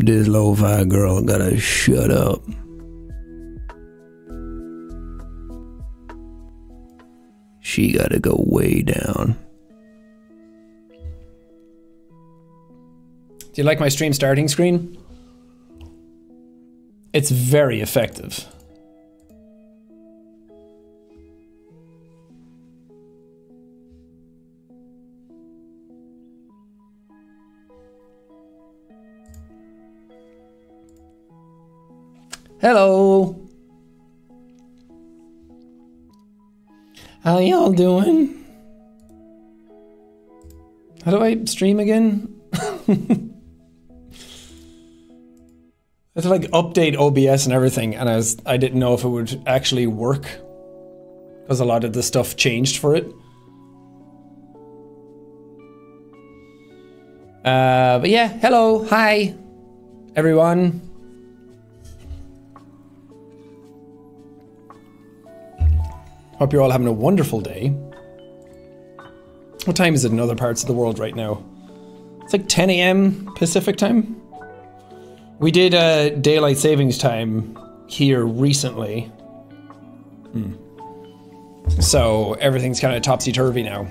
This lo-fi girl gotta shut up. She gotta go way down. Do you like my stream starting screen? It's very effective. Hello. How y'all doing? How do I stream again? I had to like update OBS and everything, and I didn't know if it would actually work because a lot of the stuff changed for it. But yeah, hello, hi, everyone. Hope you're all having a wonderful day. What time is it in other parts of the world right now? It's like 10 AM Pacific time. We did daylight savings time here recently. So everything's kind of topsy-turvy now.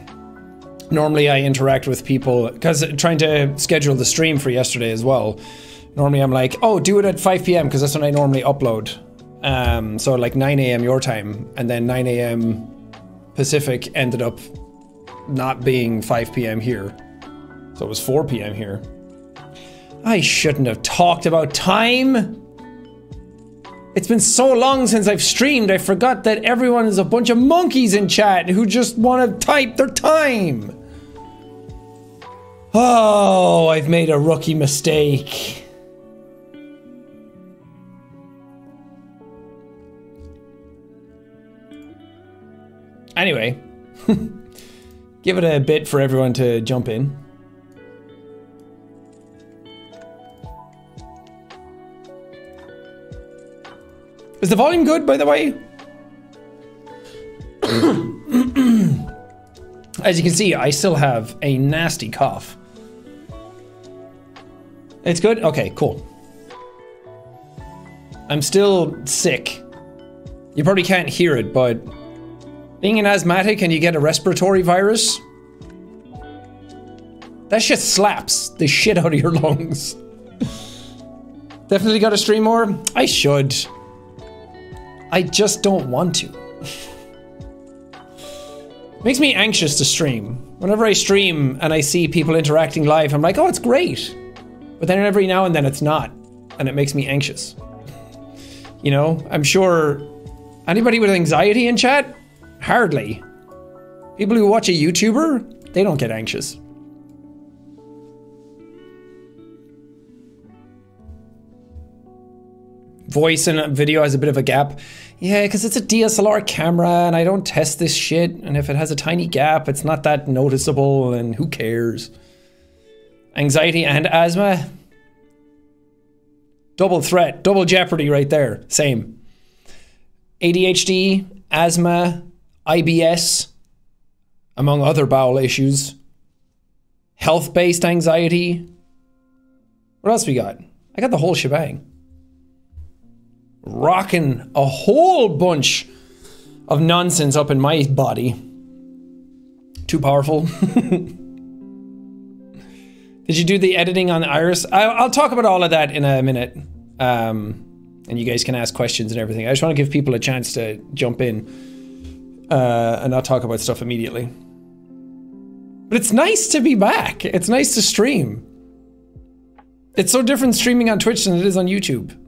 Normally I interact with people, because trying to schedule the stream for yesterday as well. Normally I'm like, oh, do it at 5 PM because that's when I normally upload. So like 9 AM your time, and then 9 AM Pacific ended up not being 5 PM here. So it was 4 PM here. I shouldn't have talked about time. It's been so long since I've streamed, I forgot that everyone is a bunch of monkeys in chat who just want to type their time. Oh, I've made a rookie mistake. Anyway, give it a bit for everyone to jump in. Is the volume good, by the way? As you can see, I still have a nasty cough. It's good? Okay, cool. I'm still sick. You probably can't hear it, but being an asthmatic and you get a respiratory virus, that shit slaps the shit out of your lungs. Definitely gotta stream more? I should. I just don't want to. Makes me anxious to stream. Whenever I stream and I see people interacting live, I'm like, oh, it's great. But then every now and then it's not. And it makes me anxious. You know, I'm sure anybody with anxiety in chat? Hardly. People who watch a YouTuber, they don't get anxious. Voice and video has a bit of a gap. Yeah, because it's a DSLR camera and I don't test this shit. And if it has a tiny gap, it's not that noticeable and who cares? Anxiety and asthma. Double threat, double jeopardy right there. Same. ADHD, asthma, IBS, among other bowel issues. Health-based anxiety. What else we got? I got the whole shebang. Rocking a whole bunch of nonsense up in my body. Too powerful. Did you do the editing on the iris? I'll talk about all of that in a minute. And you guys can ask questions and everything. I just want to give people a chance to jump in and not talk about stuff immediately. But it's nice to be back. It's nice to stream. It's so different streaming on Twitch than it is on YouTube.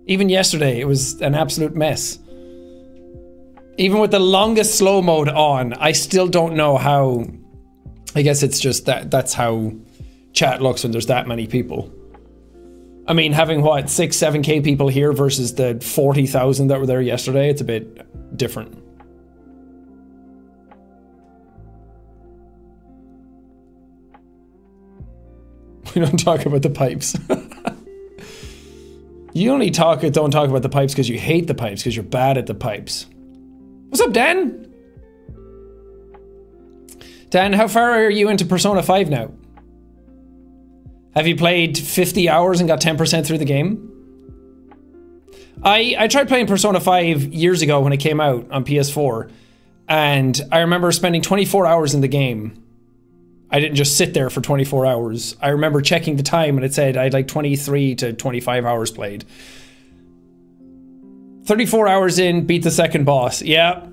Even yesterday, it was an absolute mess. Even with the longest slow mode on, I still don't know how... I guess it's just that's how chat looks when there's that many people. I mean, having what, 6, 7K people here versus the 40,000 that were there yesterday, it's a bit different. We don't talk about the pipes. You only don't talk about the pipes because you hate the pipes, because you're bad at the pipes. What's up, Dan? Dan, how far are you into Persona 5 now? Have you played 50 hours and got 10% through the game? I tried playing Persona 5 years ago when it came out on PS4, and I remember spending 24 hours in the game. I didn't just sit there for 24 hours. I remember checking the time and it said I had like 23 to 25 hours played. 34 hours in, beat the second boss. Yeah.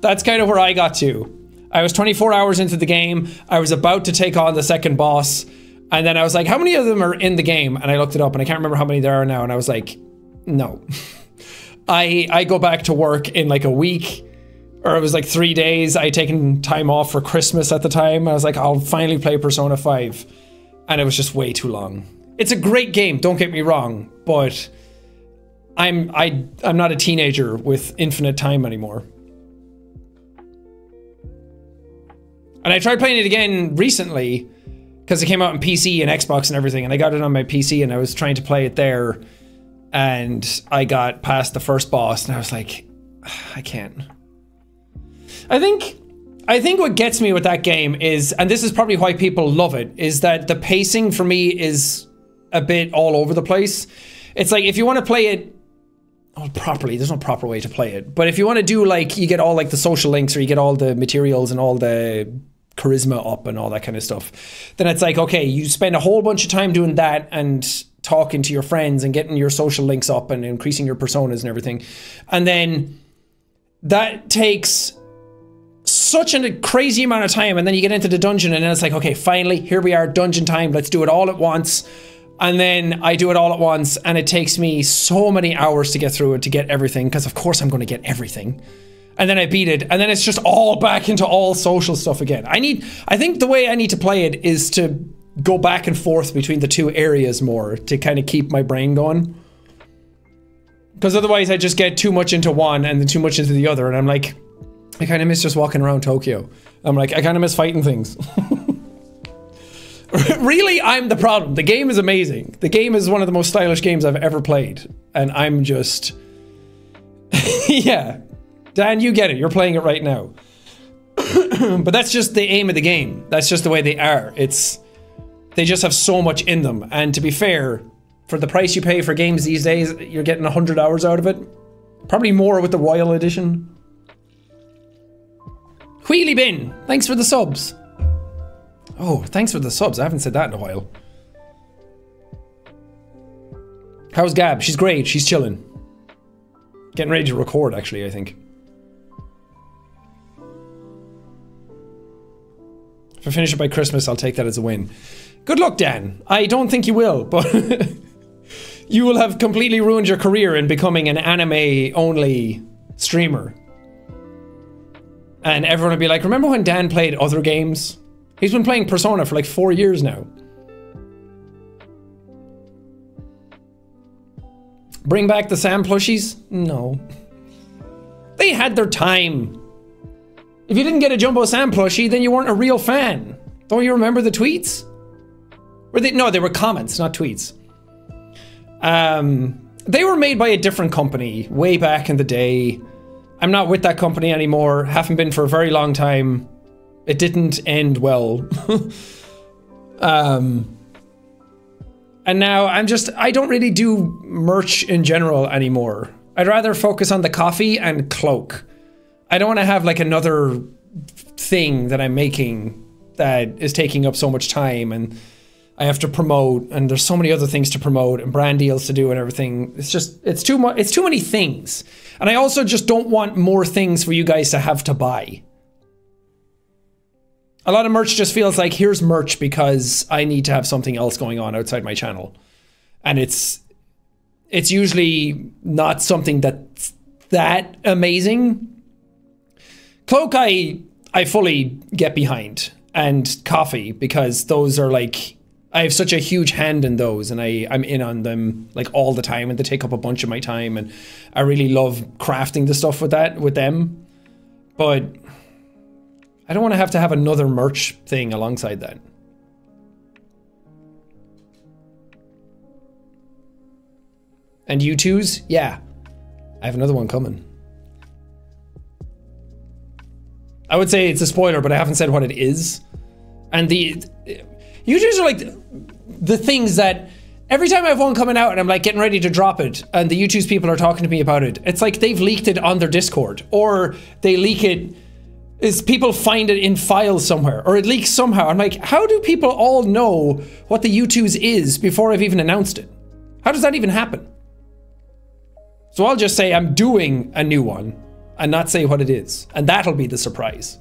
That's kind of where I got to. I was 24 hours into the game. I was about to take on the second boss. And then I was like, how many of them are in the game? And I looked it up and I can't remember how many there are now. And I was like, no. I go back to work in like a week, or it was like 3 days. I had taken time off for Christmas at the time. I was like, I'll finally play Persona 5. And it was just way too long. It's a great game, don't get me wrong, but I'm not a teenager with infinite time anymore. And I tried playing it again recently because it came out on PC and Xbox and everything, and I got it on my PC and I was trying to play it there, and I got past the first boss and I was like, I can't. I think what gets me with that game is, and this is probably why people love it, is that the pacing for me is a bit all over the place. It's like, if you want to play it properly, there's no proper way to play it, but if you want to do like, you get all like the social links, or you get all the materials and all the charisma up and all that kind of stuff, then it's like, okay, you spend a whole bunch of time doing that and talking to your friends and getting your social links up and increasing your personas and everything, and then that takes such a crazy amount of time, and then you get into the dungeon and then it's like, okay, finally, here we are, dungeon time, let's do it all at once. And then I do it all at once, and it takes me so many hours to get through it, to get everything, because of course I'm going to get everything. And then I beat it, and then it's just all back into all social stuff again. I think the way I need to play it is to go back and forth between the two areas more, to kind of keep my brain going. Because otherwise I just get too much into one and then too much into the other, and I'm like, I kind of miss just walking around Tokyo. I'm like, I kind of miss fighting things. Really, I'm the problem. The game is amazing. The game is one of the most stylish games I've ever played. And I'm just... yeah. Dan, you get it. You're playing it right now. But that's just the aim of the game. That's just the way they are. They just have so much in them. And to be fair, for the price you pay for games these days, you're getting 100 hours out of it. Probably more with the Royal Edition. Wheelie Bin, thanks for the subs. Oh, thanks for the subs. I haven't said that in a while. How's Gab? She's great. She's chilling. Getting ready to record, actually, I think. If I finish it by Christmas, I'll take that as a win. Good luck, Dan. I don't think you will, but you will have completely ruined your career in becoming an anime-only streamer. And everyone will be like, remember when Dan played other games? He's been playing Persona for like 4 years now. Bring back the Sam plushies? No. They had their time. If you didn't get a Jumbo Sam plushie, then you weren't a real fan. Don't you remember the tweets? No, they were comments, not tweets. They were made by a different company way back in the day. I'm not with that company anymore. Haven't been for a very long time. It didn't end well. And now I don't really do merch in general anymore. I'd rather focus on the coffee and cloak. I don't want to have like another thing that I'm making that is taking up so much time, and I have to promote, and there's so many other things to promote and brand deals to do and everything. It's too much. It's too many things. And I also just don't want more things for you guys to have to buy. A lot of merch just feels like, here's merch because I need to have something else going on outside my channel. And it's usually not something that's that amazing. Cloak I fully get behind, and coffee, because those are like, I have such a huge hand in those, and I'm in on them like all the time, and they take up a bunch of my time, and I really love crafting the stuff with them. But I don't want to have another merch thing alongside that. And you twos? Yeah. I have another one coming. I would say it's a spoiler, but I haven't said what it is. And you YouTubers are like the things that every time I have one coming out and I'm like getting ready to drop it and the YouTube's people are talking to me about it, it's like they've leaked it on their Discord, or they leak it is people find it in files somewhere, or it leaks somehow. I'm like, how do people all know what the YouTube's is before I've even announced it? How does that even happen? So I'll just say I'm doing a new one and not say what it is, and that'll be the surprise.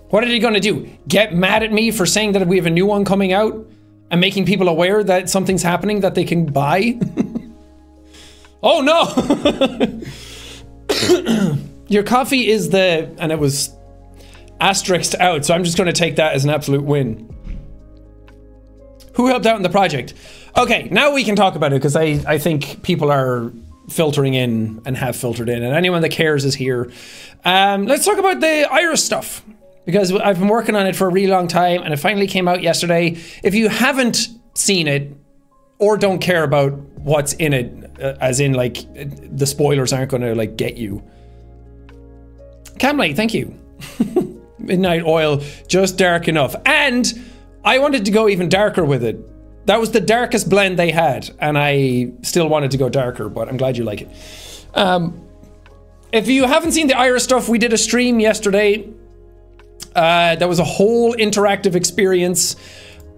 What are they gonna do? Get mad at me for saying that we have a new one coming out and making people aware that something's happening that they can buy? Oh no! Your coffee is the... and it was asterisked out, so I'm just gonna take that as an absolute win. Who helped out in the project? Okay, now we can talk about it, because I think people are filtering in and have filtered in, and anyone that cares is here. Let's talk about the Iris stuff, because I've been working on it for a really long time, and it finally came out yesterday. If you haven't seen it, or don't care about what's in it, as in like the spoilers aren't gonna like get you. Camlight, thank you. Midnight oil, just dark enough. And I wanted to go even darker with it. That was the darkest blend they had, and I still wanted to go darker, but I'm glad you like it. If you haven't seen the Iris stuff, we did a stream yesterday. That was a whole interactive experience.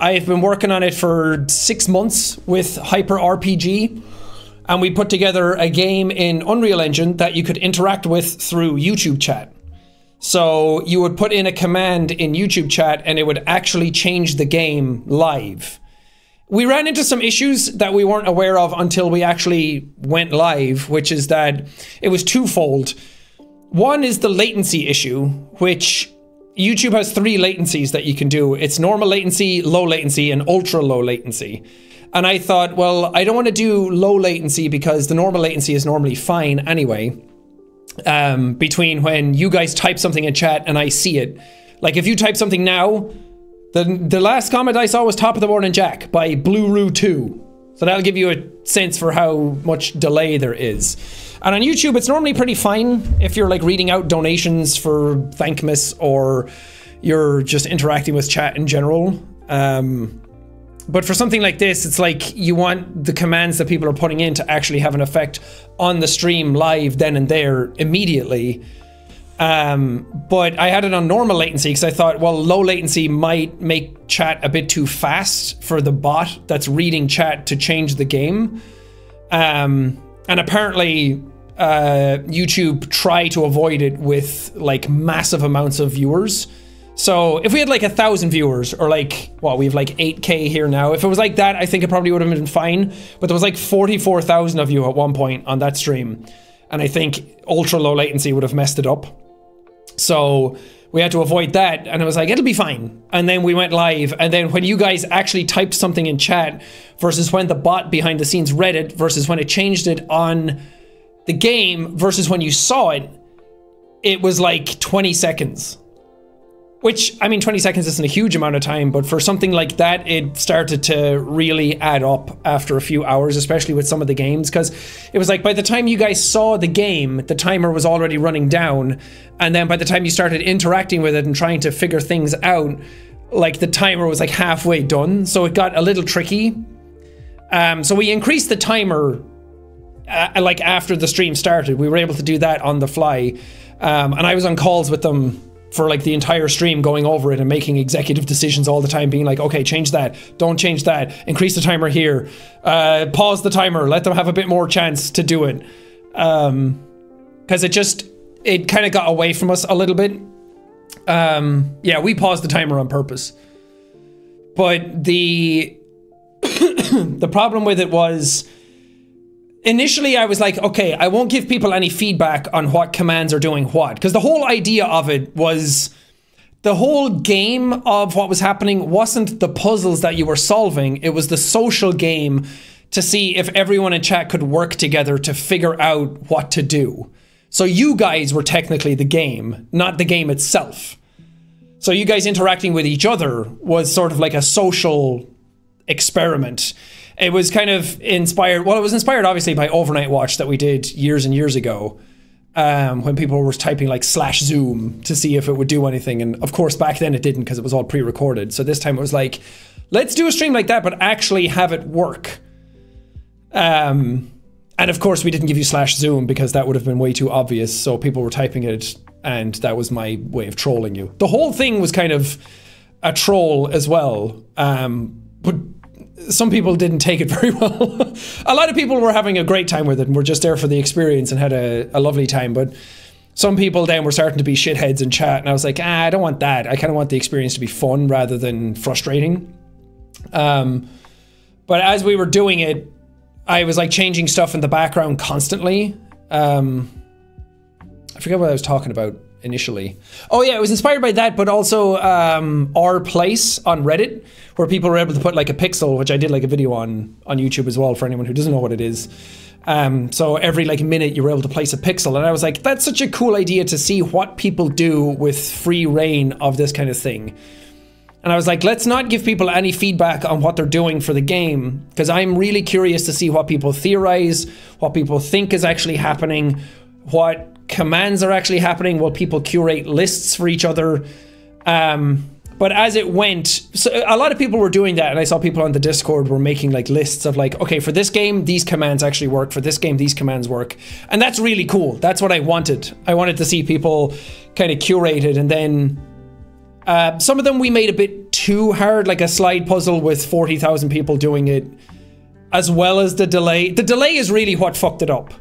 I've been working on it for 6 months with Hyper RPG, and we put together a game in Unreal Engine that you could interact with through YouTube chat. So you would put in a command in YouTube chat and it would actually change the game live. We ran into some issues that we weren't aware of until we actually went live, which is that it was twofold. One is the latency issue, which YouTube has 3 latencies that you can do. It's normal latency, low latency, and ultra low latency. And I thought, well, I don't want to do low latency because the normal latency is normally fine anyway. Between when you guys type something in chat and I see it. Like if you type something now, the last comment I saw was Top of the Morning Jack by BlueRoo2. So that'll give you a sense for how much delay there is. And on YouTube, it's normally pretty fine if you're like reading out donations for Thankmas or you're just interacting with chat in general. But for something like this, it's like you want the commands that people are putting in to actually have an effect on the stream live then and there immediately. But I had it on normal latency because I thought, well, low latency might make chat a bit too fast for the bot that's reading chat to change the game. And apparently YouTube tried to avoid it with like massive amounts of viewers. So if we had like 1,000 viewers or like, well, we have like 8K here now. If it was like that, I think it probably would have been fine. But there was like 44,000 of you at one point on that stream. And I think ultra low latency would have messed it up. So we had to avoid that. And I was like, it'll be fine. And then we went live. And then when you guys actually typed something in chat versus when the bot behind the scenes read it versus when it changed it on the game versus when you saw it, it was like 20 seconds. Which, I mean, 20 seconds isn't a huge amount of time, but for something like that, it started to really add up after a few hours, especially with some of the games, because it was like by the time you guys saw the game, the timer was already running down, and then by the time you started interacting with it and trying to figure things out, like the timer was like halfway done, so it got a little tricky. So we increased the timer like after the stream started. We were able to do that on the fly, and I was on calls with them for like the entire stream, going over it and making executive decisions all the time, being like, okay, change that, don't change that, increase the timer here, pause the timer, let them have a bit more chance to do it. Because it kind of got away from us a little bit. Yeah, we paused the timer on purpose. But the the problem with it was, initially, I was like, okay, I won't give people any feedback on what commands are doing what. Because the whole idea of it was, the whole game of what was happening wasn't the puzzles that you were solving. It was the social game to see if everyone in chat could work together to figure out what to do. So you guys were technically the game, not the game itself. So you guys interacting with each other was sort of like a social experiment. It was kind of inspired, well, it was inspired obviously by Overnight Watch that we did years and years ago. when people were typing like /zoom to see if it would do anything. And of course, back then it didn't because it was all pre-recorded. So this time it was like, let's do a stream like that, but actually have it work. And of course, we didn't give you /zoom because that would have been way too obvious. So people were typing it, and that was my way of trolling you. The whole thing was kind of a troll as well. But some people didn't take it very well. A lot of people were having a great time with it and were just there for the experience and had a lovely time. But some people then were starting to be shitheads in chat, and I was like, I don't want that. I kind of want the experience to be fun rather than frustrating. But as we were doing it, I was like changing stuff in the background constantly. I forget what I was talking about initially. Oh yeah, it was inspired by that, but also our place on Reddit, where people were able to put like a pixel, which I did like a video on YouTube as well for anyone who doesn't know what it is. So every like minute you were able to place a pixel, and I was like, that's such a cool idea to see what people do with free reign of this kind of thing. And I was like, let's not give people any feedback on what they're doing for the game, because I'm really curious to see what people theorize, what people think is actually happening, what commands are actually happening. Will people curate lists for each other? But as it went, so a lot of people were doing that, and I saw people on the Discord were making like lists of like, okay, for this game, these commands actually work. For this game, these commands work. And that's really cool. That's what I wanted. I wanted to see people kind of curated, and then some of them we made a bit too hard, like a slide puzzle with 40,000 people doing it, as well as the delay. The delay is really what fucked it up.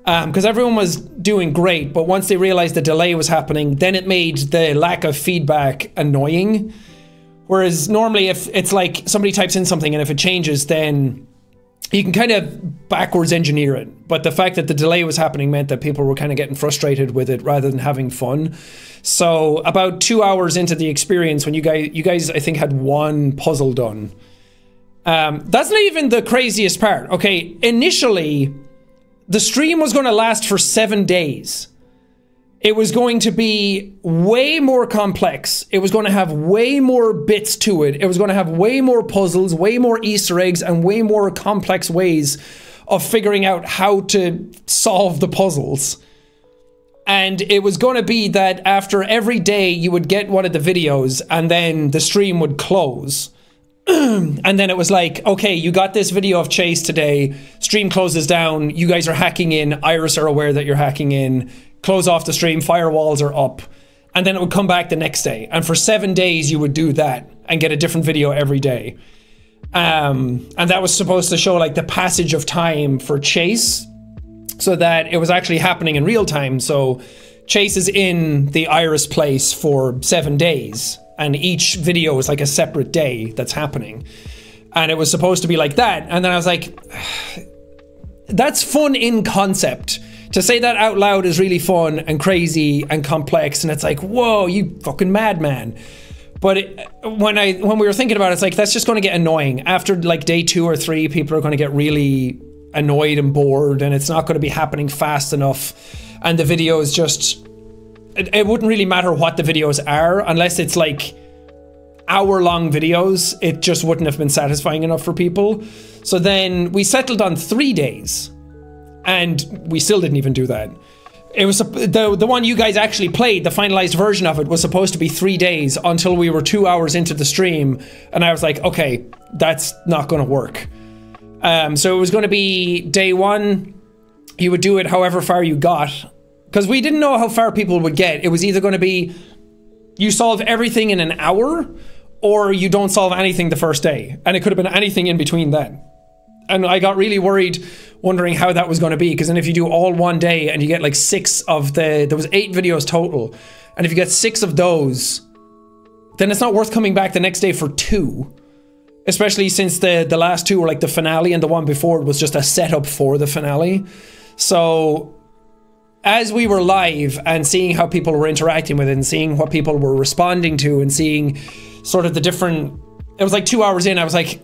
Because everyone was doing great, but once they realized the delay was happening, then it made the lack of feedback annoying. Whereas normally if it's like somebody types in something and if it changes, then you can kind of backwards engineer it. But the fact that the delay was happening meant that people were kind of getting frustrated with it rather than having fun. So about 2 hours into the experience, when you guys I think had one puzzle done. That's not even the craziest part. Okay, initially the stream was going to last for 7 days. It was going to be way more complex. It was going to have way more bits to it. It was going to have way more puzzles, way more Easter eggs, and way more complex ways of figuring out how to solve the puzzles. And it was going to be that after every day you would get one of the videos and then the stream would close. And then it was like, okay, you got this video of Chase today, stream closes down, you guys are hacking in, Iris are aware that you're hacking in, close off the stream, firewalls are up, and then it would come back the next day. And for 7 days you would do that and get a different video every day. And that was supposed to show like the passage of time for Chase, so that it was actually happening in real time. So Chase is in the Iris place for 7 days. And each video is like a separate day that's happening. And it was supposed to be like that. And then I was like, that's fun in concept. To say that out loud is really fun and crazy and complex. And it's like, whoa, you fucking madman. But when we were thinking about it, it's like, that's just going to get annoying. After like day 2 or 3, people are going to get really annoyed and bored. And it's not going to be happening fast enough. And the video is just... It wouldn't really matter what the videos are, unless it's like hour-long videos. It just wouldn't have been satisfying enough for people. So then we settled on 3 days, and we still didn't even do that. It was the one you guys actually played, the finalized version of it, was supposed to be 3 days until we were 2 hours into the stream, and I was like, okay, that's not going to work. So it was going to be day 1, you would do it however far you got. Because we didn't know how far people would get. It was either going to be you solve everything in an hour, or you don't solve anything the first day. And it could have been anything in between that. And I got really worried, wondering how that was going to be. Because then if you do all one day and you get like 6 of there was 8 videos total. And if you get 6 of those, then it's not worth coming back the next day for 2. Especially since the last 2 were like the finale, and the one before was just a setup for the finale. So... as we were live and seeing how people were interacting with it and seeing what people were responding to and seeing sort of the different... It was like 2 hours in, I was like,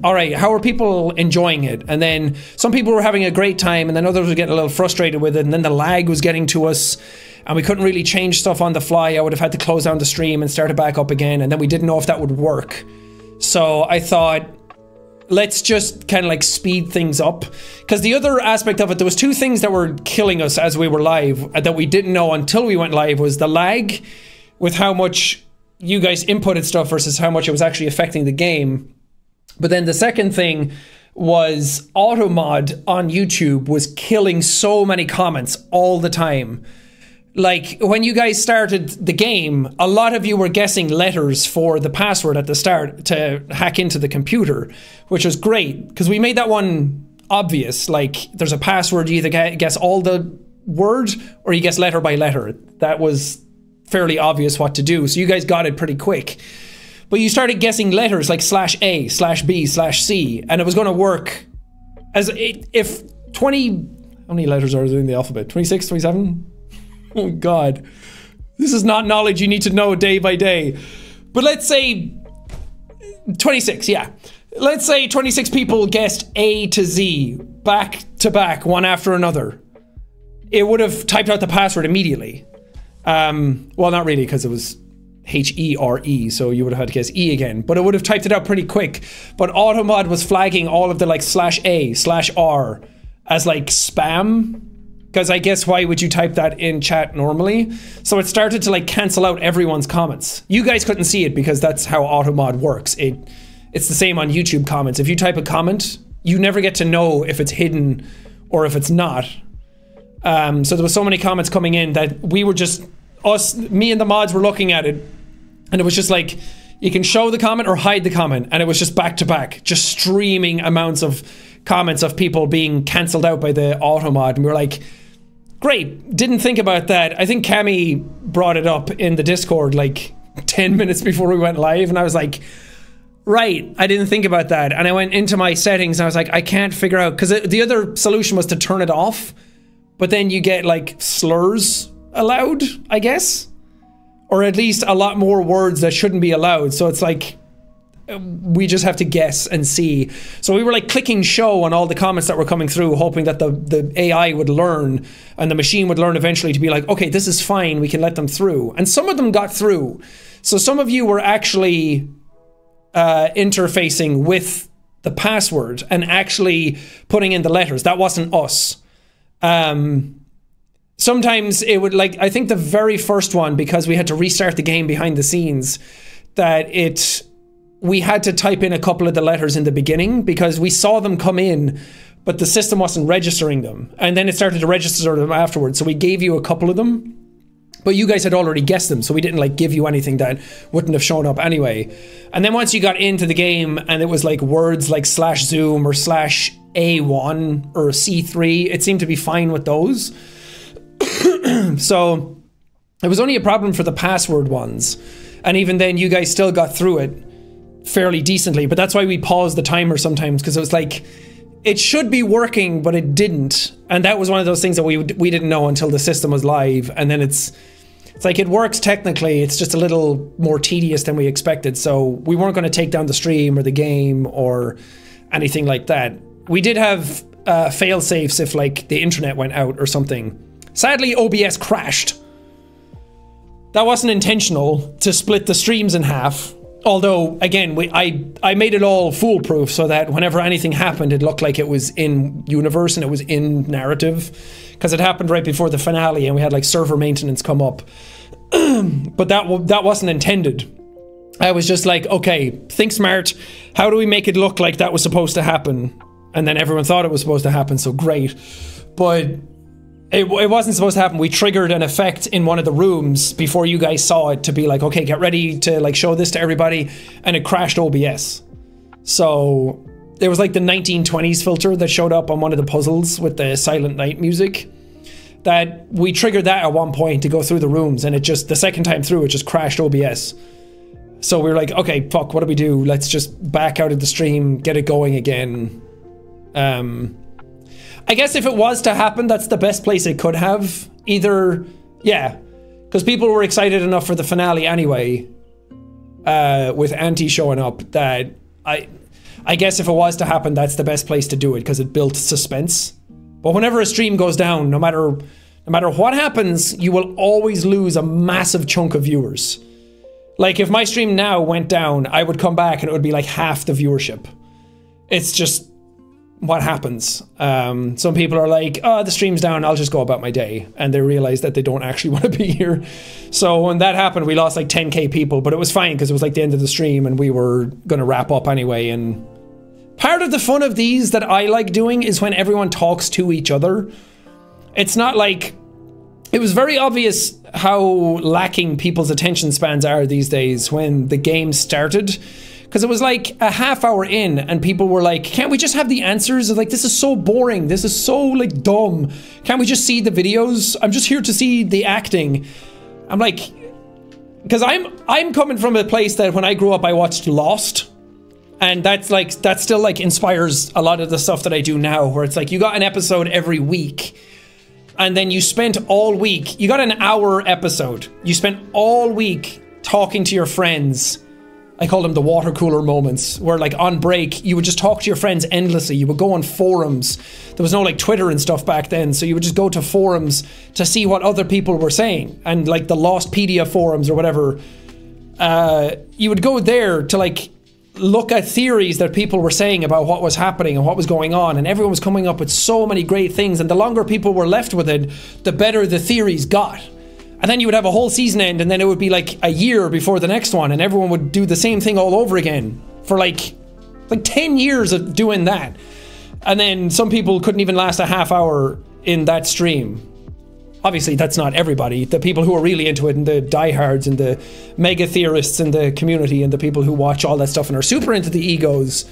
all right, how are people enjoying it? And then some people were having a great time, and then others were getting a little frustrated with it, and then the lag was getting to us, and we couldn't really change stuff on the fly. I would have had to close down the stream and start it back up again, and then we didn't know if that would work. So I thought, let's just kind of like speed things up. Because the other aspect of it, there was two things that were killing us as we were live that we didn't know until we went live, was the lag with how much you guys inputted stuff versus how much it was actually affecting the game. But then the second thing was automod on YouTube was killing so many comments all the time. Like, when you guys started the game, a lot of you were guessing letters for the password at the start to hack into the computer, which was great, because we made that one obvious. Like, there's a password, you either guess all the word or you guess letter by letter. That was fairly obvious what to do, so you guys got it pretty quick. But you started guessing letters like /A/B/C, and it was going to work as if 20... How many letters are there in the alphabet? 26, 27? Oh God, this is not knowledge you need to know day by day. But let's say 26, yeah. Let's say 26 people guessed A to Z, back to back, one after another. It would have typed out the password immediately. Well, not really, because it was H-E-R-E, so you would have had to guess E again. But it would have typed it out pretty quick. But Automod was flagging all of the like /A/R as like spam. Because I guess why would you type that in chat normally? So it started to like cancel out everyone's comments. You guys couldn't see it because that's how Automod works. It's the same on YouTube comments. If you type a comment, you never get to know if it's hidden or if it's not. So there was so many comments coming in that we were just, me and the mods were looking at it, and it was just like, you can show the comment or hide the comment, and it was just back to back, just streaming amounts of comments of people being cancelled out by the Automod, and we were like, great, didn't think about that. I think Cami brought it up in the Discord like 10 minutes before we went live, and I was like, right, I didn't think about that. And I went into my settings and I was like, I can't figure out, because the other solution was to turn it off, but then you get like slurs allowed, I guess, or at least a lot more words that shouldn't be allowed. So it's like, we just have to guess and see. So we were like clicking show on all the comments that were coming through, hoping that the AI would learn and the machine would learn eventually to be like, okay, this is fine, we can let them through. And some of them got through. So some of you were actually interfacing with the password and actually putting in the letters. That wasn't us. Sometimes it would, like, I think the very first one, because we had to restart the game behind the scenes, we had to type in a couple of the letters in the beginning because we saw them come in, but the system wasn't registering them. And then it started to register them afterwards. So we gave you a couple of them, but you guys had already guessed them. So we didn't like give you anything that wouldn't have shown up anyway. And then once you got into the game and it was like words like /zoom or /A1 or C3, it seemed to be fine with those. So it was only a problem for the password ones. And even then you guys still got through it fairly decently, but that's why we paused the timer sometimes, because it was like, it should be working, but it didn't. And that was one of those things that we didn't know until the system was live. And then it's like, it works technically, it's just a little more tedious than we expected. So we weren't going to take down the stream or the game or anything like that. We did have fail safes if like the internet went out or something. Sadly, OBS crashed. That wasn't intentional to split the streams in half. Although, again, I made it all foolproof so that whenever anything happened, it looked like it was in universe and it was in narrative. Because it happened right before the finale and we had like server maintenance come up. But that wasn't intended. I was just like, okay, think smart. How do we make it look like that was supposed to happen? And then everyone thought it was supposed to happen, so great. But it wasn't supposed to happen. We triggered an effect in one of the rooms before you guys saw it to be like, okay, get ready to like show this to everybody, and it crashed OBS. So there was like the 1920s filter that showed up on one of the puzzles with the Silent Night music, that we triggered that at one point to go through the rooms, and it just, the second time through, it just crashed OBS. So we were like, okay, fuck, what do we do? Let's just back out of the stream, get it going again. I guess if it was to happen, that's the best place it could have. Either, yeah, because people were excited enough for the finale anyway, with Auntie showing up, that I guess if it was to happen, that's the best place to do it, because it built suspense. But whenever a stream goes down, no matter what happens, you will always lose a massive chunk of viewers. Like if my stream now went down, I would come back and it would be like half the viewership. it's just what happens. Some people are like, oh, the stream's down, I'll just go about my day. And they realize that they don't actually want to be here. So when that happened, we lost like 10k people, but it was fine because it was like the end of the stream and we were going to wrap up anyway. And part of the fun of these that I like doing is when everyone talks to each other. It's not like, it was very obvious how lacking people's attention spans are these days when the game started. Because it was like a half hour in and people were like, can't we just have the answers? Like, this is so boring. This is so like dumb. Can't we just see the videos? I'm just here to see the acting. I'm like, because I'm coming from a place that when I grew up, I watched Lost. And that's like, that still like inspires a lot of the stuff that I do now, where it's like, you got an episode every week. And then you spent all week, you got an hour episode. You spent all week talking to your friends. I call them the water cooler moments, where like on break, you would just talk to your friends endlessly. You would go on forums. There was no like Twitter and stuff back then. So you would just go to forums to see what other people were saying. And like the Lostpedia forums or whatever, you would go there to like look at theories that people were saying about what was happening and what was going on. And everyone was coming up with so many great things. And the longer people were left with it, the better the theories got. And then you would have a whole season end and then it would be like a year before the next one and everyone would do the same thing all over again for like 10 years of doing that. And then some people couldn't even last a half hour in that stream. Obviously that's not everybody. The people who are really into it and the diehards and the mega theorists in the community and the people who watch all that stuff and are super into the egos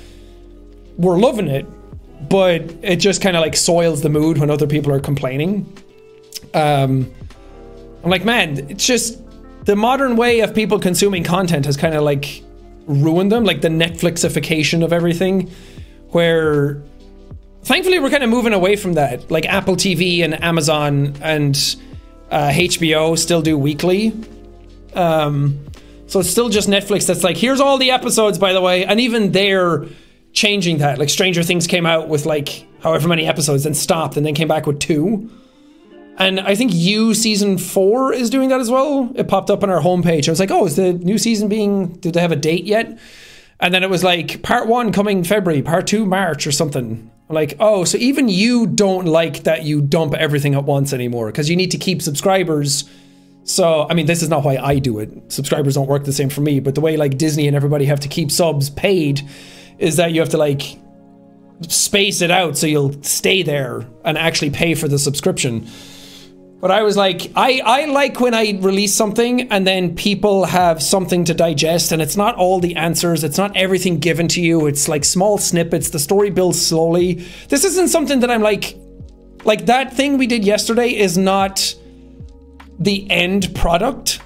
were loving it, but it just kind of like soils the mood when other people are complaining. I'm like, man, it's just the modern way of people consuming content has kind of like ruined them, like the Netflixification of everything, where thankfully we're kind of moving away from that. Like Apple TV and Amazon and HBO still do weekly. So it's still just Netflix that's like, here's all the episodes, by the way. And even they're changing that. Like Stranger Things came out with like however many episodes and stopped and then came back with 2. And I think season 4 is doing that as well. It popped up on our homepage. I was like, oh, is the new season did they have a date yet? And then it was like part 1 coming February, part 2 March or something. I'm like, oh, so even you don't like that you dump everything at once anymore because you need to keep subscribers. So, I mean, this is not why I do it. Subscribers don't work the same for me. But the way like Disney and everybody have to keep subs paid is that you have to like space it out so you'll stay there and actually pay for the subscription. But I was like, I like when I release something and then people have something to digest and it's not all the answers. It's not everything given to you. It's like small snippets. The story builds slowly. This isn't something that I'm like that thing we did yesterday is not the end product.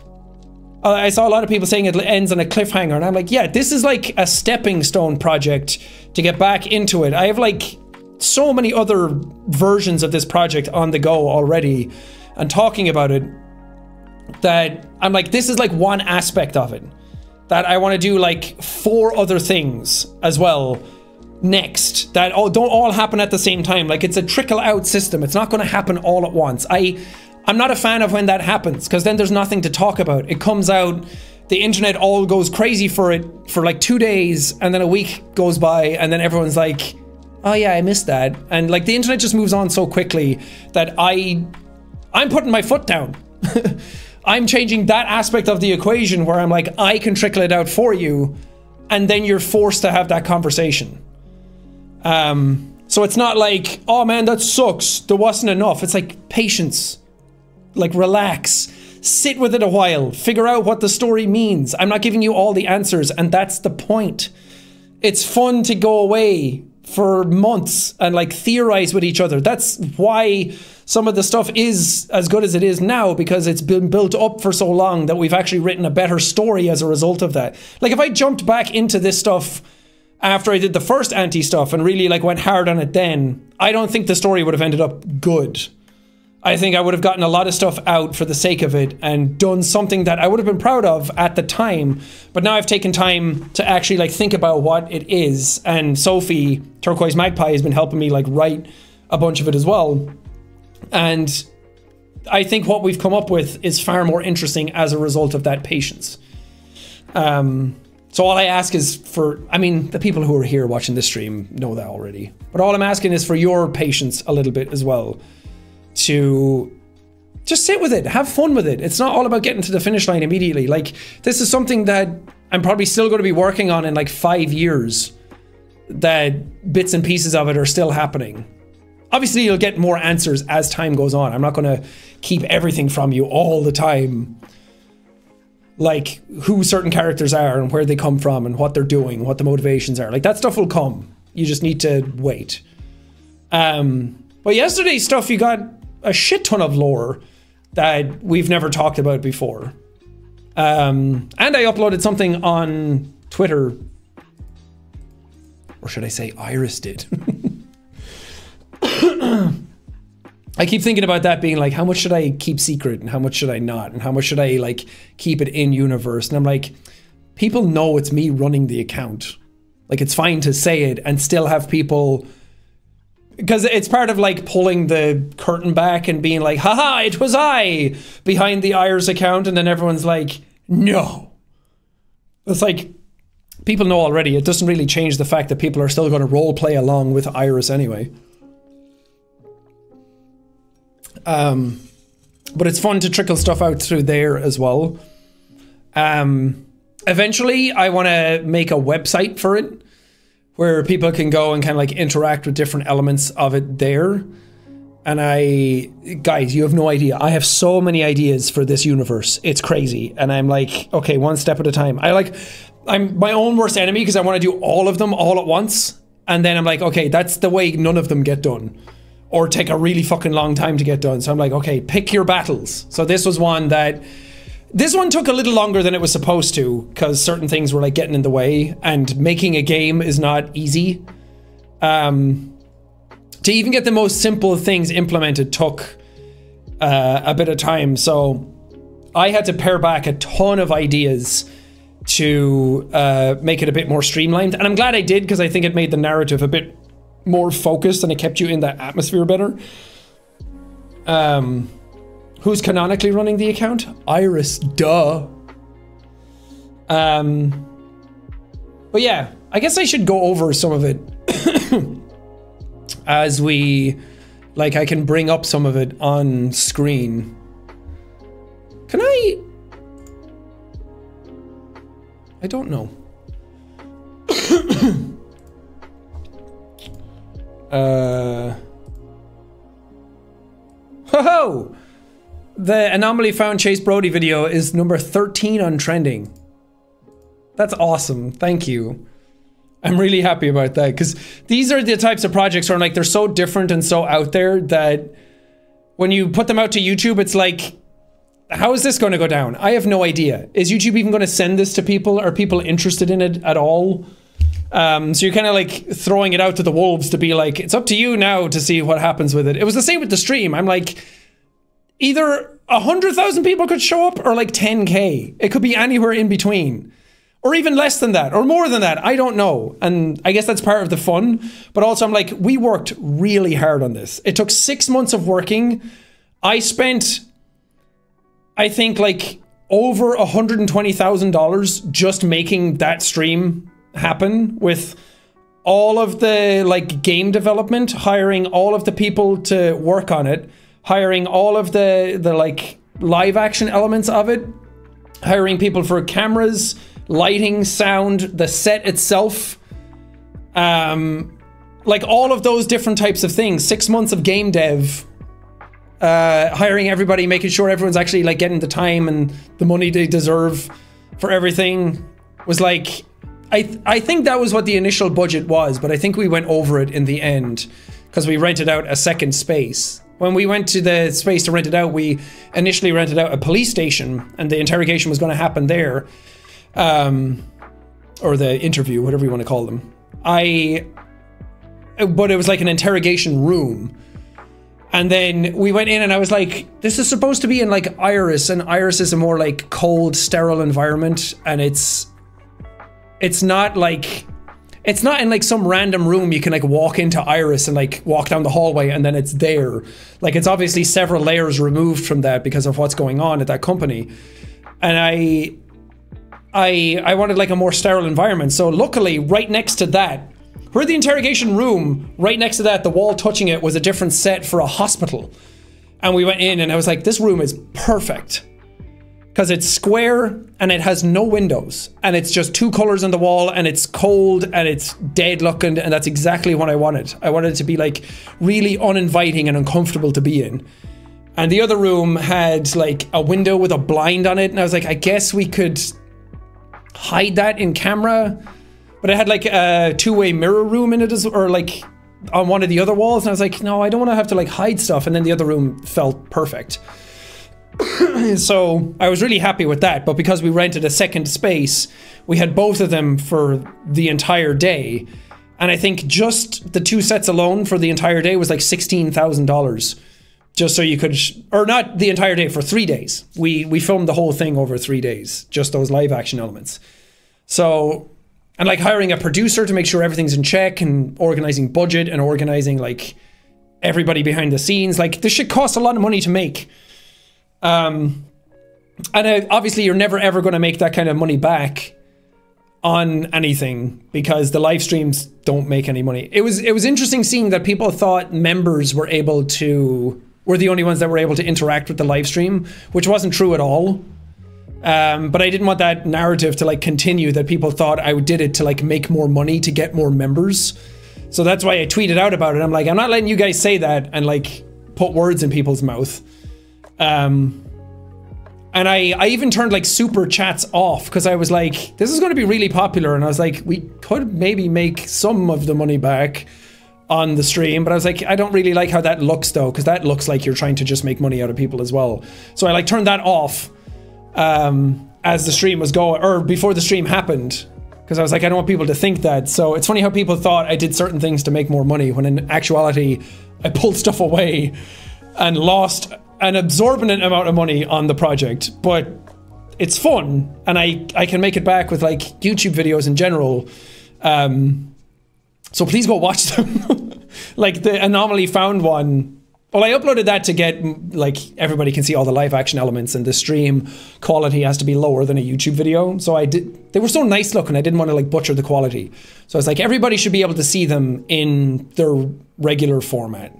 I saw a lot of people saying it ends on a cliffhanger and I'm like, yeah, this is like a stepping stone project to get back into it. I have like so many other versions of this project on the go already. And talking about it, that I'm like, this is like one aspect of it that I want to do like 4 other things as well next that don't all happen at the same time. Like it's a trickle out system. It's not going to happen all at once. I'm not a fan of when that happens because then there's nothing to talk about. It comes out, the internet all goes crazy for it for like 2 days and then a week goes by and then everyone's like, oh yeah, I missed that. And like the internet just moves on so quickly that I'm putting my foot down. I'm changing that aspect of the equation where I'm like, I can trickle it out for you, and then you're forced to have that conversation. So it's not like, oh man, that sucks, there wasn't enough. It's like patience, like relax, sit with it a while, figure out what the story means. I'm not giving you all the answers, and that's the point. It's fun to go away for months and like theorize with each other. That's why some of the stuff is as good as it is now, because it's been built up for so long that we've actually written a better story as a result of that. Like if I jumped back into this stuff after I did the first anti stuff and really like went hard on it then, I don't think the story would have ended up good. I think I would have gotten a lot of stuff out for the sake of it and done something that I would have been proud of at the time. But now I've taken time to actually like think about what it is. And Sophie, Turquoise Magpie, has been helping me like write a bunch of it as well. And I think what we've come up with is far more interesting as a result of that patience. So all I ask is for, I mean, the people who are here watching this stream know that already, but all I'm asking is for your patience a little bit as well, to just sit with it, have fun with it. It's not all about getting to the finish line immediately. Like, this is something that I'm probably still going to be working on in like 5 years, that bits and pieces of it are still happening. Obviously, you'll get more answers as time goes on. I'm not going to keep everything from you all the time. Like who certain characters are and where they come from and what they're doing, what the motivations are. Like that stuff will come. You just need to wait. But yesterday's stuff, you got a shit ton of lore that we've never talked about before. And I uploaded something on Twitter. Or should I say Iris did? I keep thinking about that being like, how much should I keep secret and how much should I not? And how much should I like keep it in universe? And I'm like, people know it's me running the account. Like, it's fine to say it and still have people, because it's part of like pulling the curtain back and being like, haha, it was I behind the Iris account. And then everyone's like, no. It's like, people know already. It doesn't really change the fact that people are still going to role play along with Iris anyway. But it's fun to trickle stuff out through there as well. Eventually, I want to make a website for it where people can go and kind of like interact with different elements of it there. And guys, you have no idea. I have so many ideas for this universe. It's crazy. And I'm like, okay, one step at a time. I'm my own worst enemy because I want to do all of them all at once. And then I'm like, okay, that's the way none of them get done. Or take a really fucking long time to get done. So I'm like, okay, pick your battles. So this was one that... This one took a little longer than it was supposed to, because certain things were like getting in the way, and making a game is not easy. To even get the most simple things implemented took a bit of time. So I had to pare back a ton of ideas to make it a bit more streamlined. And I'm glad I did, because I think it made the narrative a bit more focused and it kept you in that atmosphere better. Who's canonically running the account? Iris, duh. But yeah, I guess I should go over some of it as we, like, I can bring up some of it on screen. Can I don't know. Ho-ho! The Anomaly Found Chase Brody video is number 13 on trending. That's awesome. Thank you. I'm really happy about that, because these are the types of projects where like they're so different and so out there that when you put them out to YouTube, it's like, how is this going to go down? I have no idea. Is YouTube even going to send this to people? Are people interested in it at all? So you're kind of like throwing it out to the wolves to be like, it's up to you now to see what happens with it. It was the same with the stream. I'm like, either 100,000 people could show up or like 10K. It could be anywhere in between. Or even less than that, or more than that. I don't know. And I guess that's part of the fun. But also I'm like, we worked really hard on this. It took 6 months of working. I spent, I think, like over $120,000 just making that stream happen, with all of the like game development, hiring all of the people to work on it, hiring all of the like live action elements of it, hiring people for cameras, lighting, sound, the set itself, like all of those different types of things. 6 months of game dev, hiring everybody, making sure everyone's actually like getting the time and the money they deserve for everything. Was like, I think that was what the initial budget was, but I think we went over it in the end because we rented out a second space. When we went to the space to rent it out, we initially rented out a police station, and the interrogation was going to happen there. Or the interview, whatever you want to call them. But it was like an interrogation room. And then we went in and I was like, this is supposed to be in like Iris, and Iris is a more like cold, sterile environment, and it's not like, it's not in like some random room you can like walk into Iris and like walk down the hallway and then it's there. Like, it's obviously several layers removed from that because of what's going on at that company. And I wanted like a more sterile environment. So luckily, right next to that, where the interrogation room, right next to that, the wall touching it was a different set for a hospital. And we went in and I was like, this room is perfect. Because it's square and it has no windows. And it's just 2 colors on the wall and it's cold and it's dead looking. And that's exactly what I wanted. I wanted it to be like really uninviting and uncomfortable to be in. And the other room had like a window with a blind on it. And I was like, I guess we could hide that in camera. But it had like a 2-way mirror room in it, or like on one of the other walls. And I was like, no, I don't want to have to like hide stuff. And then the other room felt perfect. So I was really happy with that. But because we rented a second space, we had both of them for the entire day. And I think just the 2 sets alone for the entire day was like $16,000. Just so you could, or not the entire day, for 3 days. We filmed the whole thing over 3 days, just those live action elements. So, and like hiring a producer to make sure everything's in check, and organizing budget and organizing like everybody behind the scenes. Like this shit costs a lot of money to make. And obviously you're never ever going to make that kind of money back on anything because the live streams don't make any money. It was interesting seeing that people thought members were the only ones that were able to interact with the live stream, which wasn't true at all. But I didn't want that narrative to like continue, that people thought I did it to like make more money to get more members. So that's why I tweeted out about it. I'm like, I'm not letting you guys say that and like put words in people's mouth. And I even turned like super chats off because I was like, this is going to be really popular. And I was like, we could maybe make some of the money back on the stream. But I was like, I don't really like how that looks though, because that looks like you're trying to just make money out of people as well. So I like turned that off as the stream was going, or before the stream happened. Because I was like, I don't want people to think that. So it's funny how people thought I did certain things to make more money, when in actuality, I pulled stuff away and lost an absorbent amount of money on the project. But it's fun, and I can make it back with like YouTube videos in general. So please go watch them. Like the Anomaly Found one. Well, I uploaded that to get, like, everybody can see all the live action elements, and the stream quality has to be lower than a YouTube video. So they were so nice looking, I didn't want to like butcher the quality. So I was like, everybody should be able to see them in their regular format.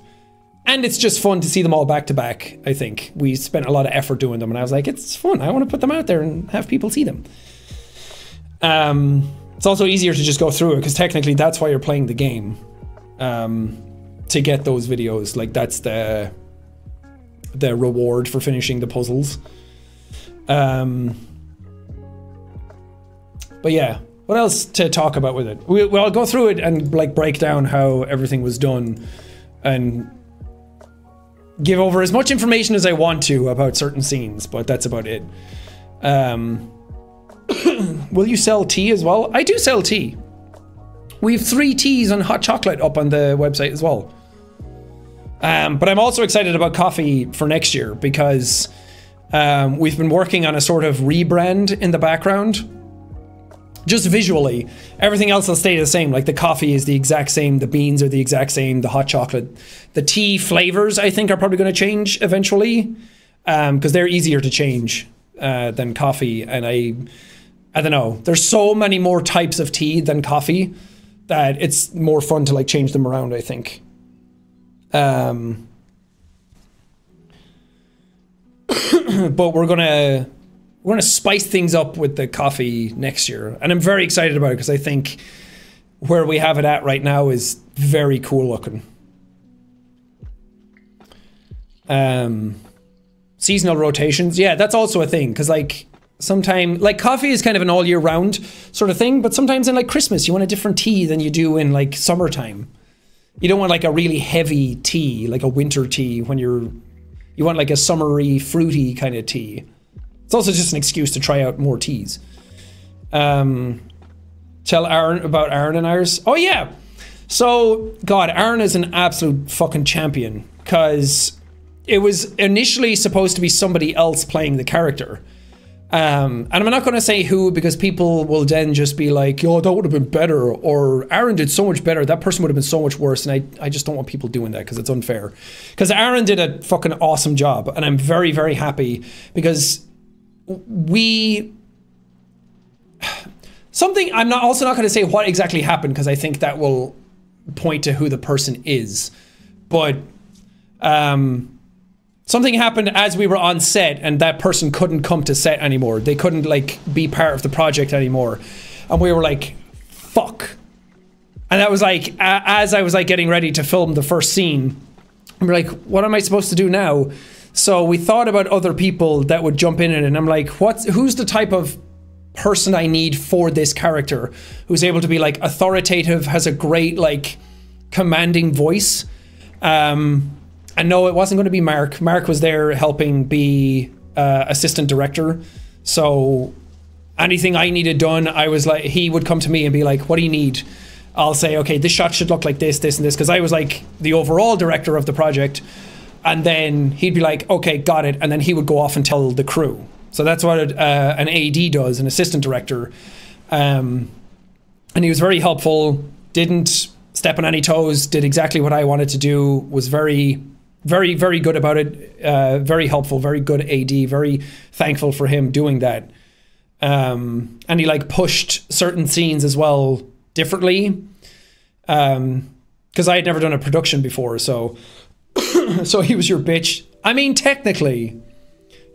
And it's just fun to see them all back to back, I think. We spent a lot of effort doing them, and I was like, it's fun. I want to put them out there and have people see them. It's also easier to just go through it, because technically that's why you're playing the game. To get those videos, like that's the reward for finishing the puzzles. But yeah, what else to talk about with it? I'll go through it and like break down how everything was done, and give over as much information as I want to about certain scenes, but that's about it. Will you sell tea as well? I do sell tea. We have 3 teas and hot chocolate up on the website as well. But I'm also excited about coffee for next year, because we've been working on a sort of rebrand in the background. Just visually, everything else will stay the same. Like the coffee is the exact same, the beans are the exact same, the hot chocolate. The tea flavors, I think, are probably going to change eventually, because they're easier to change than coffee. And I don't know, there's so many more types of tea than coffee that it's more fun to like change them around, I think. But we're gonna spice things up with the coffee next year, and I'm very excited about it, because I think where we have it at right now is very cool looking. Seasonal rotations, yeah, that's also a thing, because like sometimes, like coffee is kind of an all year round sort of thing, but sometimes in like Christmas you want a different tea than you do in like summertime. You don't want like a really heavy tea, like a winter tea, when you want like a summery, fruity kind of tea. It's also just an excuse to try out more teas. Tell Aaron about Aaron and ours. Oh yeah. So, God, Aaron is an absolute fucking champion, because it was initially supposed to be somebody else playing the character. And I'm not going to say who, because people will then just be like, yo, that would have been better, or Aaron did so much better, that person would have been so much worse. And I just don't want people doing that, because it's unfair. Because Aaron did a fucking awesome job, and I'm very, very happy, because we something, I'm not also not going to say what exactly happened because I think that will point to who the person is. But something happened as we were on set, and that person couldn't come to set anymore. They couldn't like be part of the project anymore. And we were like, fuck. And that was like, as I was like getting ready to film the first scene, we're like, what am I supposed to do now? So we thought about other people that would jump in it, and I'm like, who's the type of person I need for this character who's able to be like authoritative, has a great like commanding voice. And no, it wasn't going to be Mark. Mark was there helping be assistant director. So anything I needed done, I was like, he would come to me and be like, what do you need? I'll say, okay, this shot should look like this, this, and this, because I was like the overall director of the project. And then he'd be like, okay, got it. And then he would go off and tell the crew. So that's what an AD does, an assistant director. And he was very helpful, didn't step on any toes, did exactly what I wanted to do, was very, very, very good about it, very helpful, very good AD, very thankful for him doing that. And he like pushed certain scenes as well differently, because I had never done a production before, so so he was your bitch. I mean, technically,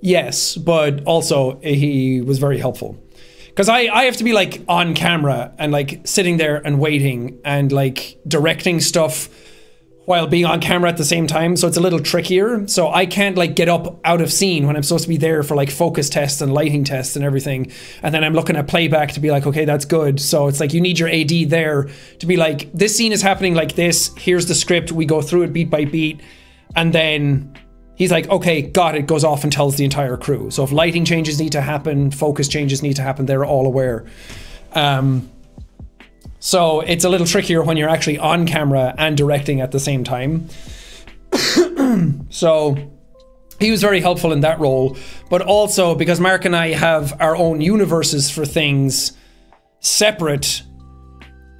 yes, but also he was very helpful. Because I have to be like on camera and like sitting there and waiting and like directing stuff while being on camera at the same time. So it's a little trickier. So I can't like get up out of scene when I'm supposed to be there for like focus tests and lighting tests and everything. And then I'm looking at playback to be like, okay, that's good. So it's like you need your AD there to be like, this scene is happening like this. Here's the script. We go through it beat by beat. And then he's like, okay, got it, goes off and tells the entire crew. So if lighting changes need to happen, focus changes need to happen, they're all aware. So it's a little trickier when you're actually on camera and directing at the same time. So he was very helpful in that role. But also because Mark and I have our own universes for things separate,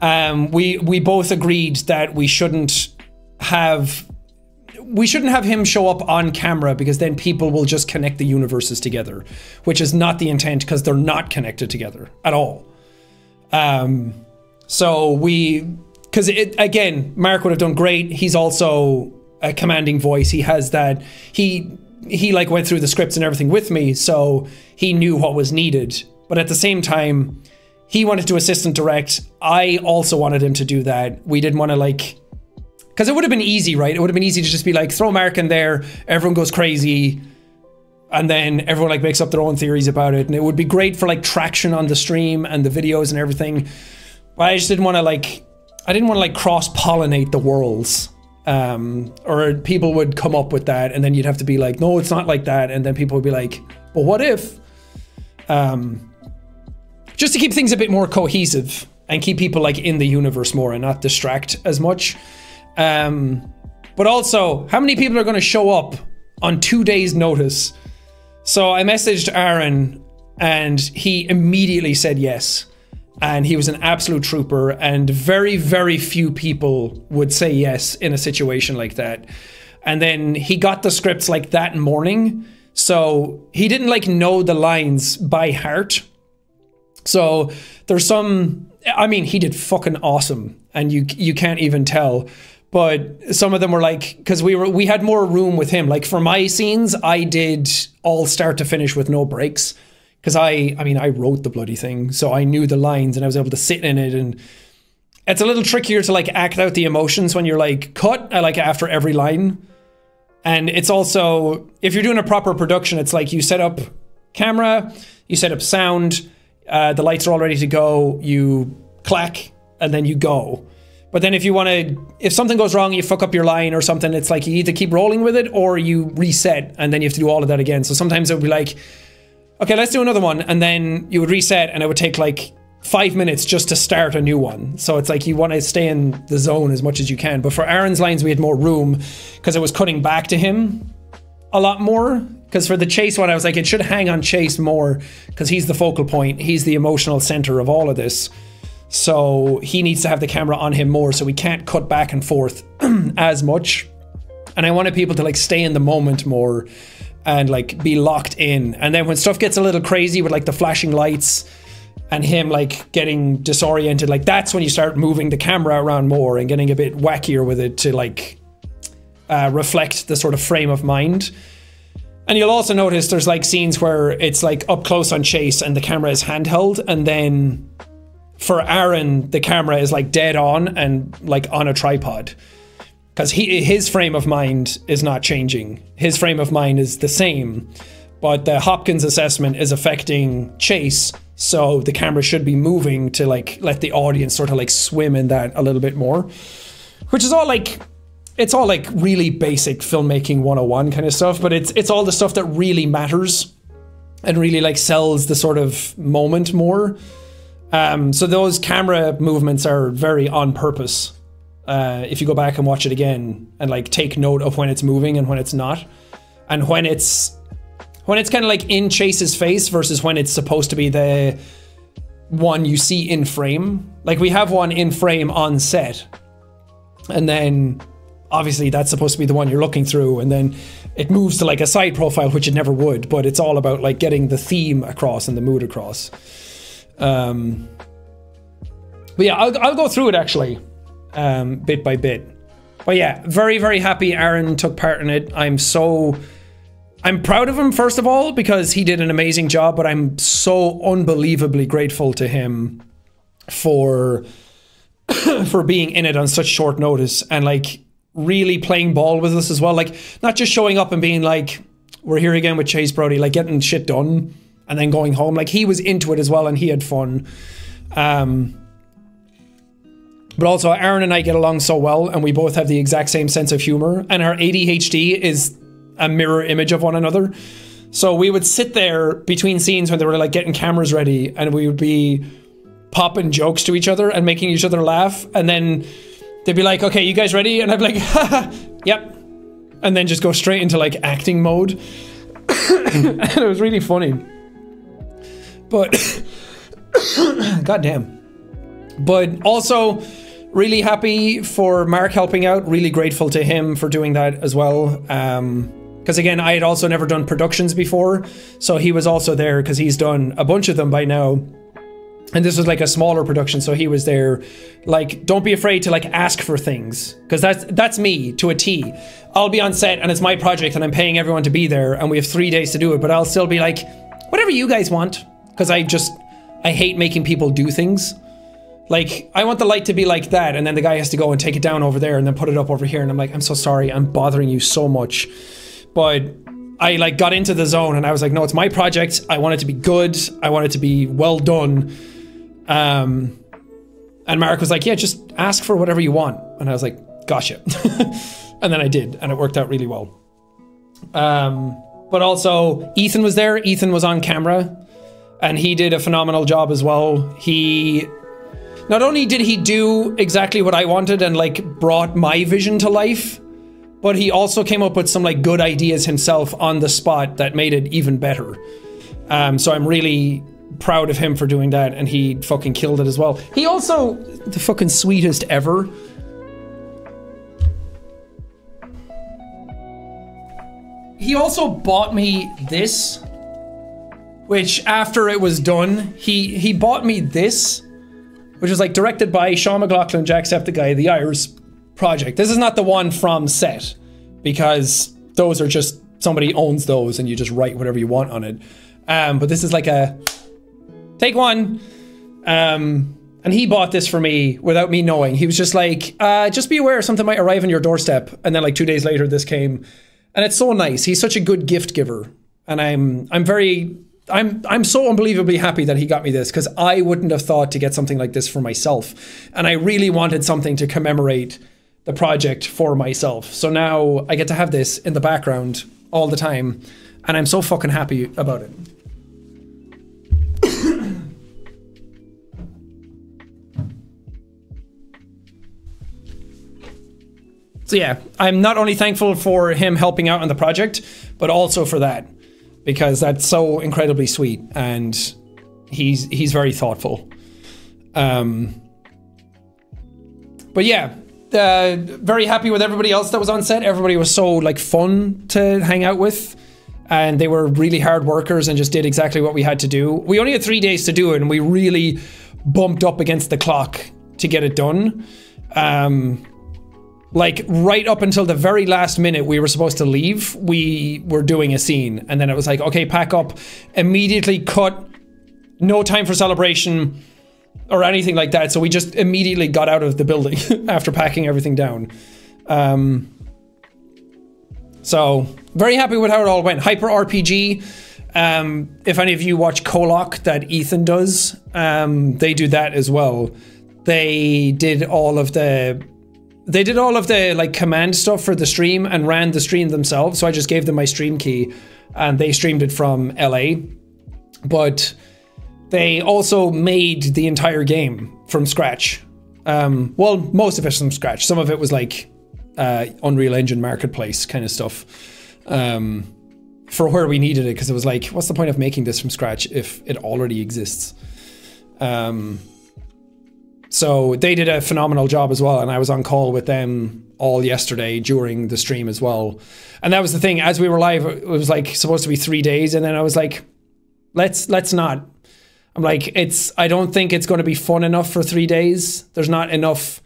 we both agreed that we shouldn't have him show up on camera, because then people will just connect the universes together, which is not the intent, because they're not connected together at all. So because again, Mark would have done great. He's also a commanding voice. He has that, he like went through the scripts and everything with me, so he knew what was needed. But at the same time, he wanted to assistant direct. I also wanted him to do that. We didn't want to like, because it would have been easy, right? It would have been easy to just be like, throw Mark in there, everyone goes crazy, and then everyone like makes up their own theories about it. And it would be great for like traction on the stream and the videos and everything. But I just didn't want to like, cross-pollinate the worlds. Or people would come up with that, and then you'd have to be like, no, it's not like that. And then people would be like, well, what if? Just to keep things a bit more cohesive and keep people like in the universe more and not distract as much. But also, how many people are going to show up on 2 days notice? So I messaged Aaron and he immediately said yes. And he was an absolute trooper, and very, very few people would say yes in a situation like that. And then he got the scripts like that morning. So he didn't like know the lines by heart. So there's some, I mean, he did fucking awesome, and you can't even tell. But some of them were like, because we had more room with him. Like for my scenes, I did all start to finish with no breaks. Because I mean, I wrote the bloody thing, so I knew the lines and I was able to sit in it. And it's a little trickier to like act out the emotions when you're like cut like after every line. And it's also, if you're doing a proper production, it's like you set up camera, you set up sound, the lights are all ready to go, you clack, and then you go. But then if something goes wrong, you fuck up your line or something, it's like you either keep rolling with it or you reset, and then you have to do all of that again. So sometimes it would be like, okay, let's do another one. And then you would reset, and it would take like 5 minutes just to start a new one. So it's like you want to stay in the zone as much as you can. But for Aaron's lines, we had more room because it was cutting back to him a lot more. Because for the Chase one, I was like, it should hang on Chase more because he's the focal point. He's the emotional center of all of this. So he needs to have the camera on him more, so we can't cut back and forth as much. And I wanted people to like stay in the moment more and like be locked in. And then when stuff gets a little crazy with like the flashing lights, and him like getting disoriented, like that's when you start moving the camera around more and getting a bit wackier with it to like reflect the sort of frame of mind. And you'll also notice there's like scenes where it's like up close on Chase and the camera is handheld, and then for Aaron the camera is like dead on and like on a tripod, because his frame of mind is not changing. His frame of mind is the same, but the Hopkins assessment is affecting Chase, so the camera should be moving to like let the audience sort of like swim in that a little bit more, which is all like, it's all like really basic filmmaking 101 kind of stuff, but it's all the stuff that really matters and really like sells the sort of moment more. So those camera movements are very on purpose. If you go back and watch it again and like take note of when it's moving and when it's not, and when it's kind of like in Chase's face versus when it's supposed to be the one you see in frame. Like we have one in frame on set, and then obviously that's supposed to be the one you're looking through, and then it moves to like a side profile, which it never would, but it's all about like getting the theme across and the mood across. But yeah, I'll go through it actually, bit by bit. But yeah, very, very happy Aaron took part in it. I'm proud of him, first of all, because he did an amazing job, but I'm so unbelievably grateful to him for being in it on such short notice and like really playing ball with us as well. Like not just showing up and being like, we're here again with Chase Brody, like getting shit done and then going home. Like he was into it as well and he had fun. But also Aaron and I get along so well, and we both have the exact same sense of humor, and our ADHD is a mirror image of one another. So we would sit there between scenes when they were like getting cameras ready, and we would be popping jokes to each other and making each other laugh, and then they'd be like, okay, you guys ready? And I'd be like, haha, yep, and then just go straight into like acting mode. And it was really funny, but goddamn. But also really happy for Mark helping out, really grateful to him for doing that as well. Because again, I had also never done productions before, so he was also there because he's done a bunch of them by now. And this was like a smaller production, so he was there. Like, don't be afraid to like ask for things, because that's me to a T. I'll be on set and it's my project and I'm paying everyone to be there and we have 3 days to do it, but I'll still be like, whatever you guys want, because I hate making people do things. Like, I want the light to be like that, and then the guy has to go and take it down over there and then put it up over here, and I'm like, I'm so sorry, I'm bothering you so much. But I like got into the zone and I was like, no, it's my project. I want it to be good. I want it to be well done. And Mark was like, yeah, just ask for whatever you want. And I was like, gotcha. And then I did, and it worked out really well. But also Ethan was there. Ethan was on camera and he did a phenomenal job as well. Not only did he do exactly what I wanted and like brought my vision to life, but he also came up with some like good ideas himself on the spot that made it even better. So I'm really proud of him for doing that, and he fucking killed it as well. He also, the fucking sweetest ever. He also bought me this, which after it was done, he bought me this, which was like directed by Sean McLaughlin, Jacksepticeye, the Iris project. This is not the one from set, because those are just, somebody owns those and you just write whatever you want on it. But this is like a, take one. And he bought this for me without me knowing. He was just like, just be aware something might arrive on your doorstep. And then like 2 days later, this came. And it's so nice. He's such a good gift giver. And I'm so unbelievably happy that he got me this, because I wouldn't have thought to get something like this for myself. And I really wanted something to commemorate the project for myself. So now I get to have this in the background all the time, and I'm so fucking happy about it. So yeah, I'm not only thankful for him helping out on the project, but also for that, because that's so incredibly sweet, and he's very thoughtful. But yeah, very happy with everybody else that was on set. Everybody was so like fun to hang out with. and they were really hard workers and just did exactly what we had to do. We only had 3 days to do it, and we really bumped up against the clock to get it done. Like right up until the very last minute we were supposed to leave, we were doing a scene, and then it was like, okay, pack up, immediately cut, no time for celebration or anything like that. So we just immediately got out of the building after packing everything down. So very happy with how it all went. Hyper RPG. If any of you watch Kolok that Ethan does, they do that as well. They did all of the like command stuff for the stream and ran the stream themselves. So I just gave them my stream key and they streamed it from LA. But they also made the entire game from scratch. Well, most of it from scratch. Some of it was like Unreal Engine Marketplace kind of stuff. For where we needed it, because it was like, what's the point of making this from scratch if it already exists? So they did a phenomenal job as well, and I was on call with them all yesterday during the stream as well. And that was the thing, as we were live, it was like supposed to be 3 days, and then I was like, let's not. I'm like, I don't think it's going to be fun enough for 3 days. There's not enough.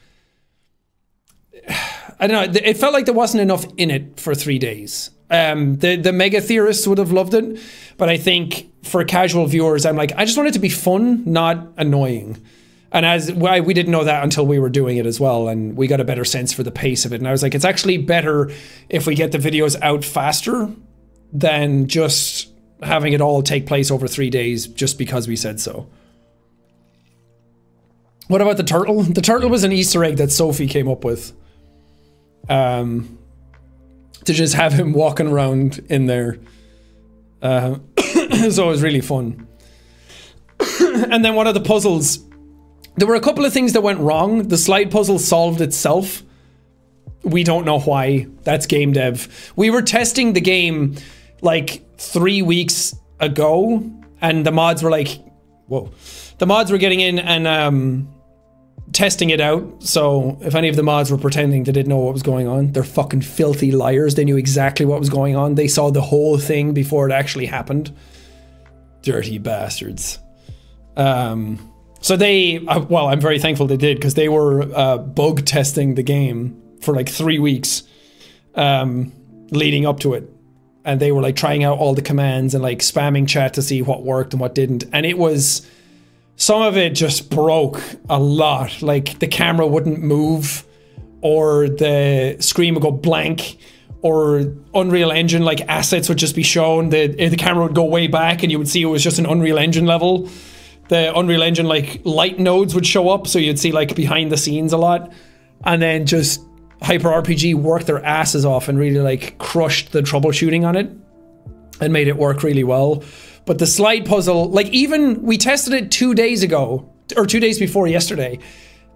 I don't know, it felt like there wasn't enough in it for 3 days. The mega theorists would have loved it, but I think for casual viewers, I'm like, I just want it to be fun, not annoying. And we didn't know that until we were doing it as well, and we got a better sense for the pace of it. And I was like, it's actually better if we get the videos out faster than just having it all take place over 3 days just because we said so. What about the turtle? The turtle was an Easter egg that Sophie came up with. To just have him walking around in there. So it was really fun. And then one of the puzzles, there were a couple of things that went wrong. The slide puzzle solved itself. We don't know why. That's game dev. We were testing the game like 3 weeks ago, and the mods were like, whoa. The mods were getting in and testing it out. So if any of the mods were pretending they didn't know what was going on, they're fucking filthy liars. They knew exactly what was going on. They saw the whole thing before it actually happened. Dirty bastards. So they, well, I'm very thankful they did, because they were bug testing the game for like 3 weeks leading up to it. And they were like trying out all the commands and like spamming chat to see what worked and what didn't. And it was, some of it just broke a lot. Like the camera wouldn't move, or the screen would go blank, or Unreal Engine like assets would just be shown. The camera would go way back and you would see it was just an Unreal Engine level. The Unreal Engine like light nodes would show up, so you'd see like behind the scenes a lot. And then just Hyper RPG worked their asses off and really like crushed the troubleshooting on it and made it work really well. But the slide puzzle, like even we tested it 2 days ago, or 2 days before yesterday,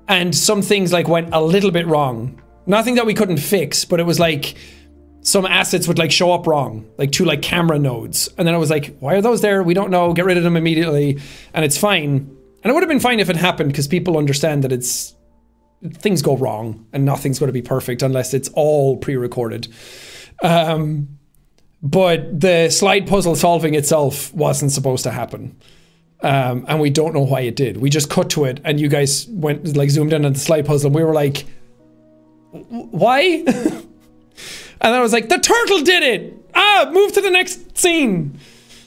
and some things like went a little bit wrong. Nothing that we couldn't fix, but it was like some assets would like show up wrong, like 2 like camera nodes. And then I was like, why are those there? We don't know, get rid of them immediately. And it's fine. And it would have been fine if it happened, because people understand that things go wrong and nothing's going to be perfect unless it's all pre-recorded. But the slide puzzle solving itself wasn't supposed to happen. And we don't know why it did. We just cut to it and you guys went like zoomed in on the slide puzzle and we were like, why? And I was like, the turtle did it! Move to the next scene.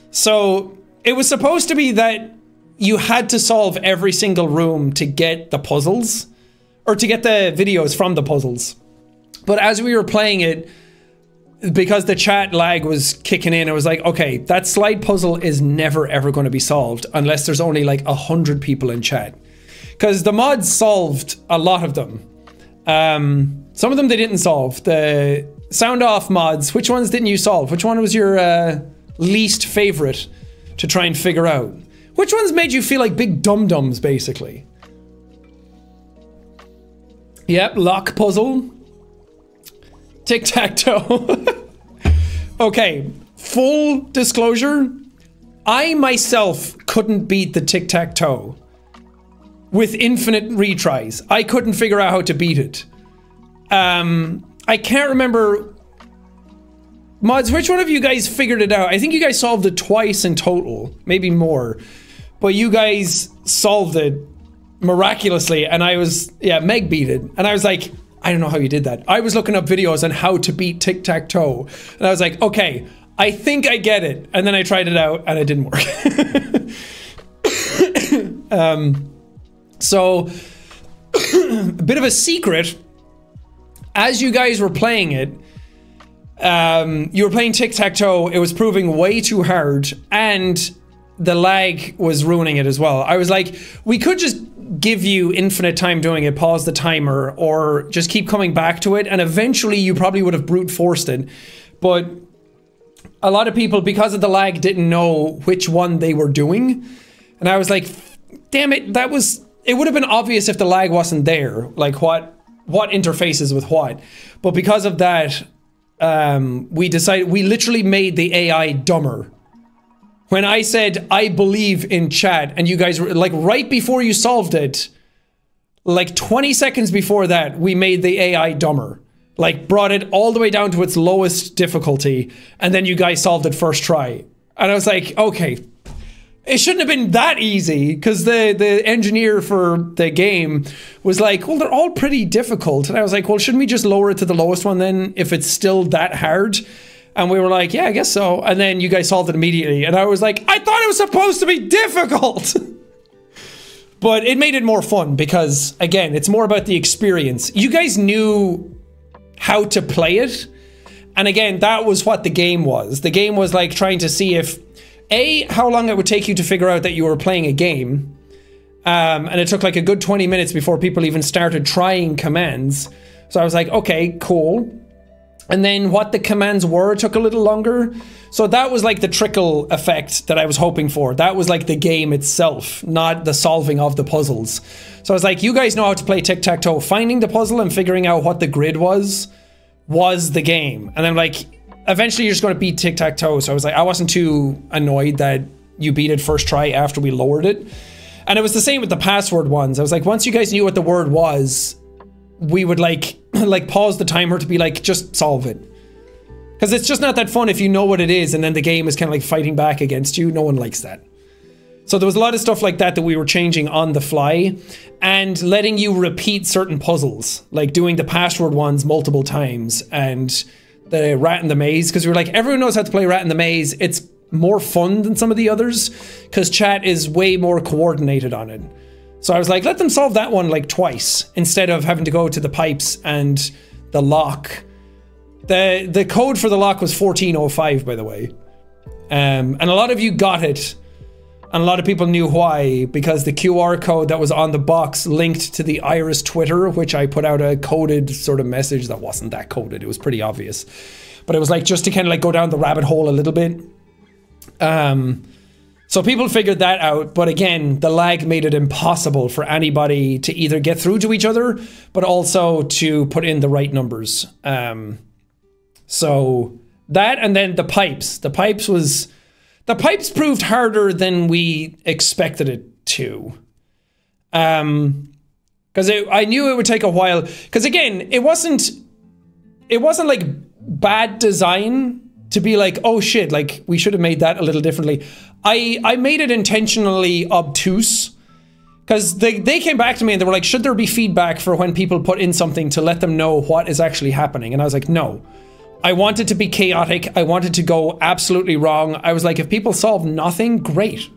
So it was supposed to be that you had to solve every single room to get the puzzles, or to get the videos from the puzzles. But as we were playing it, because the chat lag was kicking in, it was like, okay, that slide puzzle is never ever going to be solved unless there's only like 100 people in chat. Because the mods solved a lot of them. Some of them they didn't solve. The sound off mods, which ones didn't you solve? Which one was your least favorite to try and figure out? Which ones made you feel like big dum-dums, basically? Yep, lock puzzle. Tic-tac-toe. Okay, full disclosure, I myself couldn't beat the tic-tac-toe with infinite retries. I couldn't figure out how to beat it. I can't remember Mods, which one of you guys figured it out? I think you guys solved it twice in total, maybe more. But you guys solved it miraculously, and I was, yeah, Meg beat it. And I was like, I don't know how you did that. I was looking up videos on how to beat tic-tac-toe. And I was like, okay, I think I get it. And then I tried it out, and it didn't work. So, a bit of a secret. As you guys were playing it, you were playing tic-tac-toe, it was proving way too hard, and the lag was ruining it as well. I was like, we could just give you infinite time doing it, pause the timer, or just keep coming back to it, and eventually you probably would have brute forced it. But a lot of people, because of the lag, didn't know which one they were doing. And I was like, damn it, it would have been obvious if the lag wasn't there, like what interfaces with what. But because of that, we literally made the AI dumber. When I said, I believe in chat, and you guys were like, right before you solved it, like 20 seconds before that, we made the AI dumber. Like, brought it all the way down to its lowest difficulty, and then you guys solved it first try. And I was like, okay, it shouldn't have been that easy, because the engineer for the game was like, well, they're all pretty difficult. And I was like, well, shouldn't we just lower it to the lowest one then, if it's still that hard? And we were like, yeah, I guess so. And then you guys solved it immediately. And I was like, I thought it was supposed to be difficult. But it made it more fun because, again, it's more about the experience. You guys knew how to play it. And again, that was what the game was. The game was like trying to see if, A, how long it would take you to figure out that you were playing a game. And it took like a good 20 minutes before people even started trying commands. So I was like, okay, cool. And then what the commands were took a little longer. So that was like the trickle effect that I was hoping for. That was like the game itself, not the solving of the puzzles. So I was like, you guys know how to play tic-tac-toe. Finding the puzzle and figuring out what the grid was the game. And I'm like, eventually you're just going to beat tic-tac-toe. So I was like, I wasn't too annoyed that you beat it first try after we lowered it. And it was the same with the password ones. I was like, once you guys knew what the word was, we would like pause the timer to be like, just solve it. Because it's just not that fun if you know what it is and then the game is kind of like fighting back against you. No one likes that. So there was a lot of stuff like that we were changing on the fly and letting you repeat certain puzzles, like doing the password ones multiple times and the rat in the maze. Because we were like, everyone knows how to play rat in the maze. It's more fun than some of the others because chat is way more coordinated on it. So I was like, let them solve that one like twice instead of having to go to the pipes and the lock. The code for the lock was 1405, by the way. And a lot of you got it. And a lot of people knew why, because the QR code that was on the box linked to the Iris Twitter, which I put out a coded sort of message that wasn't that coded. It was pretty obvious. But it was like just to kind of like go down the rabbit hole a little bit. So people figured that out, but again, the lag made it impossible for anybody to either get through to each other, but also to put in the right numbers. So that, and then the pipes. The pipes proved harder than we expected it to. Because I knew it would take a while. Because again, it wasn't like bad design to be like, oh shit, like we should have made that a little differently. I made it intentionally obtuse because they came back to me and they were like, should there be feedback for when people put in something to let them know what is actually happening? And I was like, no. I want it to be chaotic. I want it to go absolutely wrong. I was like, if people solve nothing, great.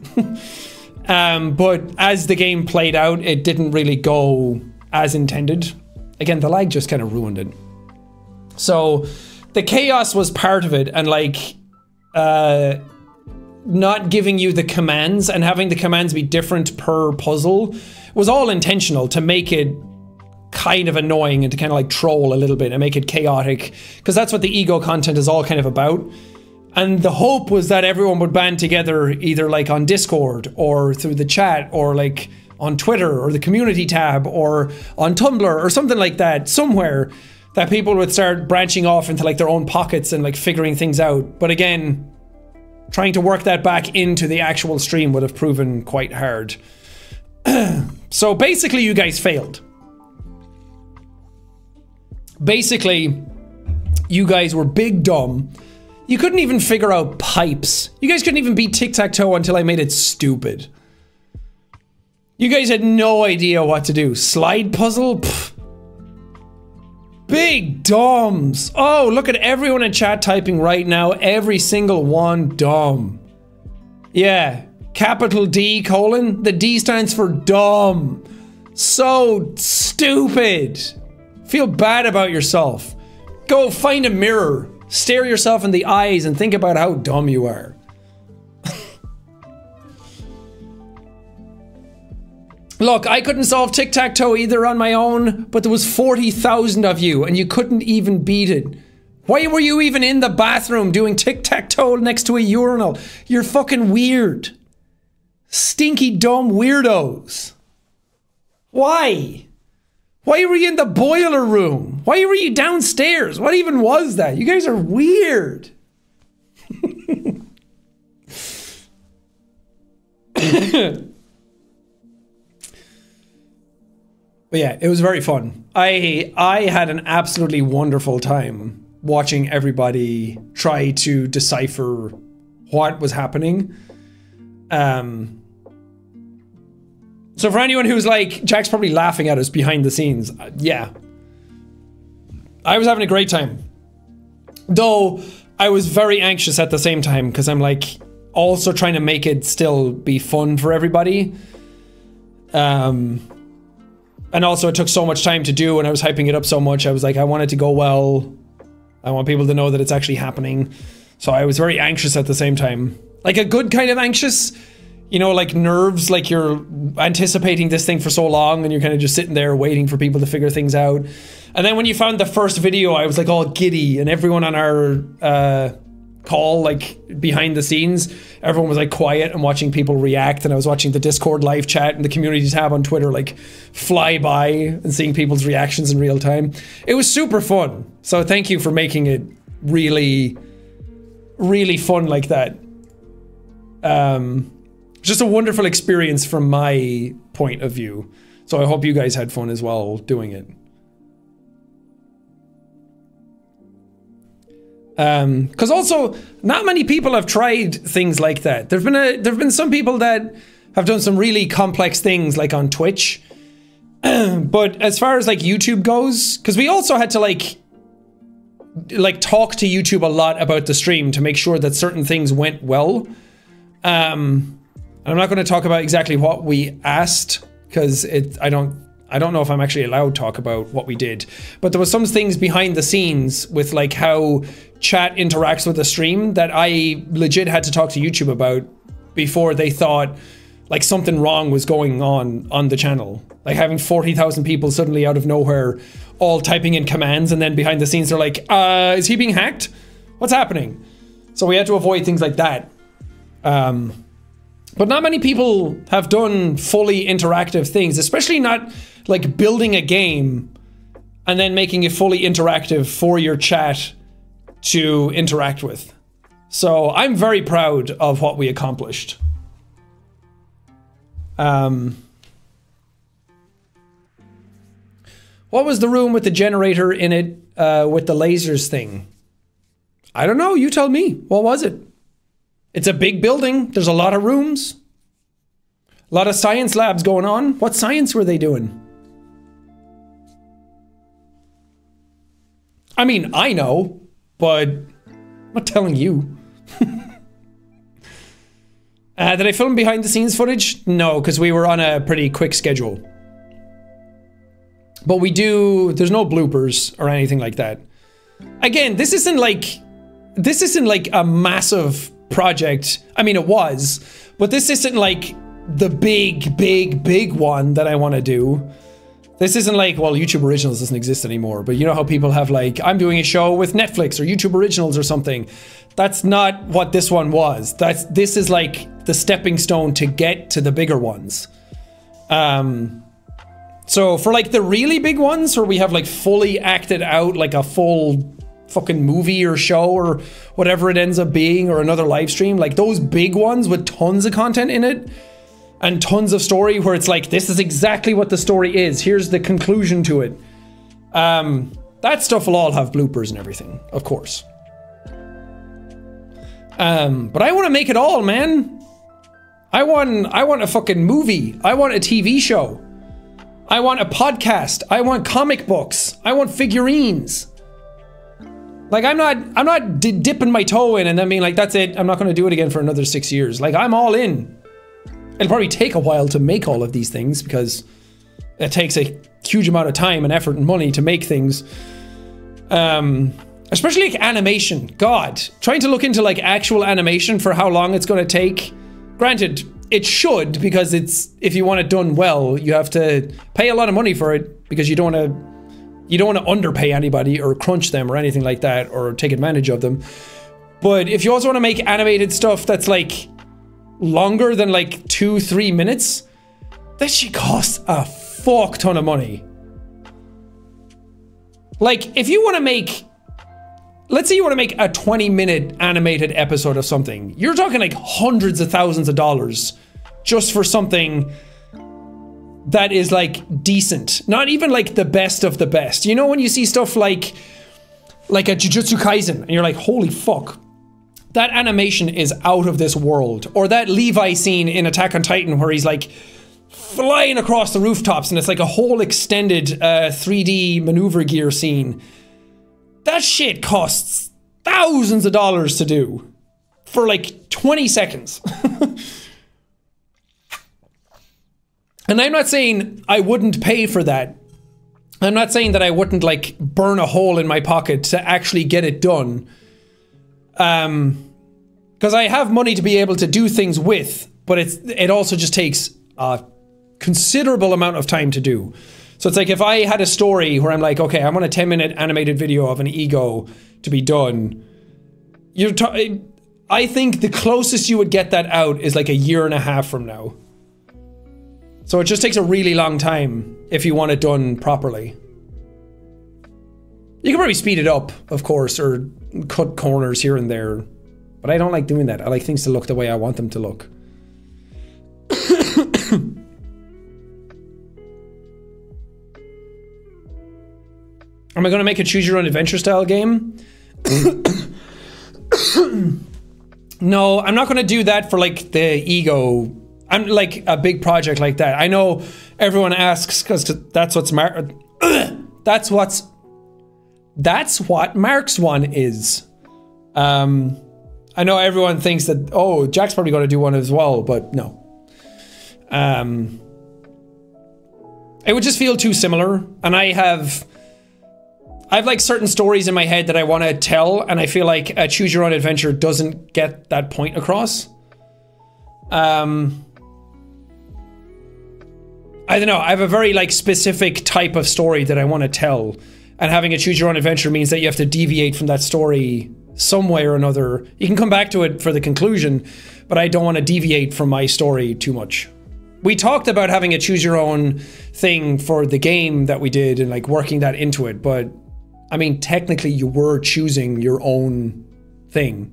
But as the game played out, it didn't really go as intended. Again, the lag just kind of ruined it. So the chaos was part of it, and like not giving you the commands and having the commands be different per puzzle was all intentional to make it kind of annoying and to kind of like troll a little bit and make it chaotic, because that's what the ego content is all kind of about. And the hope was that everyone would band together either like on Discord or through the chat or like on Twitter or the community tab or on Tumblr or something like that, somewhere that people would start branching off into like their own pockets and like figuring things out. But again, trying to work that back into the actual stream would have proven quite hard. So basically you guys failed. Basically, you guys were big dumb You couldn't even figure out pipes. You guys couldn't even beat tic-tac-toe until I made it stupid. You guys had no idea what to do. Slide puzzle? Pfft. Big dumbs. Oh, look at everyone in chat typing right now. Every single one dumb. Yeah. Capital D colon. The D stands for dumb. So stupid. Feel bad about yourself. Go find a mirror. Stare yourself in the eyes and think about how dumb you are. Look, I couldn't solve tic-tac-toe either on my own, but there was 40,000 of you and you couldn't even beat it. Why were you even in the bathroom doing tic-tac-toe next to a urinal? You're fucking weird. Stinky dumb weirdos. Why? Why were you in the boiler room? Why were you downstairs? What even was that? You guys are weird. But yeah, it was very fun. I had an absolutely wonderful time watching everybody try to decipher what was happening. So for anyone who's like, Jack's probably laughing at us behind the scenes. Yeah. I was having a great time. Though I was very anxious at the same time because I'm like also trying to make it still be fun for everybody. And also it took so much time to do and I was hyping it up so much. I was like, I want it to go well. I want people to know that it's actually happening. So I was very anxious at the same time. Like a good kind of anxious, you know, like nerves, like you're anticipating this thing for so long and you're kind of just sitting there waiting for people to figure things out. And then when you found the first video, I was like all giddy and everyone on our call, like behind the scenes, everyone was like quiet and watching people react, and I was watching the Discord live chat and the community tab on Twitter like fly by and seeing people's reactions in real time. It was super fun. So thank you for making it really, really fun like that. Just a wonderful experience from my point of view. So I hope you guys had fun as well doing it. Because also, not many people have tried things like that. There've been some people that have done some really complex things, like on Twitch. But as far as like YouTube goes, because we also had to like talk to YouTube a lot about the stream to make sure that certain things went well. And I'm not going to talk about exactly what we asked because I don't know if I'm actually allowed to talk about what we did, but there was some things behind the scenes with like how chat interacts with the stream that I legit had to talk to YouTube about before they thought like something wrong was going on the channel. Like having 40,000 people suddenly out of nowhere all typing in commands, and then behind the scenes they're like, is he being hacked? What's happening? So we had to avoid things like that. But not many people have done fully interactive things, especially not like building a game and then making it fully interactive for your chat to interact with. So I'm very proud of what we accomplished. What was the room with the generator in it with the lasers thing? I don't know, you tell me. What was it? It's a big building. There's a lot of rooms. A lot of science labs going on. What science were they doing? I mean, I know, but I'm not telling you. Did I film behind the scenes footage? No, because we were on a pretty quick schedule. But there's no bloopers or anything like that. Again, this isn't like a massive project. I mean, it was, but this isn't like the big one that I want to do. This isn't like, well, YouTube Originals doesn't exist anymore, but you know how people have like, I'm doing a show with Netflix or YouTube Originals or something. That's not what this one was. This is like the stepping stone to get to the bigger ones. So for like the really big ones where we have like fully acted out like a full fucking movie or show or whatever it ends up being, or another live stream, like those big ones with tons of content in it and tons of story where it's like, this is exactly what the story is, here's the conclusion to it. That stuff will all have bloopers and everything, of course. But I want to make it all, man. I want a fucking movie. I want a TV show. I want a podcast. I want comic books. I want figurines. Like, I'm not dipping my toe in and then being like, that's it, I'm not going to do it again for another 6 years. Like, I'm all in. It'll probably take a while to make all of these things because it takes a huge amount of time and effort and money to make things. Especially like animation. God, trying to look into like actual animation for how long it's going to take. Granted, it should, because it's, if you want it done well, you have to pay a lot of money for it because you don't want to underpay anybody or crunch them or anything like that or take advantage of them. But if you also want to make animated stuff that's like longer than like 2-3 minutes, that shit costs a fuck ton of money. Like, if you want to make, let's say you want to make a 20-minute animated episode of something, you're talking like hundreds of thousands of dollars just for something that is like decent, not even like the best of the best. You know, when you see stuff like a Jujutsu Kaisen and you're like, holy fuck, that animation is out of this world. Or that Levi scene in Attack on Titan where he's like flying across the rooftops and it's like a whole extended 3D maneuver gear scene. That shit costs thousands of dollars to do for like 20 seconds. And I'm not saying I wouldn't pay for that. I'm not saying that I wouldn't like burn a hole in my pocket to actually get it done. Because I have money to be able to do things with, but it also just takes a considerable amount of time to do. So it's like if I had a story where I'm like, okay, I want a 10-minute animated video of an ego to be done. I think the closest you would get that out is like a 1.5 years from now. So it just takes a really long time if you want it done properly. You can probably speed it up, of course, or cut corners here and there. But I don't like doing that. I like things to look the way I want them to look. Am I going to make a choose your own adventure style game? No, I'm not going to do that for like the ego. I'm like a big project like that. I know everyone asks because that's what's that's what Mark's one is. I know everyone thinks that, oh, Jack's probably going to do one as well, but no. It would just feel too similar, and I have like certain stories in my head that I want to tell, and I feel like a choose your own adventure doesn't get that point across. I don't know, I have a very like specific type of story that I want to tell, and having a choose your own adventure means that you have to deviate from that story some way or another. You can come back to it for the conclusion, but I don't want to deviate from my story too much. We talked about having a choose your own thing for the game that we did and like working that into it, but I mean, technically you were choosing your own thing.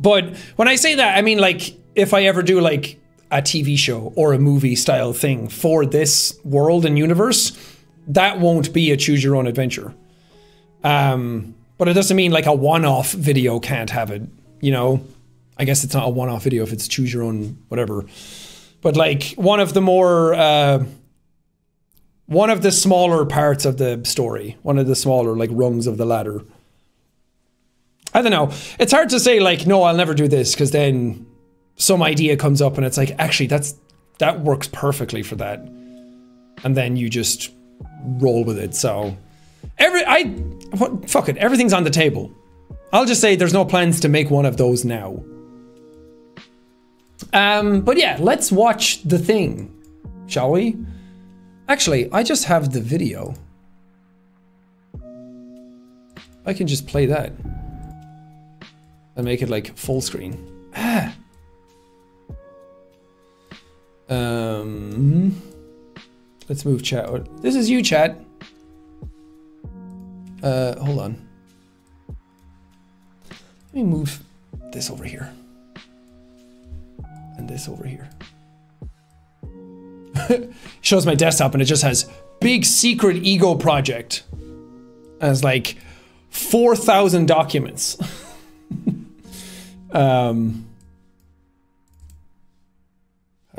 But when I say that, I mean like if I ever do like a TV show or a movie style thing for this world and universe, that won't be a choose your own adventure. But it doesn't mean like a one-off video can't have it, you know? I guess it's not a one-off video if it's choose your own whatever. But like one of the more, one of the smaller parts of the story, one of the smaller like rungs of the ladder. I don't know. It's hard to say like, no, I'll never do this, because then some idea comes up and it's like, actually that works perfectly for that. And then you just roll with it. So fuck it, everything's on the table. I'll just say there's no plans to make one of those now. But yeah, let's watch The Thing, shall we? Actually, I just have the video. I can just play that and make it like full screen. Let's move chat. This is you, chat. Hold on. Let me move this over here. And this over here. Shows my desktop and it just has big secret ego project. And it's like, 4,000 documents.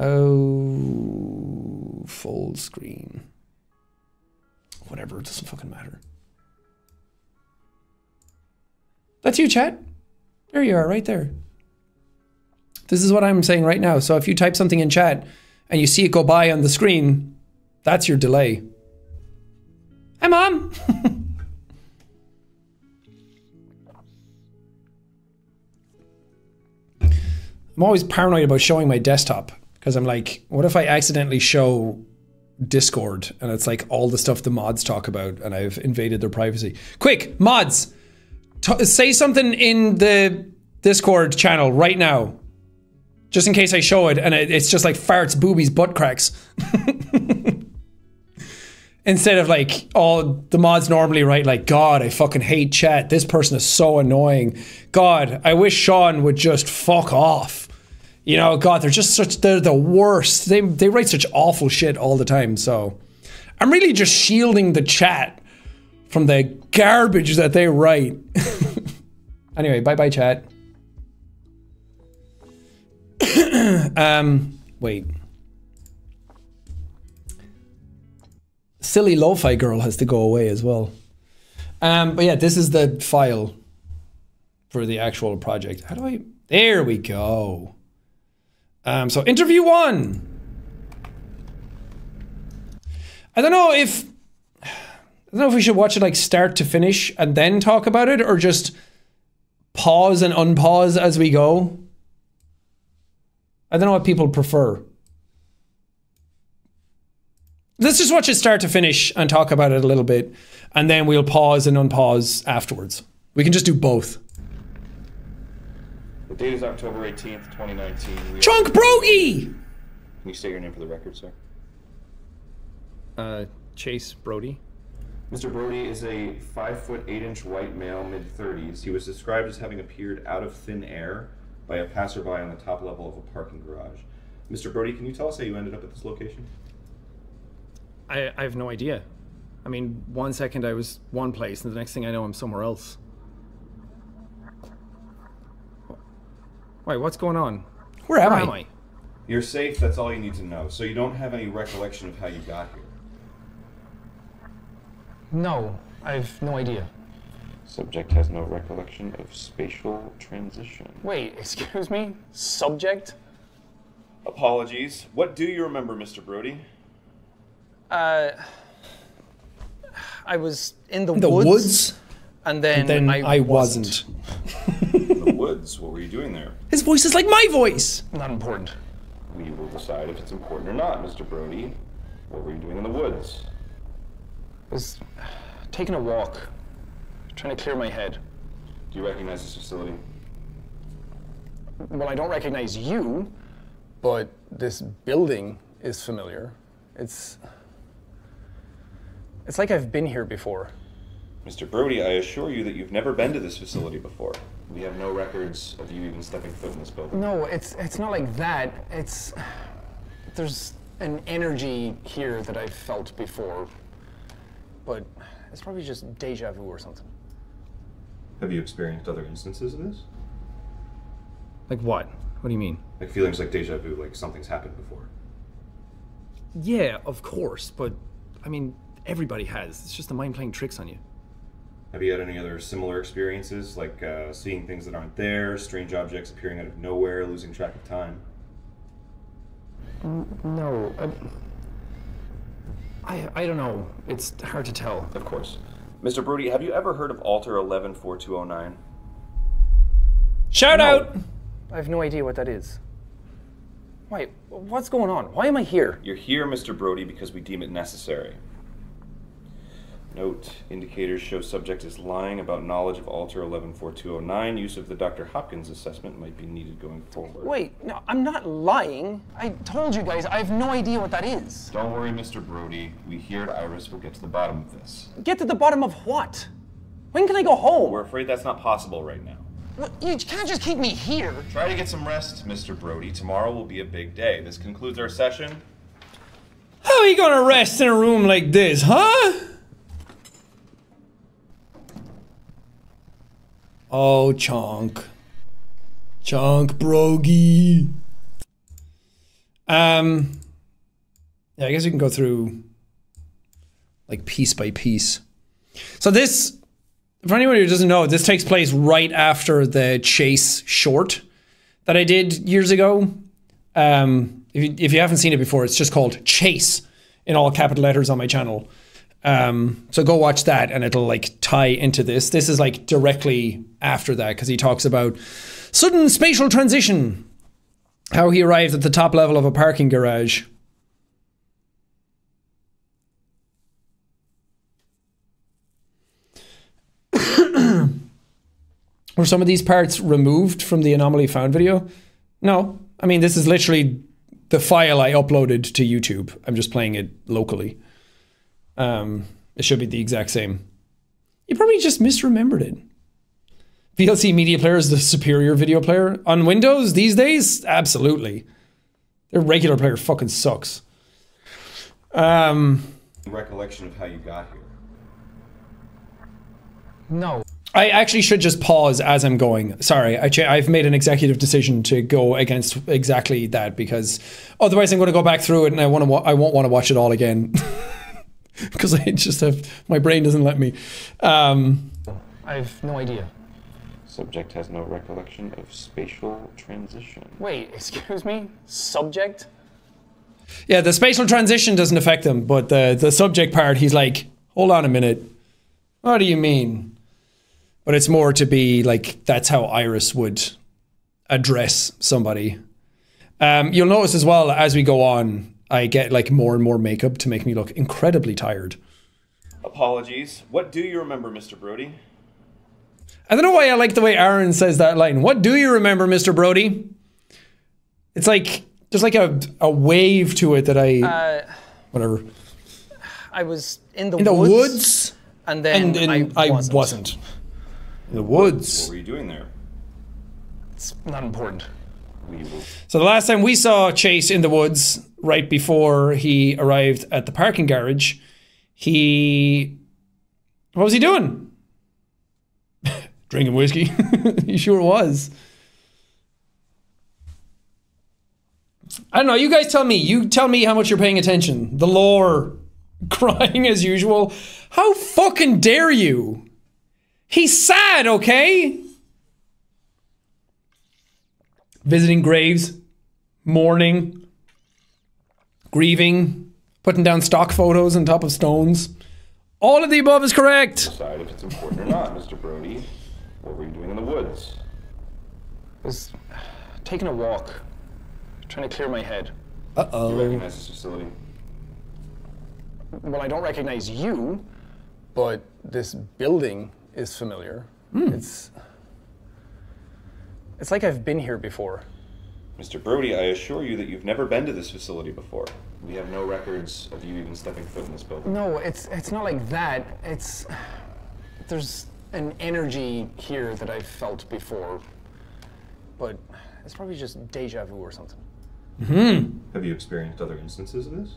Oh, full screen. Whatever, it doesn't fucking matter. That's you, chat. There you are, right there. This is what I'm saying right now. So if you type something in chat and you see it go by on the screen, that's your delay. Hi, Mom. I'm always paranoid about showing my desktop because I'm like, what if I accidentally show Discord and it's like all the stuff the mods talk about and I've invaded their privacy. Quick, mods, say something in the Discord channel right now. Just in case I show it and it's just like farts, boobies, butt cracks. Instead of like all the mods normally write like, God, I fucking hate chat. This person is so annoying. God, I wish Sean would just fuck off. You know, God, they're the worst. They write such awful shit all the time. So I'm really just shielding the chat from the garbage that they write. Anyway, bye-bye chat. Wait. Silly lo-fi girl has to go away as well. But yeah, this is the file for the actual project. How do I... There we go. So interview 1. I don't know if we should watch it like start to finish and then talk about it, or just pause and unpause as we go. I don't know what people prefer. Let's just watch it start to finish and talk about it a little bit, and then we'll pause and unpause afterwards. We can just do both. The date is October 18th, 2019. Chunk Brogy! Can you state your name for the record, sir? Chase Brody. Mr. Brody is a 5'8" white male, mid-30s. He was described as having appeared out of thin air by a passerby on the top level of a parking garage. Mr. Brody, can you tell us how you ended up at this location? I have no idea. I mean, 1 second I was one place, and the next thing I know I'm somewhere else. Wait, what's going on? Where am I? You're safe, that's all you need to know. So you don't have any recollection of how you got here? No, I have no idea. Subject has no recollection of spatial transition. Wait, excuse me? Subject? Apologies. What do you remember, Mr. Brody? I was in the woods? And then I wasn't. In the woods? What were you doing there? His voice is like my voice! Not important. We will decide if it's important or not, Mr. Brody. What were you doing in the woods? I was taking a walk. Trying to clear my head. Do you recognize this facility? Well, I don't recognize you, but this building is familiar. It's like I've been here before. Mr. Brody, I assure you that you've never been to this facility before. We have no records of you even stepping foot in this building. No, it's not like that. There's an energy here that I've felt before, but it's probably just deja vu or something. Have you experienced other instances of this? Like what? What do you mean? Like feelings like deja vu, like something's happened before. Yeah, of course, but I mean, everybody has. It's just the mind playing tricks on you. Have you had any other similar experiences, like seeing things that aren't there, strange objects appearing out of nowhere, losing track of time? No. I don't know. It's hard to tell. Of course. Mr. Brody, have you ever heard of Alter 114209? Shout out! I have no idea what that is. Wait, what's going on? Why am I here? You're here, Mr. Brody, because we deem it necessary. Note, indicators show subject is lying about knowledge of Alter 114209. Use of the Dr. Hopkins assessment might be needed going forward. Wait, no, I'm not lying. I told you guys, I have no idea what that is. Don't worry, Mr. Brody. We here at Iris will get to the bottom of this. Get to the bottom of what? When can I go home? We're afraid that's not possible right now. Well, you can't just keep me here. Try to get some rest, Mr. Brody. Tomorrow will be a big day. This concludes our session. How are you gonna rest in a room like this, huh? Oh, Chonk. Chonk brogy. Yeah, I guess we can go through like piece by piece. So this, for anyone who doesn't know, this takes place right after the Chase short that I did years ago. If you haven't seen it before, it's just called Chase in all capital letters on my channel. So go watch that and it'll like tie into this. This is like directly after that because he talks about sudden spatial transition, how he arrived at the top level of a parking garage. Were some of these parts removed from the anomaly found video? No. I mean, this is literally the file I uploaded to YouTube. I'm just playing it locally. It should be the exact same. You probably just misremembered it. VLC Media Player is the superior video player. On Windows these days? Absolutely. Their regular player fucking sucks. Recollection of how you got here. No. I actually should just pause as I'm going. Sorry, I've made an executive decision to go against exactly that because otherwise I'm going to go back through it and I won't want to watch it all again because I just have my brain doesn't let me. I have no idea. Subject has no recollection of spatial transition. Wait, excuse me? Subject? Yeah, the spatial transition doesn't affect him, but the subject part, he's like, hold on a minute. What do you mean? But it's more to be like, that's how Iris would address somebody. You'll notice as well, as we go on, I get like more and more makeup to make me look incredibly tired. Apologies. What do you remember, Mr. Brody? I don't know why I like the way Aaron says that line. What do you remember, Mr. Brody? It's like, there's like a wave to it that I... whatever. I was in the woods. And then I wasn't. In the woods. What were you doing there? It's not important. So the last time we saw Chase in the woods, right before he arrived at the parking garage, what was he doing? Drinking whiskey. He sure was. I don't know, you guys tell me. You tell me how much you're paying attention. The lore. Crying as usual. How fucking dare you? He's sad, okay? Visiting graves, mourning, grieving, putting down stock photos on top of stones. All of the above is correct. Decide if it's important or not, Mr. Brody. What were you doing in the woods? I was taking a walk, trying to clear my head. Uh-oh. You recognize this facility? Well, I don't recognize you, but this building is familiar. It's like I've been here before. Mr. Brody, I assure you that you've never been to this facility before. We have no records of you even stepping foot in this building. No, it's not like that. There's an energy here that I've felt before, but it's probably just deja vu or something. Have you experienced other instances of this?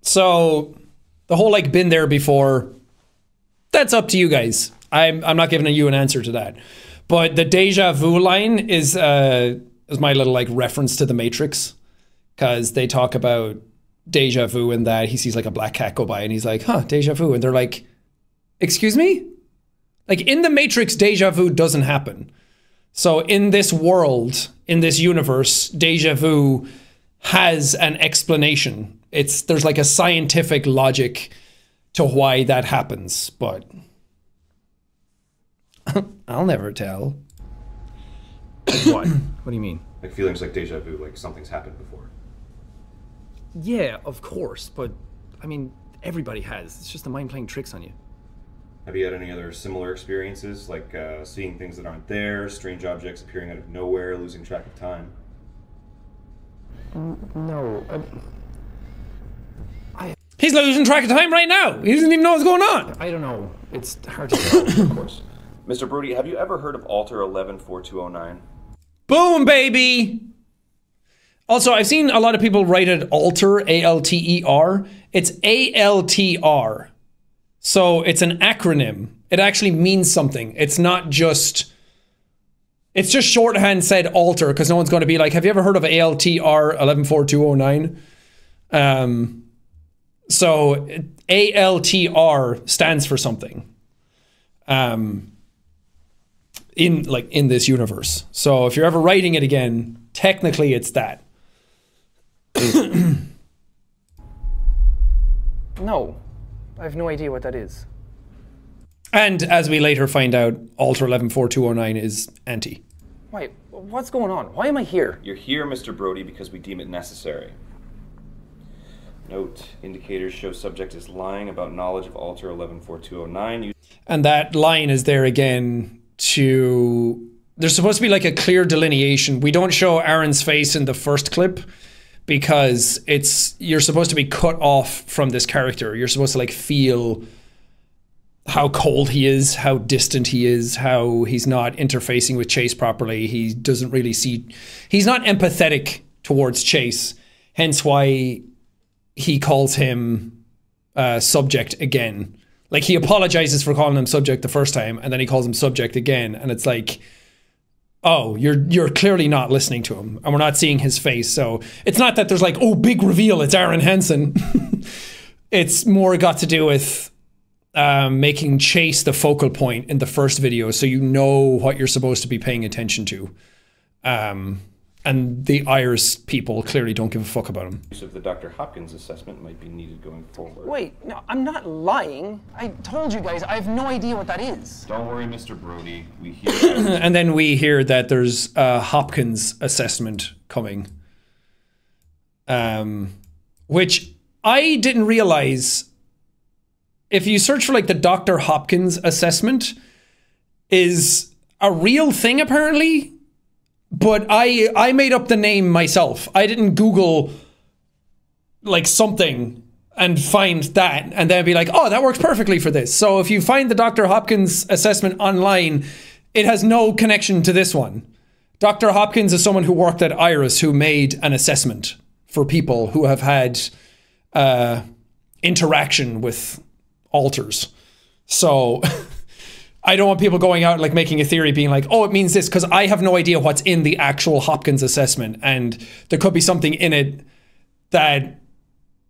So the whole like been there before, that's up to you guys. I'm not giving you an answer to that. But the deja vu line is my little like reference to the Matrix, because they talk about deja vu and that he sees like a black cat go by and he's like, huh, deja vu. And they're like, excuse me? Like in the Matrix, deja vu doesn't happen. So in this world, in this universe, deja vu has an explanation. There's like a scientific logic to why that happens, but I'll never tell. What? What do you mean? Like feelings like deja vu, like something's happened before. Yeah, of course, but I mean, everybody has. It's just the mind playing tricks on you. Have you had any other similar experiences, like seeing things that aren't there, strange objects appearing out of nowhere, losing track of time? No. He's losing track of time right now. He doesn't even know what's going on. I don't know. It's hard to tell, of course. Mr. Brody, have you ever heard of Alter 114209? Boom, baby. Also, I've seen a lot of people write it Alter, A-L-T-E-R. It's A-L-T-R. So it's an acronym. It actually means something. It's not just... It's just shorthand said alter, because no one's going to be like, have you ever heard of ALTR 114209? So ALTR stands for something. In this universe. So if you're ever writing it again, technically it's that. No, I have no idea what that is. And as we later find out, Alter 114209 is anti. Wait, what's going on? Why am I here? You're here, Mr. Brody, because we deem it necessary. Note, indicators show subject is lying about knowledge of Alter 114209. And that line is there again to... There's supposed to be like a clear delineation. We don't show Aaron's face in the first clip because you're supposed to be cut off from this character. You're supposed to like feel how cold he is, how distant he is, how he's not interfacing with Chase properly. He doesn't really see... He's not empathetic towards Chase, hence why he calls him subject again. Like, he apologizes for calling him subject the first time, and then he calls him subject again, and it's like, oh, you're clearly not listening to him, and we're not seeing his face. So it's not that there's like, oh, big reveal, it's Aaron Hansen. It's more got to do with making Chase the focal point in the first video, so you know what you're supposed to be paying attention to. And the Iris people clearly don't give a fuck about him. Use of the Dr. Hopkins assessment might be needed going forward. Wait, no, I'm not lying. I told you guys, I have no idea what that is. Don't worry, Mr. Brody. We hear And then we hear that there's a Hopkins assessment coming. Which I didn't realize. If you search for like the Dr. Hopkins assessment is a real thing apparently. But I made up the name myself. I didn't Google like something and find that and then be like, oh, that works perfectly for this. So if you find the Dr. Hopkins assessment online, it has no connection to this one. Dr. Hopkins is someone who worked at Iris who made an assessment for people who have had interaction with alters. So... I don't want people going out like making a theory being like, oh, it means this, because I have no idea what's in the actual Hopkins assessment, and there could be something in it that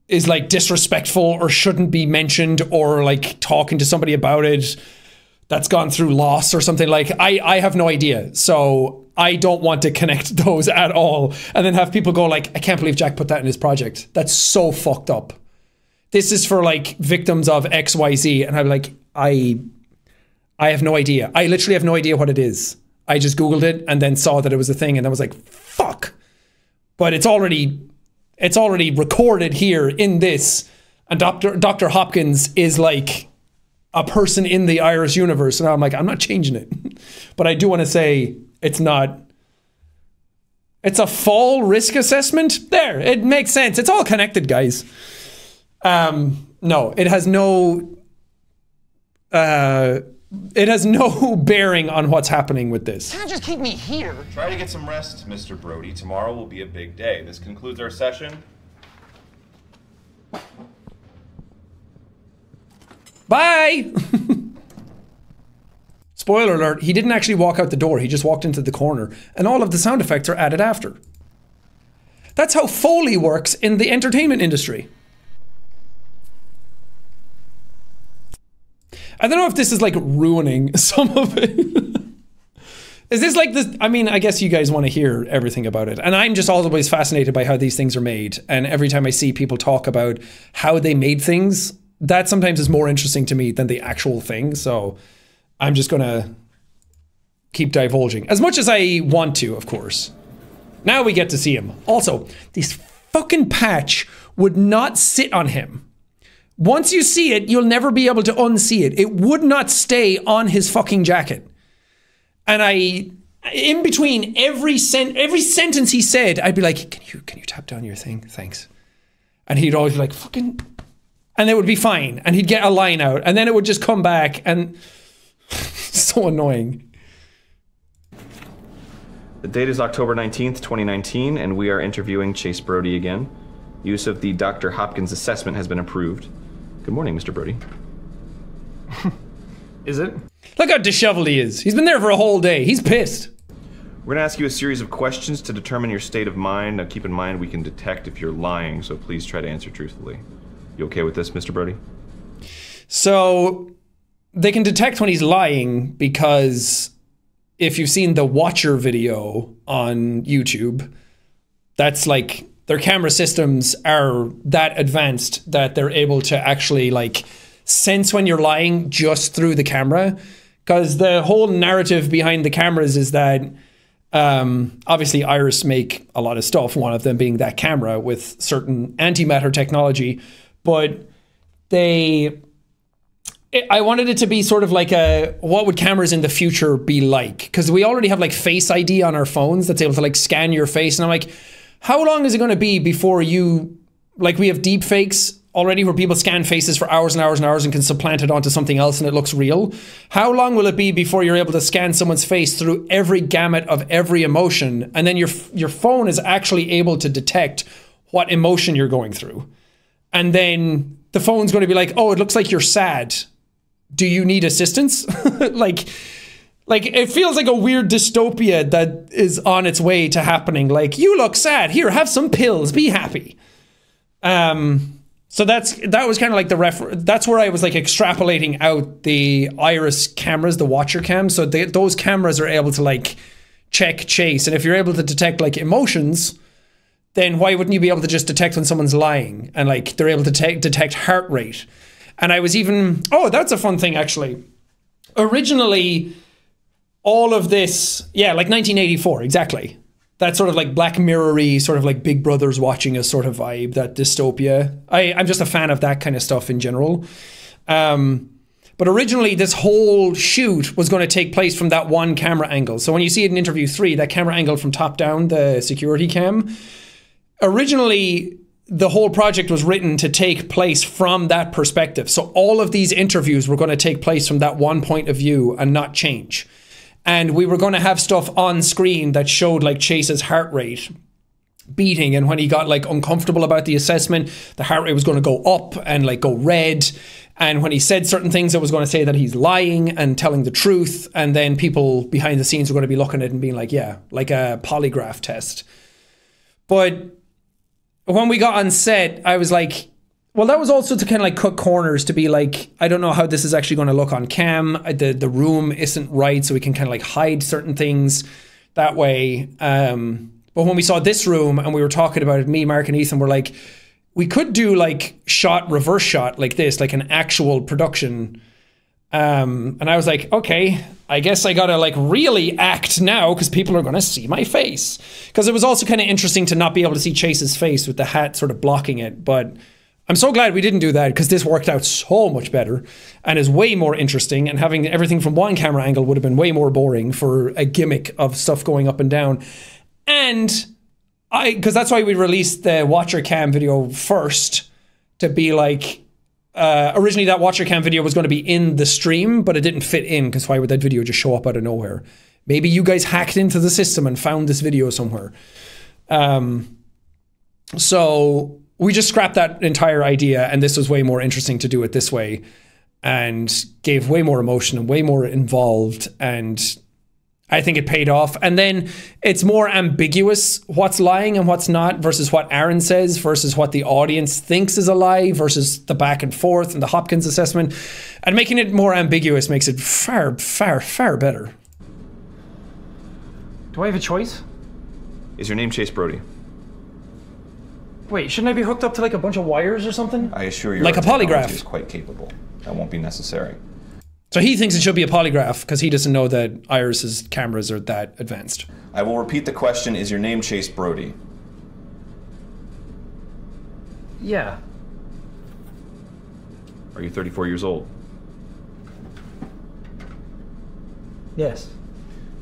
is like disrespectful or shouldn't be mentioned, or like talking to somebody about it that's gone through loss or something. Like I have no idea, so I don't want to connect those at all and then have people go like, I can't believe Jack put that in his project. That's so fucked up. This is for like victims of XYZ, and I'm like, I have no idea. I literally have no idea what it is. I just Googled it and then saw that it was a thing and I was like, fuck. But it's already recorded here in this. And Dr. Hopkins is like a person in the Iris universe. And I'm like, I'm not changing it. But I do want to say it's not. It's a fall risk assessment. There, it makes sense. It's all connected, guys. No, it has no... it has no bearing on what's happening with this. Can't just keep me here. Try to get some rest, Mr. Brody. Tomorrow will be a big day. This concludes our session. Bye! Spoiler alert, he didn't actually walk out the door. He just walked into the corner. And all of the sound effects are added after. That's how Foley works in the entertainment industry. I don't know if this is like ruining some of it. Is this like this? I mean, I guess you guys want to hear everything about it. And I'm just always fascinated by how these things are made. And every time I see people talk about how they made things, that sometimes is more interesting to me than the actual thing. So I'm just going to keep divulging as much as I want to, of course. Now we get to see him. Also, this fucking patch would not sit on him. Once you see it, you'll never be able to unsee it. It would not stay on his fucking jacket. And in between every sentence he said, I'd be like, can you tap down your thing? Thanks. And he'd always be like, fucking, and it would be fine. And he'd get a line out and then it would just come back and so annoying. The date is October 19th, 2019, and we are interviewing Chase Brody again. Use of the Dr. Hopkins assessment has been approved. Good morning, Mr. Brody. Is it? Look how disheveled he is. He's been there for a whole day. He's pissed. We're gonna ask you a series of questions to determine your state of mind. Now keep in mind we can detect if you're lying, so please try to answer truthfully. You okay with this, Mr. Brody? So they can detect when he's lying because if you've seen the Watcher video on YouTube, that's like their camera systems are that advanced that they're able to actually like sense when you're lying just through the camera. Because the whole narrative behind the cameras is that obviously Iris make a lot of stuff, one of them being that camera with certain antimatter technology, but I wanted it to be sort of like what would cameras in the future be like? Because we already have like Face ID on our phones that's able to like scan your face. And I'm like, how long is it going to be before we have deep fakes already where people scan faces for hours and hours and hours and can supplant it onto something else and it looks real? How long will it be before you're able to scan someone's face through every gamut of every emotion? And then your phone is actually able to detect what emotion you're going through. And then the phone's going to be like, oh, it looks like you're sad. Do you need assistance? like it feels like a weird dystopia that is on its way to happening. Like, you look sad. Here, have some pills. Be happy. So that was kind of like that's where I was like extrapolating out the Iris cameras, the Watcher cam. So those cameras are able to like check chase. And if you're able to detect like emotions, then why wouldn't you be able to just detect when someone's lying? And like they're able to detect heart rate. And I was even, that's a fun thing actually. Originally, all of this, like 1984, exactly. That sort of like Black Mirror-y, sort of like Big Brother's watching us sort of vibe, that dystopia. I'm just a fan of that kind of stuff in general. But originally this whole shoot was going to take place from that one camera angle. So when you see it in interview 3, that camera angle from top down, the security cam, originally the whole project was written to take place from that perspective. So all of these interviews were going to take place from that one point of view and not change. And we were going to have stuff on screen that showed like Chase's heart rate beating. And when he got like uncomfortable about the assessment, the heart rate was going to go up and like go red. And when he said certain things, it was going to say that he's lying and telling the truth. And then people behind the scenes were going to be looking at it and being like, yeah, like a polygraph test. But when we got on set, I was like, well, that was also to kind of like cut corners, to be like, I don't know how this is actually going to look on cam. The room isn't right, so we can kind of like hide certain things that way. But when we saw this room and we were talking about it, me, Mark, and Ethan were like, we could do like reverse shot like this, like an actual production. And I was like, okay, I guess I gotta like really act now because people are gonna see my face. Because it was also kind of interesting to not be able to see Chase's face with the hat sort of blocking it. But I'm so glad we didn't do that because this worked out so much better and is way more interesting. And having everything from one camera angle would have been way more boring for a gimmick of stuff going up and down. And because that's why we released the Watcher Cam video first, to be like, originally that Watcher Cam video was going to be in the stream, but it didn't fit in because why would that video just show up out of nowhere? Maybe you guys hacked into the system and found this video somewhere. So we just scrapped that entire idea, and this was way more interesting to do it this way and gave way more emotion and way more involved, and I think it paid off. And then it's more ambiguous what's lying and what's not versus what Aaron says versus what the audience thinks is a lie versus the back and forth and the Hopkins assessment. And making it more ambiguous makes it far, far, far better. Do I have a choice? Is your name Chase Brody? Wait, shouldn't I be hooked up to like a bunch of wires or something? I assure you, like a polygraph is quite capable. That won't be necessary. So he thinks it should be a polygraph because he doesn't know that Iris's cameras are that advanced. I will repeat the question. Is your name Chase Brody? Yeah. Are you 34 years old? Yes.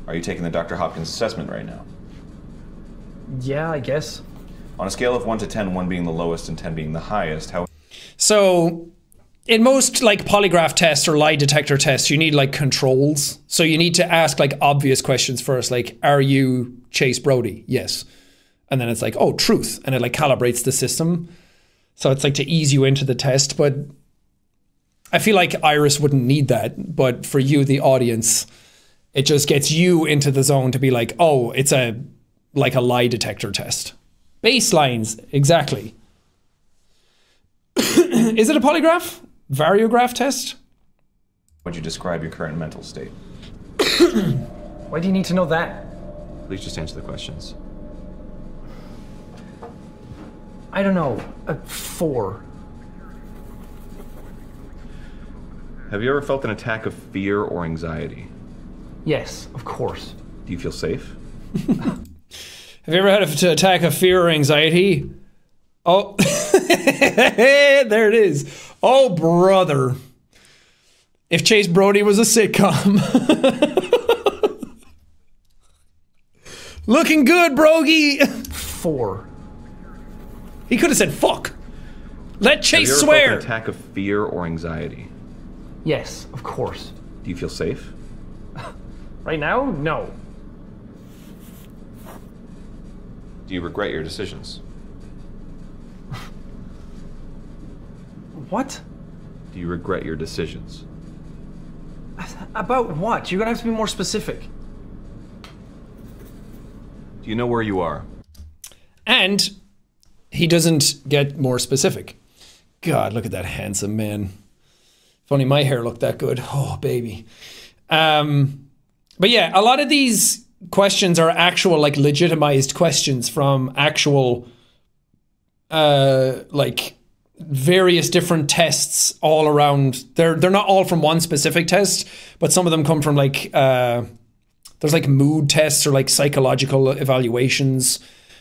Are you taking the Dr. Hopkins assessment right now? Yeah, I guess. On a scale of 1 to 10, 1 being the lowest and 10 being the highest, how... So in most like polygraph tests or lie detector tests, you need like controls. So you need to ask like obvious questions first, like, are you Chase Brody? Yes. And then it's like, oh, truth. And it like calibrates the system. So it's like to ease you into the test. But I feel like Iris wouldn't need that, but for you, the audience, it just gets you into the zone to be like, oh, it's like a lie detector test. Baselines, exactly. Is it a polygraph? Variograph test? Would you describe your current mental state? Why do you need to know that? Please just answer the questions. I don't know. A 4. Have you ever felt an attack of fear or anxiety? Yes, of course. Do you feel safe? Have you ever had an attack of fear or anxiety? Oh, there it is. Oh, brother. If Chase Brody was a sitcom. Looking good, Brogy. 4. He could have said fuck. Let Chase Have you ever swear. felt an attack of fear or anxiety? Yes, of course. Do you feel safe? Right now? No. Do you regret your decisions? What? Do you regret your decisions? About what? You're gonna have to be more specific. Do you know where you are? And he doesn't get more specific. God, look at that handsome man. If only my hair looked that good. Oh, baby. But yeah, a lot of these questions are actual, like, legitimized questions from actual, like, various different tests all around. They're not all from one specific test, but some of them come from, like, there's, like, mood tests or, like, psychological evaluations.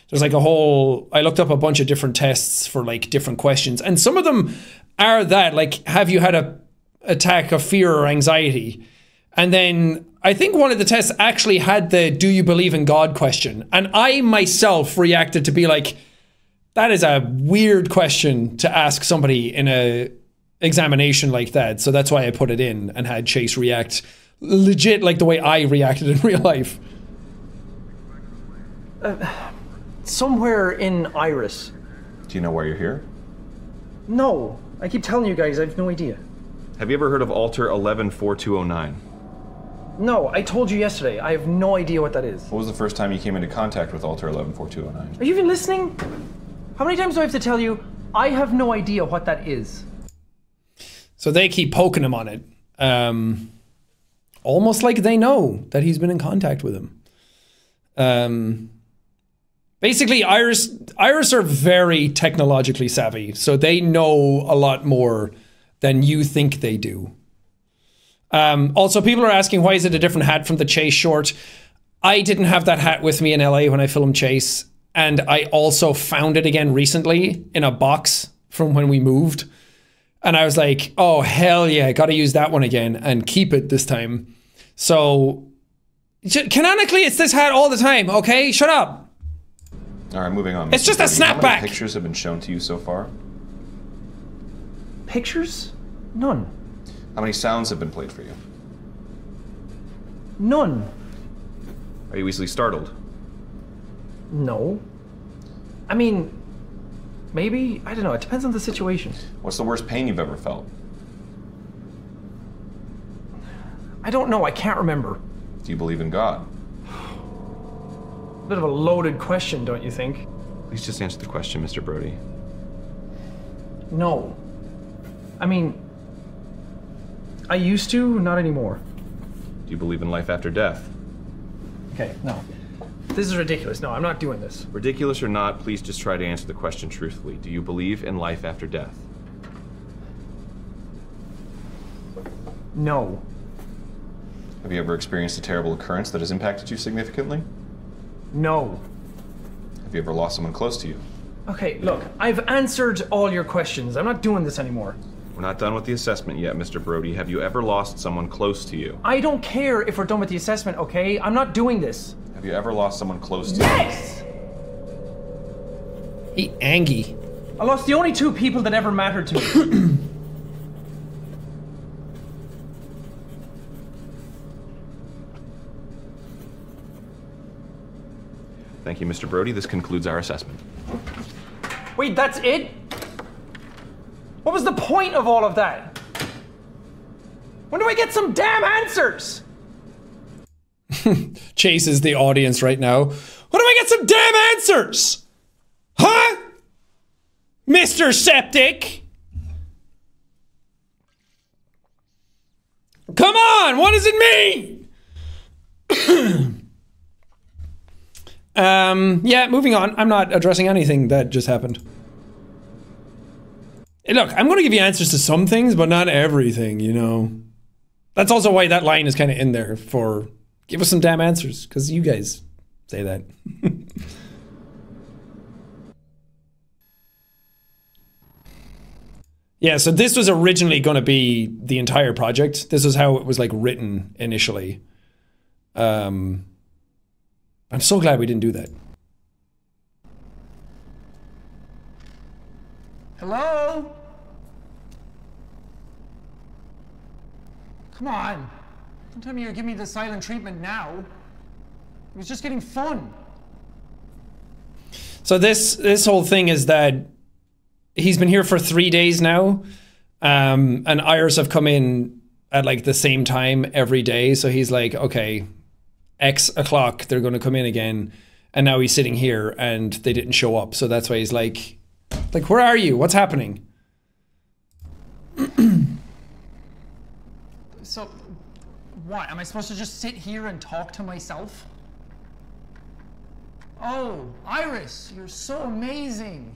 There's, like, a whole... I looked up a bunch of different tests for, like, different questions. And some of them are that, like, have you had a attack of fear or anxiety? And then I think one of the tests actually had the do you believe in God question. And I myself reacted to be like, that is a weird question to ask somebody in a examination like that. So that's why I put it in and had Chase react legit like the way I reacted in real life. Somewhere in Iris. Do you know why you're here? No. I keep telling you guys, I have no idea. Have you ever heard of Alter 114209? No, I told you yesterday. I have no idea what that is. What was the first time you came into contact with Alter 114209? Are you even listening? How many times do I have to tell you, I have no idea what that is? So they keep poking him on it. Almost like they know that he's been in contact with him. Basically, Iris are very technologically savvy, so they know a lot more than you think they do. Also, people are asking, why is it a different hat from the Chase short? I didn't have that hat with me in LA when I filmed Chase, and I also found it again recently in a box from when we moved. And I was like, oh, hell yeah, gotta use that one again and keep it this time. So, canonically, it's this hat all the time, okay? Shut up. All right, moving on. It's just a How snapback. many pictures have been shown to you so far? Pictures? None. How many sounds have been played for you? None. Are you easily startled? No. I mean, maybe? I don't know. It depends on the situation. What's the worst pain you've ever felt? I don't know. I can't remember. Do you believe in God? Bit of a loaded question, don't you think? Please just answer the question, Mr. Brody. No. I mean, I used to, not anymore. Do you believe in life after death? Okay, no. This is ridiculous. No, I'm not doing this. Ridiculous or not, please just try to answer the question truthfully. Do you believe in life after death? No. Have you ever experienced a terrible occurrence that has impacted you significantly? No. Have you ever lost someone close to you? Okay, look, I've answered all your questions. I'm not doing this anymore. We're not done with the assessment yet, Mr. Brody. Have you ever lost someone close to you? I don't care if we're done with the assessment, okay? I'm not doing this. Have you ever lost someone close to Yes! He angry. I lost the only 2 people that ever mattered to me. Thank you, Mr. Brody. This concludes our assessment. Wait, that's it? What was the point of all of that? When do I get some damn answers? Chases the audience right now. When do I get some damn answers? Huh? Mr. Septic? Come on, what does it mean? Yeah, moving on. I'm not addressing anything that just happened. Hey, look, I'm going to give you answers to some things, but not everything, you know. That's also why that line is kind of in there for give us some damn answers, because you guys say that. Yeah, so this was originally going to be the entire project. This was how it was like written initially. I'm so glad we didn't do that. Hello? Come on. Don't tell me you're giving me the silent treatment now. It was just getting fun. So this whole thing is that he's been here for 3 days now, and Iris have come in at like the same time every day. So he's like, okay, X o'clock, they're going to come in again. And now he's sitting here and they didn't show up. So that's why he's like, where are you? What's happening? So, what? Am I supposed to just sit here and talk to myself? Oh, Iris, you're so amazing.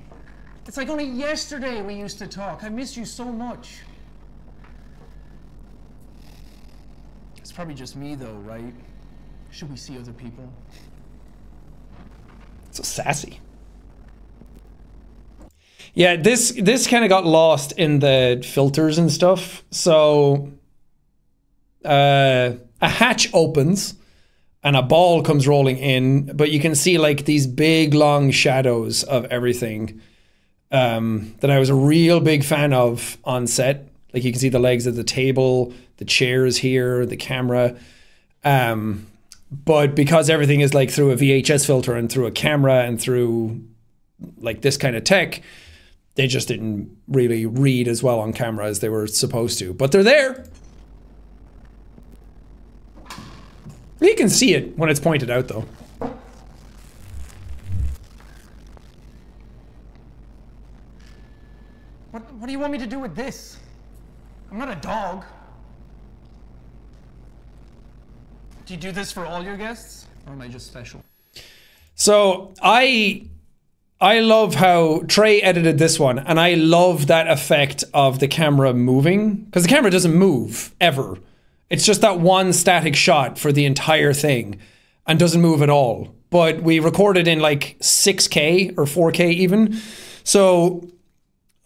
It's like only yesterday we used to talk. I miss you so much. It's probably just me though, right? Should we see other people? So sassy. Yeah, this kind of got lost in the filters and stuff. So a hatch opens and a ball comes rolling in, but you can see like these big long shadows of everything that I was a real big fan of on set. Like you can see the legs of the table, the chairs here, the camera. But because everything is like through a VHS filter and through a camera and through like this kind of tech, they just didn't really read as well on camera as they were supposed to. But they're there. You can see it when it's pointed out though. What do you want me to do with this? I'm not a dog. Do you do this for all your guests? Or am I just special? So I love how Trey edited this one, and I love that effect of the camera moving, because the camera doesn't move ever. It's just that one static shot for the entire thing and doesn't move at all. But we recorded in like 6K or 4K even. So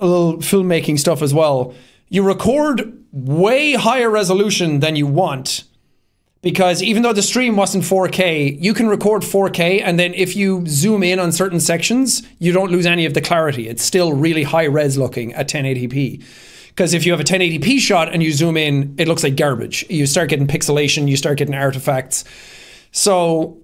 a little filmmaking stuff as well. You record way higher resolution than you want, because even though the stream wasn't 4K, you can record 4K, and then if you zoom in on certain sections, you don't lose any of the clarity. It's still really high res looking at 1080p. Because if you have a 1080p shot and you zoom in, it looks like garbage. You start getting pixelation, you start getting artifacts. So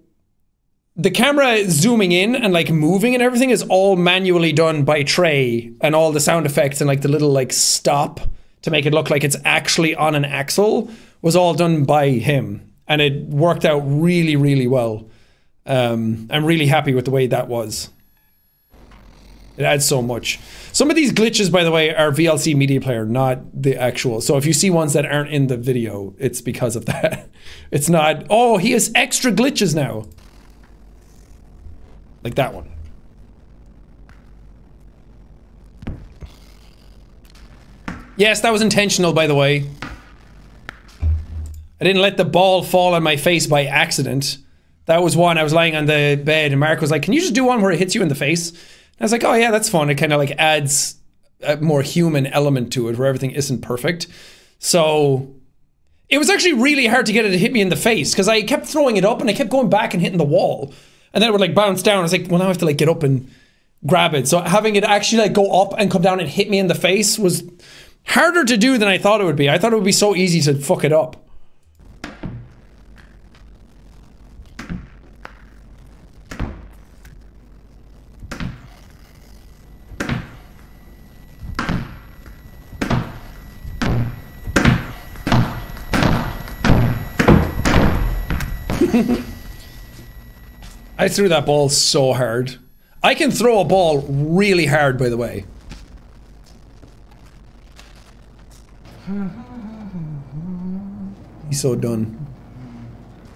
the camera zooming in and like moving and everything is all manually done by Trey, and all the sound effects and like the little like stop to make it look like it's actually on an axle was all done by him, and it worked out really, really well. I'm really happy with the way that was. It adds so much. Some of these glitches, by the way, are VLC Media Player, not the actual. So if you see ones that aren't in the video, it's because of that. It's not, oh, he has extra glitches now. Like that one. Yes, that was intentional, by the way. I didn't let the ball fall on my face by accident. That was one. I was lying on the bed and Mark was like, can you just do one where it hits you in the face? And I was like, oh yeah, that's fun. It kind of like adds a more human element to it where everything isn't perfect. So it was actually really hard to get it to hit me in the face because I kept throwing it up and I kept going back and hitting the wall. And then it would like bounce down. I was like, well, now I have to like get up and grab it. So having it actually like go up and come down and hit me in the face was harder to do than I thought it would be. I thought it would be so easy to fuck it up. I threw that ball so hard. I can throw a ball really hard, by the way. He's so done.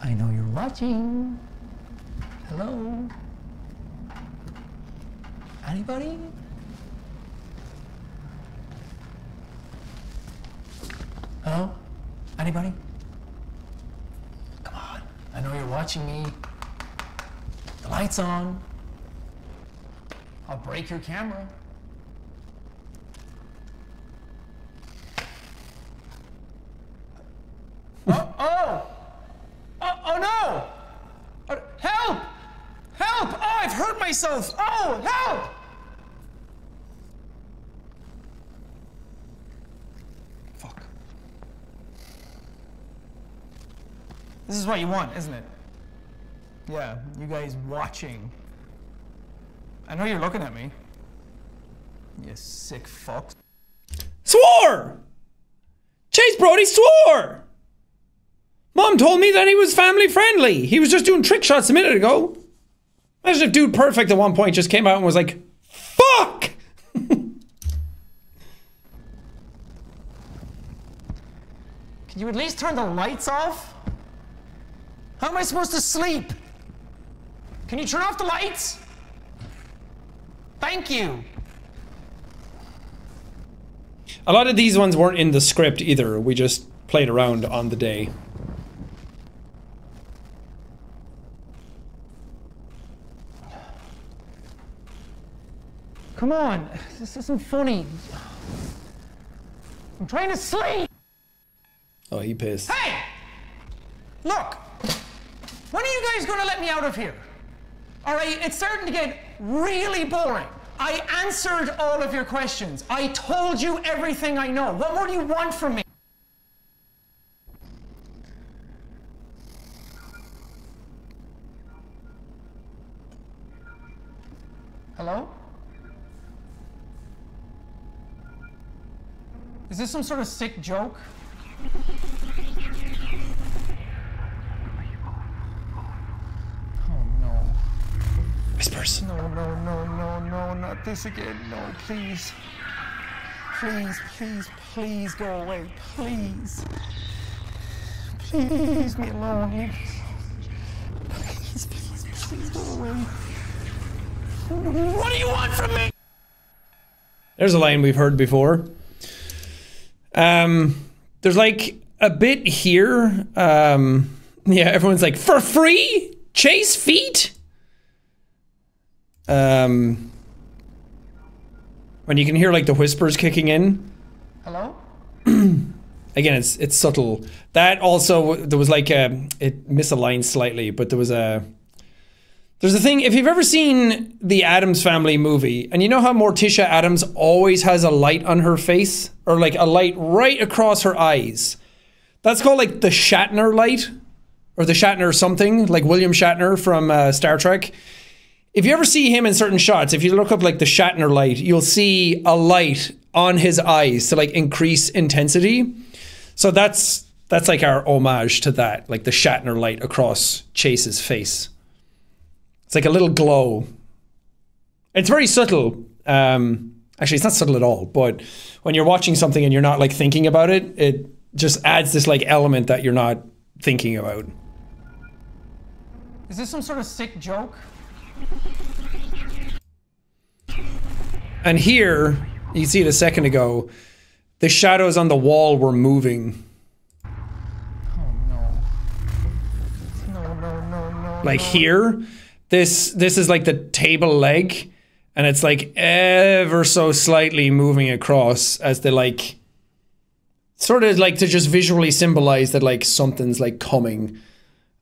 I know you're watching. Hello? Anybody? Hello? Anybody? Come on. I know you're watching me. The light's on. I'll break your camera. Oh no! Help! Help! Oh, I've hurt myself! Oh, help! Fuck. This is what you want, isn't it? Yeah, you guys watching. I know you're looking at me. You sick fucks. Swore! Chase Brody swore! Mom told me that he was family friendly. He was just doing trick shots a minute ago. Imagine if Dude Perfect at one point just came out and was like, fuck! Can you at least turn the lights off? How am I supposed to sleep? Can you turn off the lights? Thank you. A lot of these ones weren't in the script either. We just played around on the day. Come on, this isn't funny. I'm trying to sleep. Oh, he pissed. Hey! Look! When are you guys gonna let me out of here? Alright, it's starting to get really boring. I answered all of your questions. I told you everything I know. What more do you want from me? Hello? Is this some sort of sick joke? Oh no. Whispers. No, not this again. No, please. Please go away. Please. Please leave me alone. Please go away. What do you want from me? There's a line we've heard before. There's like a bit here. Yeah, everyone's like, for free? Chase feet? When you can hear like the whispers kicking in. Hello? Again, it's subtle. That also, there was like it misaligned slightly, but there's a thing, if you've ever seen the Addams Family movie, and you know how Morticia Addams always has a light on her face, or like a light right across her eyes. That's called like the Shatner light, or the Shatner something, like William Shatner from Star Trek. If you ever see him in certain shots, if you look up like the Shatner light, you'll see a light on his eyes to like increase intensity. So that's like our homage to that, like the Shatner light across Chase's face. It's like a little glow. It's very subtle. Actually, it's not subtle at all, but when you're watching something and you're not like thinking about it, it just adds this like element that you're not thinking about. Is this some sort of sick joke? And here, you see it a second ago, the shadows on the wall were moving. Oh no. No. Like here, this is like the table leg, and it's like ever so slightly moving across as they like, sort of like to just visually symbolize that like something's like coming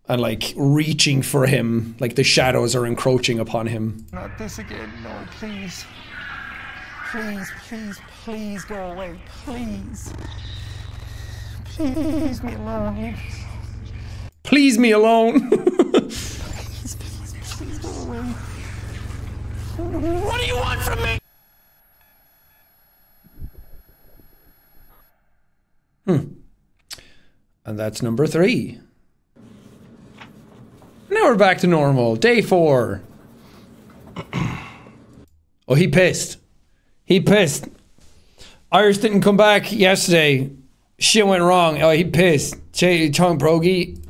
and like reaching for him, like the shadows are encroaching upon him. Not this again, no, please. Please go away, please. Please me alone. Please me alone. Please go away. What do you want from me? And that's number 3. we're back to normal. Day 4. Oh, he pissed. He pissed. Iris didn't come back yesterday. Shit went wrong. Oh, he pissed. Chong Brogy.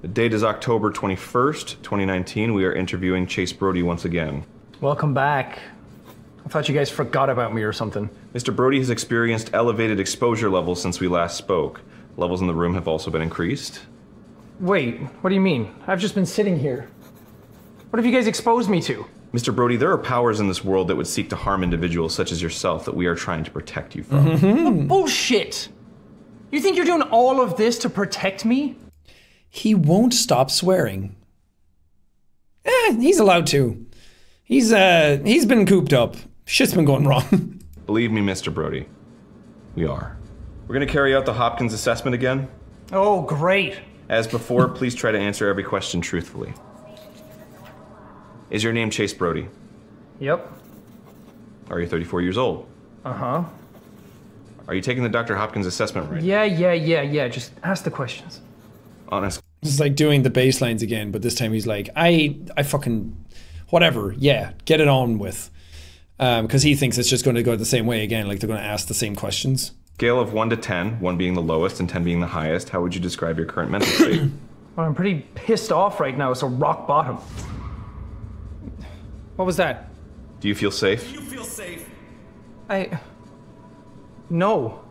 The date is October 21st, 2019. We are interviewing Chase Brody once again. Welcome back. I thought you guys forgot about me or something. Mr. Brody has experienced elevated exposure levels since we last spoke. Levels in the room have also been increased. Wait, what do you mean? I've just been sitting here. What have you guys exposed me to? Mr. Brody, there are powers in this world that would seek to harm individuals such as yourself that we are trying to protect you from. Bullshit! You think you're doing all of this to protect me? He won't stop swearing. He's allowed to. He's been cooped up. Shit's been going wrong. Believe me, Mr. Brody, we are. We're gonna carry out the Hopkins assessment again. Oh, great. As before, please try to answer every question truthfully. Is your name Chase Brody? Yep. Are you 34 years old? Uh-huh. Are you taking the Dr. Hopkins assessment right? Yeah. Just ask the questions. Honest. It's like doing the baselines again, but this time he's like, I fucking, whatever, yeah, get it on with. Because he thinks it's just going to go the same way again, like they're going to ask the same questions. Scale of 1 to 10, 1 being the lowest and 10 being the highest, how would you describe your current mental state? Well, I'm pretty pissed off right now, so rock bottom. What was that? Do you feel safe? No.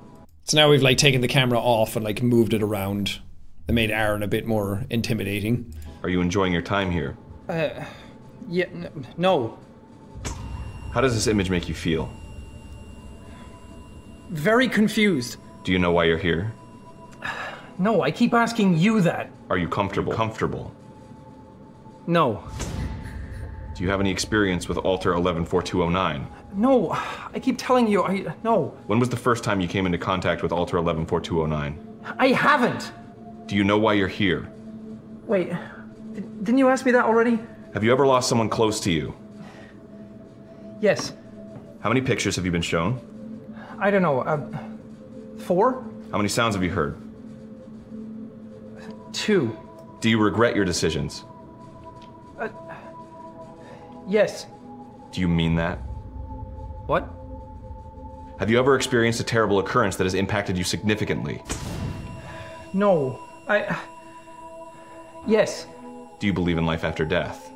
So now we've like taken the camera off and like moved it around. That made Aaron a bit more intimidating. Are you enjoying your time here? Yeah, no. How does this image make you feel? Very confused. Do you know why you're here? No, I keep asking you that. Are you comfortable? No. Do you have any experience with Alter 114209? No, I keep telling you, no. When was the first time you came into contact with Alter 114209? I haven't. Do you know why you're here? Wait, didn't you ask me that already? Have you ever lost someone close to you? Yes. How many pictures have you been shown? I don't know, 4? How many sounds have you heard? 2. Do you regret your decisions? Yes. Do you mean that? What? Have you ever experienced a terrible occurrence that has impacted you significantly? No, yes. Do you believe in life after death?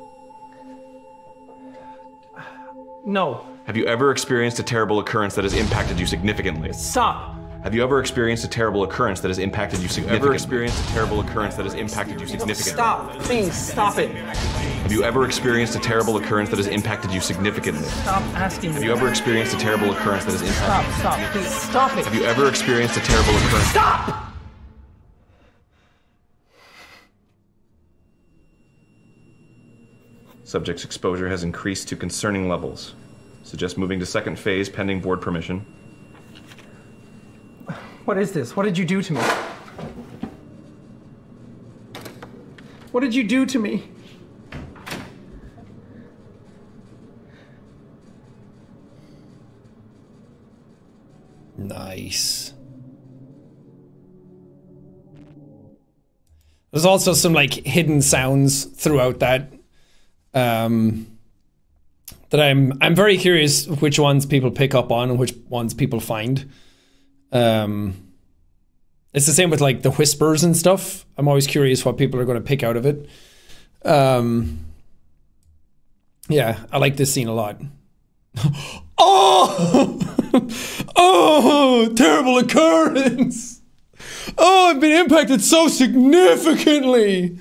No. Have you ever experienced a terrible occurrence that has impacted you significantly? Stop. Have you ever experienced a terrible occurrence that has impacted you significantly? Ever experienced a terrible occurrence that has impacted you significantly? Stop. Please, stop it. Have you ever experienced a terrible occurrence that has impacted you significantly? Stop asking me. Have you ever experienced a terrible occurrence that has impacted you? Stop. Please, stop it. Have you ever experienced a terrible occurrence? Stop! Subject's exposure has increased to concerning levels. Suggest moving to second phase pending board permission. What is this? What did you do to me? What did you do to me? Nice. There's also some like hidden sounds throughout that. That I'm very curious which ones people pick up on and which ones people find. It's the same with like the whispers and stuff. I'm always curious what people are going to pick out of it. Yeah, I like this scene a lot. Oh! Oh, terrible occurrence. Oh, I've been impacted so significantly.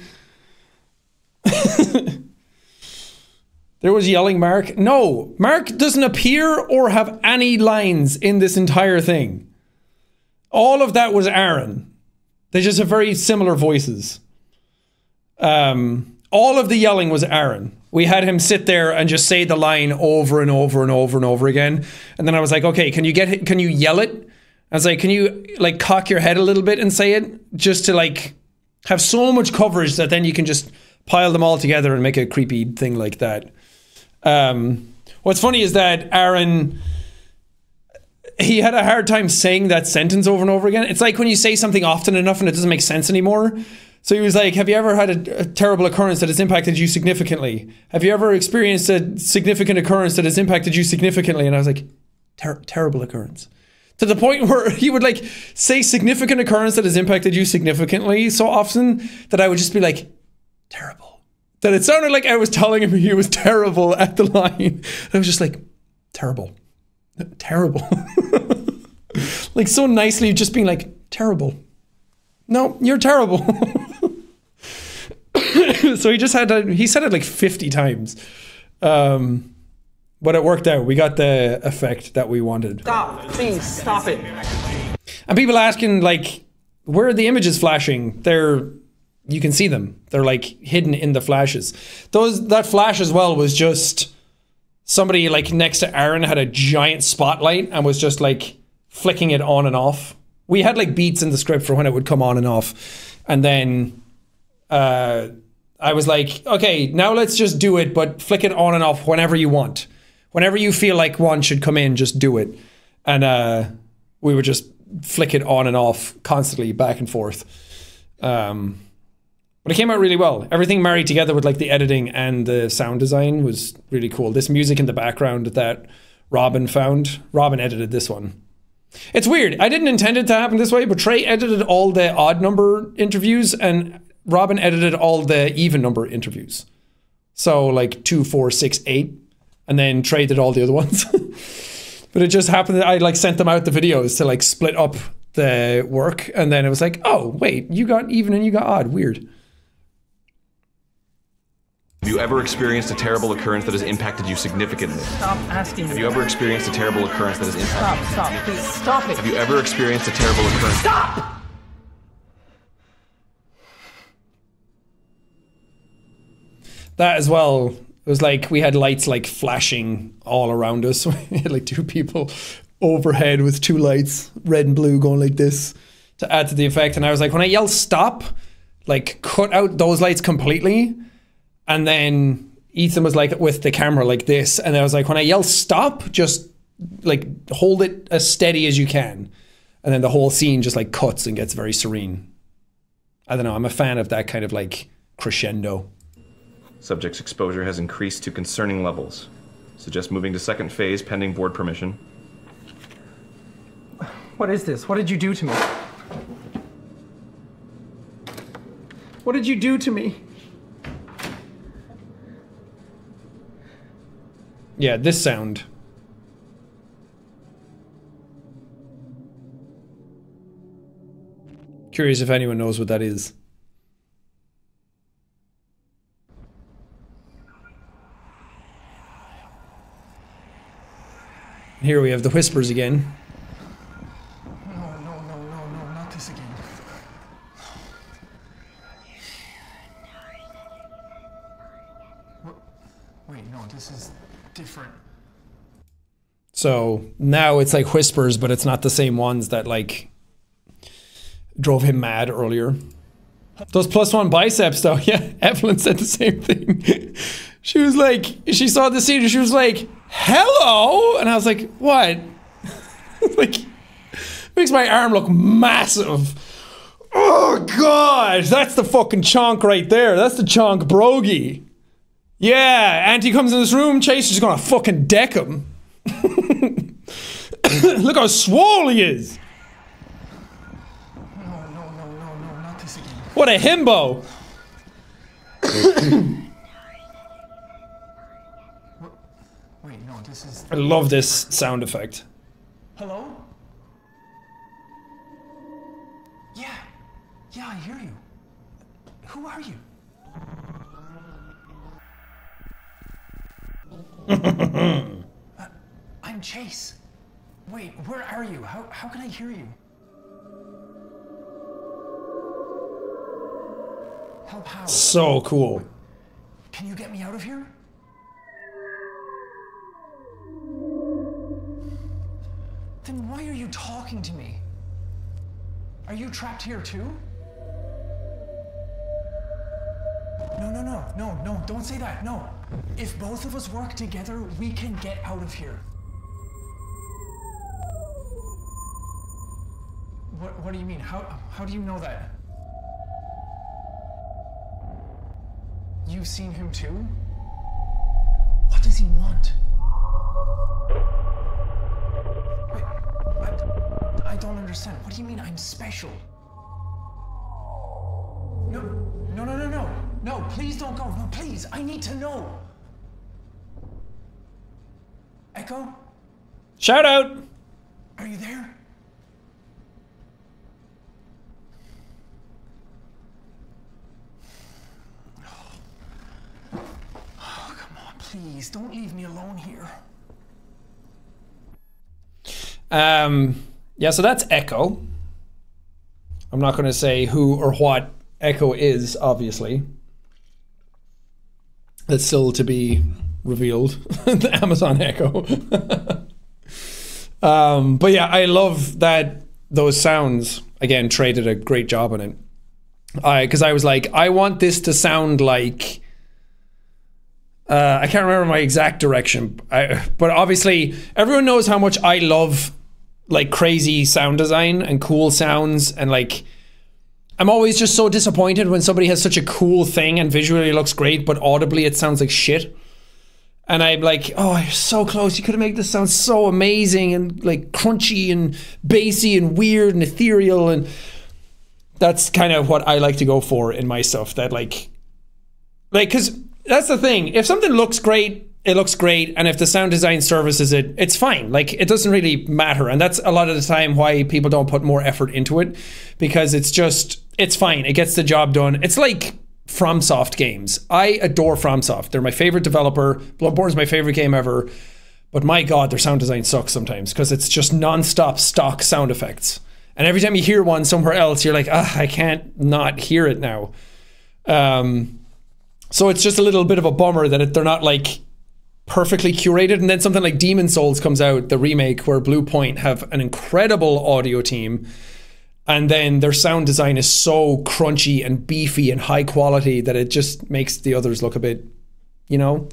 There was yelling Mark. No, Mark doesn't appear or have any lines in this entire thing. All of that was Aaron. They just have very similar voices. All of the yelling was Aaron. We had him sit there and just say the line over and over and over and over again. And then I was like, okay, can you yell it? I was like, can you like cock your head a little bit and say it? Just to like have so much coverage that then you can just pile them all together and make a creepy thing like that. What's funny is that Aaron, he had a hard time saying that sentence over and over again. It's like when you say something often enough and it doesn't make sense anymore. So he was like, have you ever had a terrible occurrence that has impacted you significantly? Have you ever experienced a significant occurrence that has impacted you significantly? And I was like, terrible occurrence. To the point where he would like say significant occurrence that has impacted you significantly so often that I would just be like, terrible. That it sounded like I was telling him he was terrible at the line. And I was just like, terrible. Terrible. Like so nicely just being like, terrible. No, you're terrible. So he just had to, he said it like 50 times. But it worked out. We got the effect that we wanted. Stop, please, stop it. And people asking like, where are the images flashing? You can see them. They're like hidden in the flashes. That flash as well was just somebody like next to Aaron had a giant spotlight and was just like flicking it on and off. We had like beats in the script for when it would come on and off. And then I was like, okay, now let's just do it, but flick it on and off whenever you want. Whenever you feel like one should come in, just do it. And we would just flick it on and off constantly, back and forth. But it came out really well. Everything married together with like the editing and the sound design was really cool. This music in the background that Robin found. Robin edited this one. It's weird. I didn't intend it to happen this way, but Trey edited all the odd number interviews and Robin edited all the even number interviews. So like 2, 4, 6, 8. And then Trey did all the other ones. But it just happened that I like sent them out the videos to like split up the work. And then it was like, oh, wait, you got even and you got odd. Weird. Have you ever experienced a terrible occurrence that has impacted you significantly? Stop asking me. Have you ever experienced a terrible occurrence that has impacted Stop, please, stop it. Have you ever experienced a terrible occurrence? Stop! That as well, it was like we had lights like flashing all around us. We had like 2 people overhead with 2 lights, red and blue, going like this to add to the effect. And I was like, when I yell stop, like cut out those lights completely. And then Ethan was like with the camera like this. And I was like, when I yell stop, just like hold it as steady as you can. And then the whole scene just like cuts and gets very serene. I don't know, I'm a fan of that kind of like crescendo. Subject's exposure has increased to concerning levels. Suggest moving to second phase pending board permission. What is this? What did you do to me? What did you do to me? Yeah, this sound. Curious if anyone knows what that is. Here we have the whispers again. No, not this again. Wait, no, this is different. So now it's like whispers, but it's not the same ones that like drove him mad earlier. Those +1 biceps though, yeah, Evelyn said the same thing. She was like, she saw the scene and she was like, hello? And I was like, what? Like, makes my arm look massive. Oh God, that's the fucking chonk right there. That's the chonk brogy. Yeah, Auntie comes in this room, Chase is gonna fucking deck him. Look how swole he is. No, not this again. What a himbo. Wait, no, this is... I love this sound effect. Hello? Yeah, I hear you. Who are you? I'm Chase. Wait, where are you? How can I hear you? Help how? So cool. Can you get me out of here? Then why are you talking to me? Are you trapped here too? No, don't say that, no. If both of us work together, we can get out of here. What do you mean? How do you know that? you've seen him too? What does he want? Wait, I don't understand. What do you mean I'm special? No, no, no, no, no. No, please don't go. No, please. I need to know. Echo? Shout out! Are you there? Oh, come on, please. Don't leave me alone here. Yeah, so that's Echo. I'm not going to say who or what Echo is, obviously. That's still to be revealed. The Amazon Echo. But yeah, I love that those sounds, again, Trey did a great job on it. Because I was like, I want this to sound like... I can't remember my exact direction. But obviously, everyone knows how much I love like crazy sound design and cool sounds, and like I'm always just so disappointed when somebody has such a cool thing and visually looks great, but audibly it sounds like shit. And I'm like, oh, you're so close. You could have made this sound so amazing and like crunchy and bassy and weird and ethereal. And that's kind of what I like to go for in my stuff. That like, because that's the thing. If something looks great, it looks great. And if the sound design services it, it's fine. Like, it doesn't really matter. And that's a lot of the time why people don't put more effort into it, because it's fine. It gets the job done. It's like FromSoft games. I adore FromSoft. They're my favorite developer. Bloodborne's my favorite game ever. But my God, their sound design sucks sometimes because it's just non-stop stock sound effects. And every time you hear one somewhere else, you're like, I can't not hear it now. So it's just a little bit of a bummer that they're not like perfectly curated. And then something like Demon Souls comes out, the remake, where Blue Point have an incredible audio team. And then their sound design is so crunchy and beefy and high quality that it just makes the others look a bit, you know.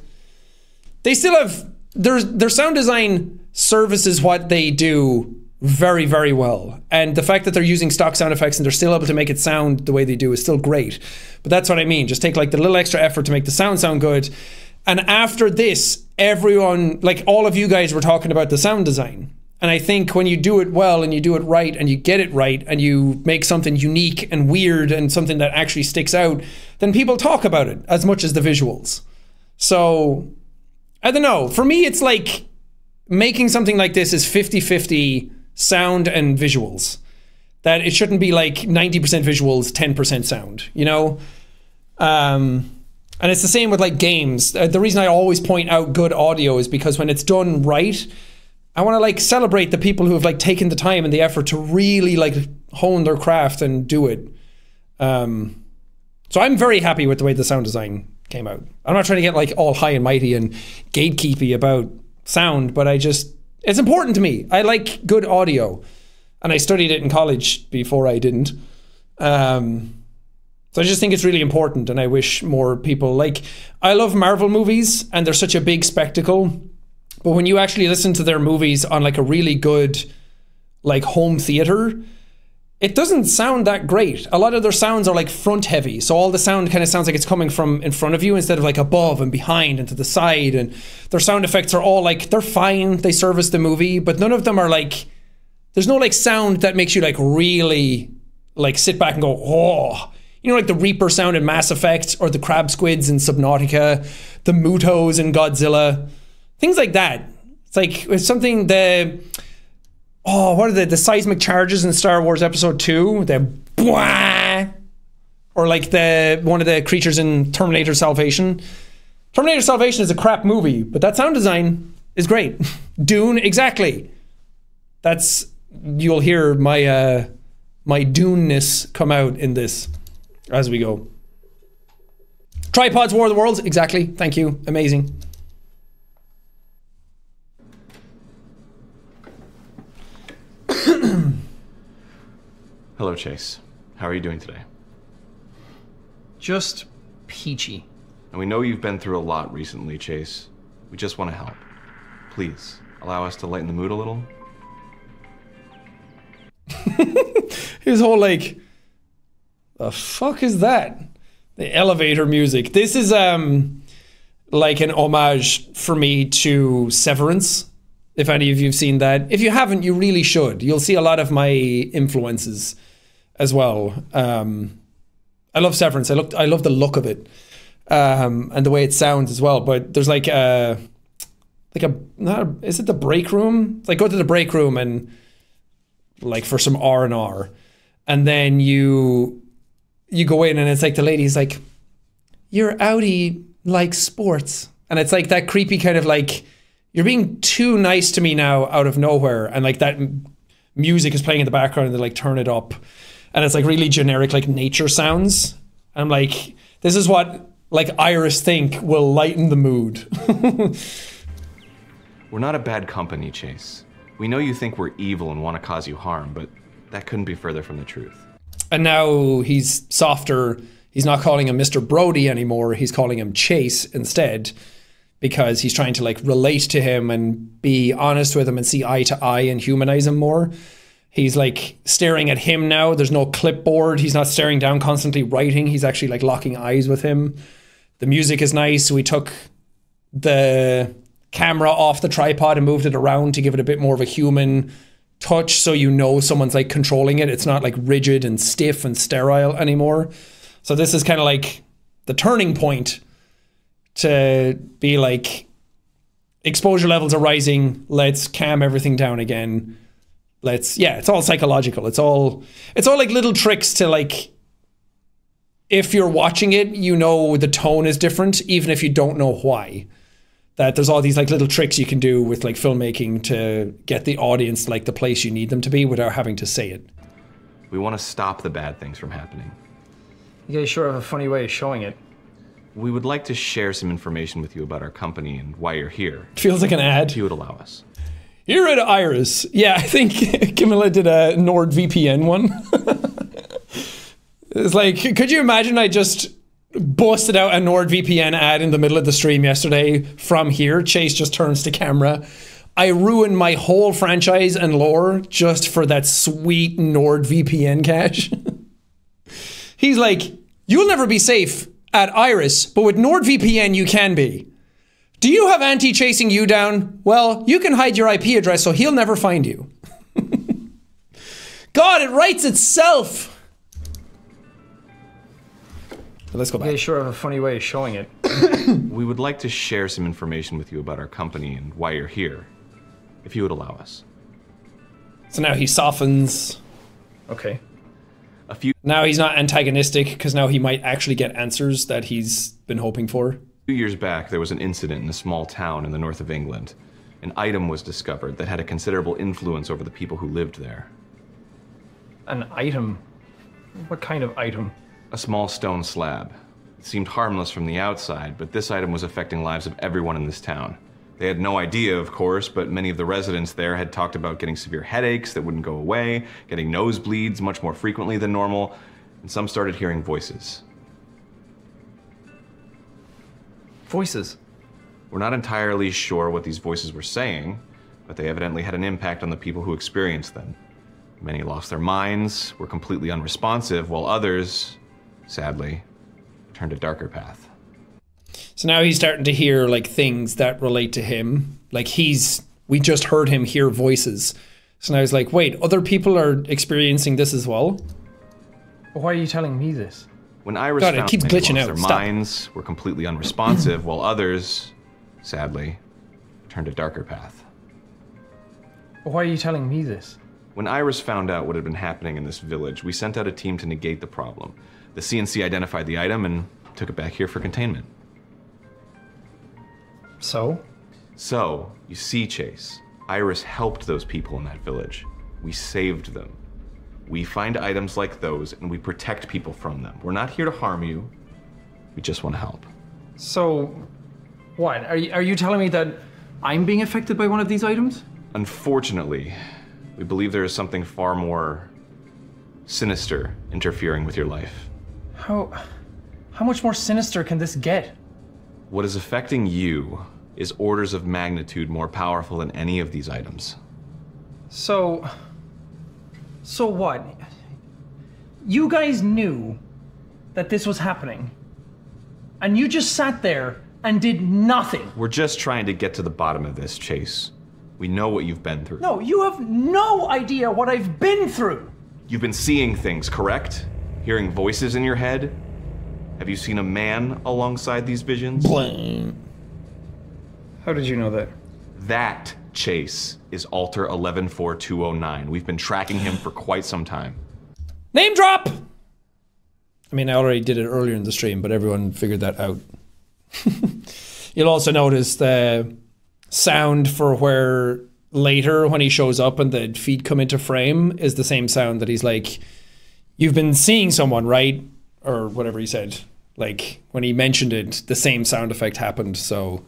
They still have, their sound design services what they do very, very well. And the fact that they're using stock sound effects and they're still able to make it sound the way they do is still great. But that's what I mean. Just take like the little extra effort to make the sound good. And after this, everyone, like all of you guys were talking about the sound design. And I think when you do it well and you do it right and you get it right and you make something unique and weird and something that actually sticks out, then people talk about it as much as the visuals. So, I don't know. For me, it's like making something like this is 50-50 sound and visuals. That it shouldn't be like 90% visuals, 10% sound, you know? And it's the same with like games. The reason I always point out good audio is because when it's done right, I want to like celebrate the people who have like taken the time and the effort to really like hone their craft and do it. So I'm very happy with the way the sound design came out. I'm not trying to get like all high and mighty and gatekeepy about sound, but it's important to me. I like good audio, and I studied it in college before I didn't. So I just think it's really important, and I wish more people, like, I love Marvel movies and they're such a big spectacle. But when you actually listen to their movies on like a really good like home theater, it doesn't sound that great. A lot of their sounds are like front heavy. So all the sound kind of sounds like it's coming from in front of you instead of like above and behind and to the side. And their sound effects are all like, they're fine. They service the movie, but none of them are like, there's no like sound that makes you like really like sit back and go, oh, you know, like the Reaper sound in Mass Effect or the crab squids in Subnautica, the Mutos in Godzilla. Things like that. It's like it's something what are the seismic charges in Star Wars Episode 2? The bwah, or like one of the creatures in Terminator Salvation. Terminator Salvation is a crap movie, but that sound design is great. Dune, exactly. You'll hear my Dune-ness come out in this as we go. Tripods War of the Worlds, exactly. Thank you. Amazing. Hello, Chase. How are you doing today? Just peachy. And we know you've been through a lot recently, Chase. We just want to help. Please, allow us to lighten the mood a little. His whole like, the fuck is that? The elevator music. This is like an homage for me to Severance. If any of you've seen that. If you haven't, you really should. You'll see a lot of my influences as well. I love Severance. I love the look of it. And the way it sounds as well. But there's is it the break room? It's like go to the break room and like for some R&R. And then you go in and it's like the lady's like, your Audi likes sports. And it's like that creepy kind of like, you're being too nice to me now out of nowhere. And like that music is playing in the background and they like turn it up. And it's like really generic, like nature sounds. I'm like, this is what like Iris think will lighten the mood. We're not a bad company, Chase. We know you think we're evil and want to cause you harm, but that couldn't be further from the truth. And now he's softer. He's not calling him Mr. Brody anymore. He's calling him Chase instead, because he's trying to like relate to him and be honest with him and see eye to eye and humanize him more. He's like staring at him now. There's no clipboard. He's not staring down, constantly writing. He's actually like locking eyes with him. The music is nice. We took the camera off the tripod and moved it around to give it a bit more of a human touch, so you know someone's like controlling it. It's not like rigid and stiff and sterile anymore. So this is kind of like the turning point to be like, exposure levels are rising. Let's calm everything down again. It's all psychological. It's all like little tricks to like, if you're watching it, you know the tone is different, even if you don't know why. That there's all these like little tricks you can do with like filmmaking to get the audience like the place you need them to be without having to say it. We want to stop the bad things from happening. You guys sure have a funny way of showing it. We would like to share some information with you about our company and why you're here. It feels like an ad. If you would allow us. Here at Iris. Yeah, I think Camilla did a NordVPN one. It's like, could you imagine I just busted out a NordVPN ad in the middle of the stream yesterday from here? Chase just turns to camera. I ruined my whole franchise and lore just for that sweet NordVPN cache. He's like, you'll never be safe at Iris, but with NordVPN you can be. Do you have Auntie chasing you down? Well, you can hide your IP address so he'll never find you. God, it writes itself. Let's go back. You guys sure have a funny way of showing it. We would like to share some information with you about our company and why you're here, if you would allow us. So now he softens. Okay. Now he's not antagonistic, because now he might actually get answers that he's been hoping for. 2 years back, there was an incident in a small town in the north of England. An item was discovered that had a considerable influence over the people who lived there. An item? What kind of item? A small stone slab. It seemed harmless from the outside, but this item was affecting lives of everyone in this town. They had no idea, of course, but many of the residents there had talked about getting severe headaches that wouldn't go away, getting nosebleeds much more frequently than normal, and some started hearing voices. Voices? We're not entirely sure what these voices were saying, but they evidently had an impact on the people who experienced them. Many lost their minds, were completely unresponsive, while others, sadly, turned a darker path. So now he's starting to hear like things that relate to him. Like we just heard him hear voices. So now he's like, wait, other people are experiencing this as well? Why are you telling me this? When Iris God, it found keeps many glitching lost out. their Stop. minds, were completely unresponsive, while others, sadly, turned a darker path. Why are you telling me this? When Iris found out what had been happening in this village, we sent out a team to negate the problem. The CNC identified the item and took it back here for containment. So? So, you see, Chase, Iris helped those people in that village. We saved them. We find items like those and we protect people from them. We're not here to harm you. We just want to help. So, what? Are you telling me that I'm being affected by one of these items? Unfortunately, we believe there is something far more sinister interfering with your life. How much more sinister can this get? What is affecting you is orders of magnitude more powerful than any of these items. So what? You guys knew that this was happening, and you just sat there and did nothing. We're just trying to get to the bottom of this, Chase. We know what you've been through. No, you have no idea what I've been through. You've been seeing things, correct? Hearing voices in your head? Have you seen a man alongside these visions? How did you know that? That, Chase, is Alter 114209. We've been tracking him for quite some time. Name drop! I mean, I already did it earlier in the stream, but everyone figured that out. You'll also notice the sound for where later when he shows up and the feet come into frame is the same sound that he's like, you've been seeing someone, right? Or whatever he said. Like, when he mentioned it, the same sound effect happened, so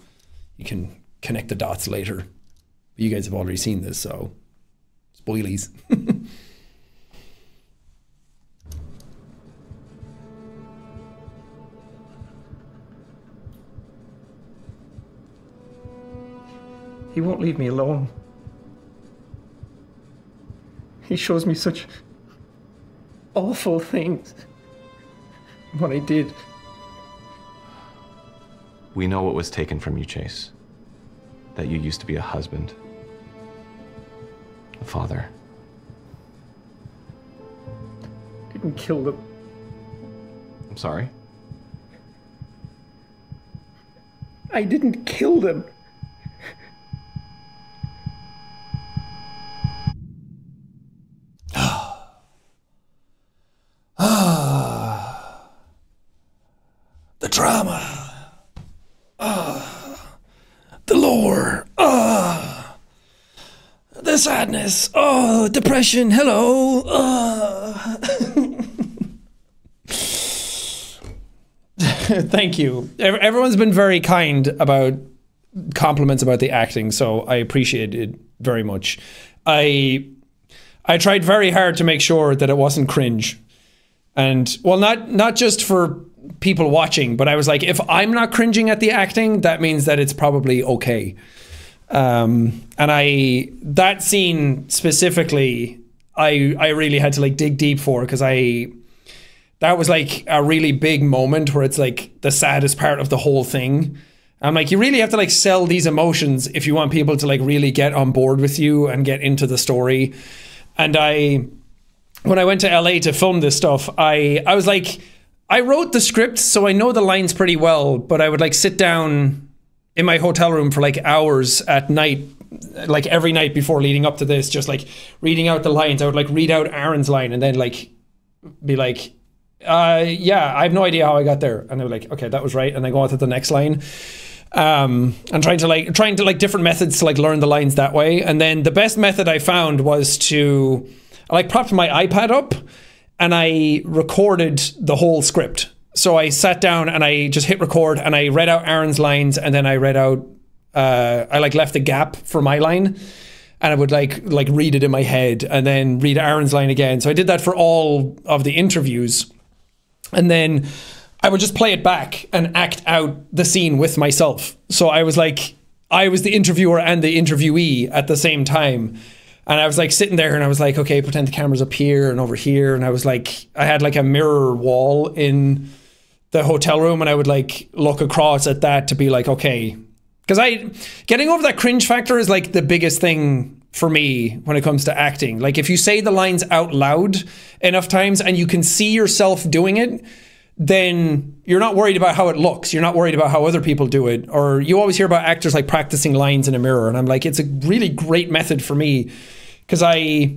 you can connect the dots later. You guys have already seen this, so spoilies. He won't leave me alone. He shows me such awful things. What I did. We know what was taken from you, Chase. That you used to be a husband. A father. Didn't kill them. I'm sorry? I didn't kill them. The drama. The lore. The sadness. Oh, depression. Hello. Thank you. Everyone's been very kind about compliments about the acting, so I appreciate it very much. I tried very hard to make sure that it wasn't cringe. And, well, not just for people watching, but I was like, if I'm not cringing at the acting, that means that it's probably okay. And that scene specifically, I really had to like dig deep for, because that was like a really big moment where it's like the saddest part of the whole thing. I'm like, you really have to like sell these emotions if you want people to like really get on board with you and get into the story. And when I went to LA to film this stuff, I was like, I wrote the script, so I know the lines pretty well, but I would like sit down in my hotel room for like hours at night, like every night before leading up to this, just like reading out the lines. I would like read out Aaron's line and then like be like, yeah, I have no idea how I got there. And they were like, okay, that was right. And then go on to the next line. And trying to like different methods to like learn the lines that way. And then the best method I found was to I like propped my iPad up and I recorded the whole script. So I sat down and I just hit record and I read out Aaron's lines, and then I read out I like left a gap for my line, and I would like read it in my head and then read Aaron's line again. So I did that for all of the interviews, and then I would just play it back and act out the scene with myself. So I was like, I was the interviewer and the interviewee at the same time. And I was like sitting there and I was like, okay, pretend the camera's up here and over here. And I was like, I had like a mirror wall in the hotel room, and I would like look across at that to be like, okay. Because getting over that cringe factor is like the biggest thing for me when it comes to acting. Like if you say the lines out loud enough times and you can see yourself doing it, then you're not worried about how it looks. You're not worried about how other people do it. Or you always hear about actors like practicing lines in a mirror. And I'm like, it's a really great method for me, because I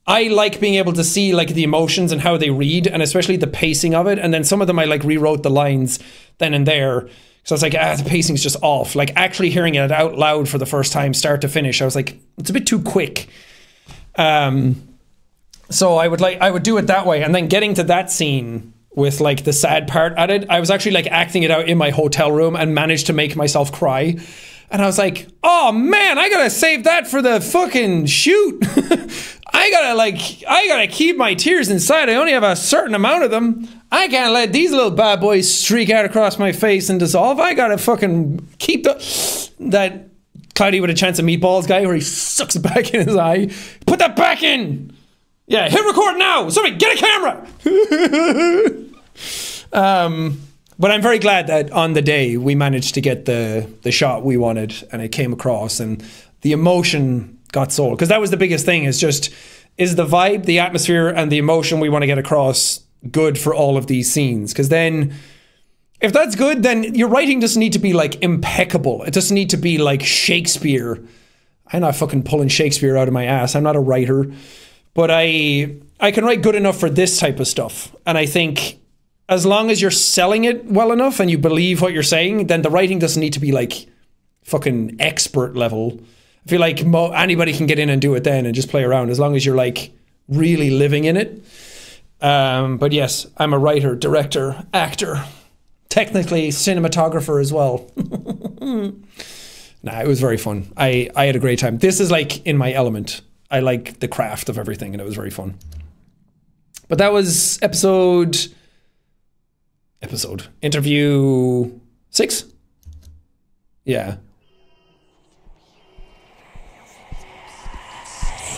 like being able to see like the emotions and how they read, and especially the pacing of it. And then some of them I like rewrote the lines then and there. So I was like, the pacing's just off. Like actually hearing it out loud for the first time, start to finish, I was like, it's a bit too quick. So I would do it that way. And then getting to that scene with like the sad part at it, I was actually like acting it out in my hotel room and managed to make myself cry. And I was like, oh man, I gotta save that for the fucking shoot. I gotta keep my tears inside. I only have a certain amount of them. I can't let these little bad boys streak out across my face and dissolve. I gotta fucking keep that Cloudy with a Chance of Meatballs guy where he sucks it back in his eye. Put that back in. Yeah, hit record now. Somebody get a camera. But I'm very glad that on the day we managed to get the shot we wanted and it came across and the emotion got sold. Because that was the biggest thing, is the vibe, the atmosphere, and the emotion we want to get across good for all of these scenes? Because then, if that's good, then your writing doesn't need to be like impeccable. It doesn't need to be like Shakespeare. I'm not fucking pulling Shakespeare out of my ass. I'm not a writer. But I can write good enough for this type of stuff. And I think as long as you're selling it well enough and you believe what you're saying, then the writing doesn't need to be like fucking expert level. I feel like anybody can get in and do it then and just play around as long as you're like really living in it. But yes, I'm a writer, director, actor, technically cinematographer as well. Nah, it was very fun. I had a great time. This is like in my element. I like the craft of everything and it was very fun. But that was interview 6? Yeah.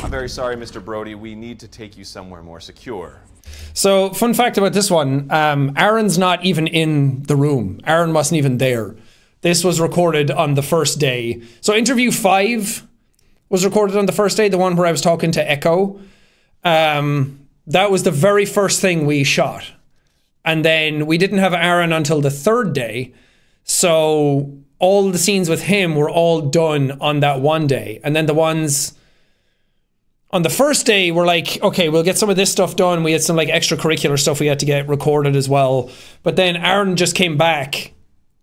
I'm very sorry, Mr. Brody. We need to take you somewhere more secure. So, fun fact about this one, Aaron's not even in the room. Aaron wasn't even there. This was recorded on the first day. So interview 5 was recorded on the first day, the one where I was talking to Echo. That was the very first thing we shot. And then we didn't have Aaron until the 3rd day. So all the scenes with him were all done on that one day. And then the ones on the first day were like, okay, we'll get some of this stuff done. We had some like extracurricular stuff we had to get recorded as well. But then Aaron just came back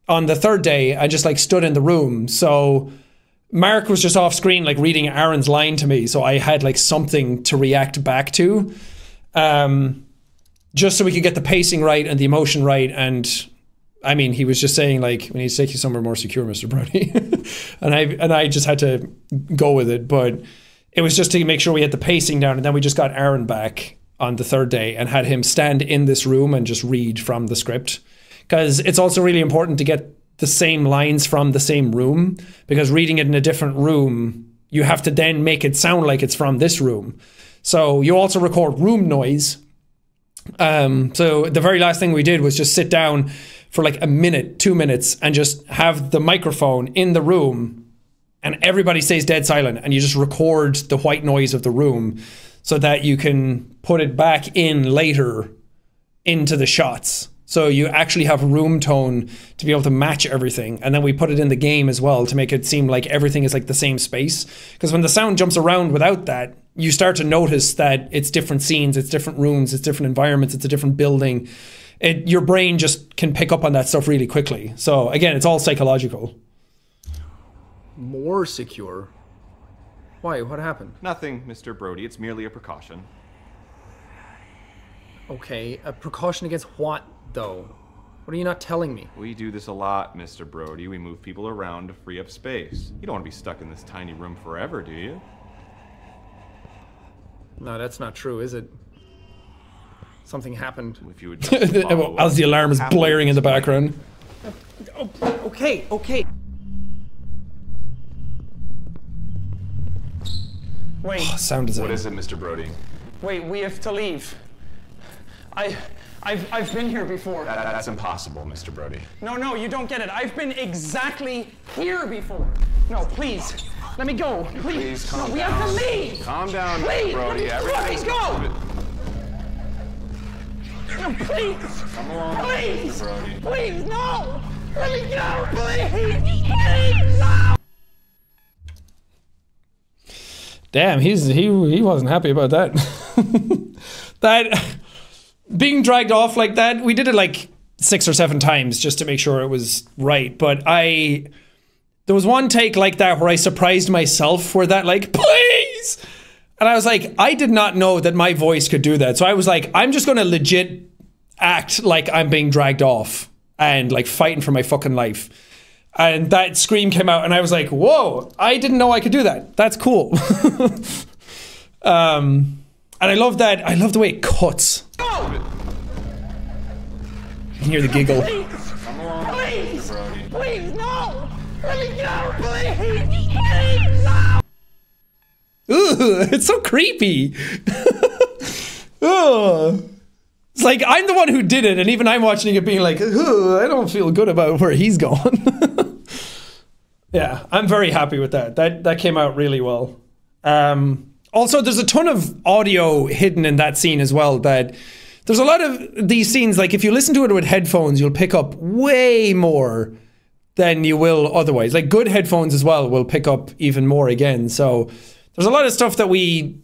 on the 3rd day. I just like stood in the room. So Mark was just off screen like reading Aaron's line to me. So I had like something to react back to. Just so we could get the pacing right and the emotion right. And I mean, he was just saying like, we need to take you somewhere more secure, Mr. Brody. and I just had to go with it. But it was just to make sure we had the pacing down. And then we just got Aaron back on the 3rd day and had him stand in this room and just read from the script. Because it's also really important to get the same lines from the same room. Because reading it in a different room, you have to then make it sound like it's from this room. So you also record room noise. So the very last thing we did was just sit down for like a minute, 2 minutes, and just have the microphone in the room and everybody stays dead silent and you just record the white noise of the room so that you can put it back in later into the shots. So you actually have room tone to be able to match everything. And then we put it in the game as well to make it seem like everything is like the same space. Because when the sound jumps around without that, you start to notice that it's different scenes, it's different rooms, it's different environments, it's a different building. Your brain just can pick up on that stuff really quickly. So again, it's all psychological. More secure? Why? What happened? Nothing, Mr. Brody. It's merely a precaution. Okay, a precaution against what, though? What are you not telling me? We do this a lot, Mr. Brody. We move people around to free up space. You don't want to be stuck in this tiny room forever, do you? No, that's not true, is it? Something happened. If you would just as the alarm is blaring in the background. Okay. Wait, Sound design. What is it, Mr. Brody? wait, we have to leave. I've been here before. That's impossible, Mr. Brody. No, you don't get it. I've been exactly here before. No, please, let me go. Please calm down. We have to leave. Calm down, Please, Brody. let me Everything's go. No, please. Come along, Please. Mr. Brody. Please, no. Let me go. Please, no. Damn, he wasn't happy about that. That being dragged off like that, we did it like 6 or 7 times just to make sure it was right. But there was one take like that where I surprised myself where that like, please. And I was like, I did not know that my voice could do that. So I was like, I'm just going to legit act like I'm being dragged off and like fighting for my fucking life. And that scream came out and I was like, whoa, I didn't know I could do that. That's cool. And I love that. I love the way it cuts. Go. You can hear the giggle. Please, no. Let me go. Please, no. Ooh, it's so creepy. Oh. It's like, I'm the one who did it, and even I'm watching it being like, I don't feel good about where he's going. Yeah, I'm very happy with that. That came out really well. Also, there's a ton of audio hidden in that scene as well. That there's a lot of these scenes, like if you listen to it with headphones, you'll pick up way more than you will otherwise. Like good headphones as well will pick up even more again. So there's a lot of stuff that we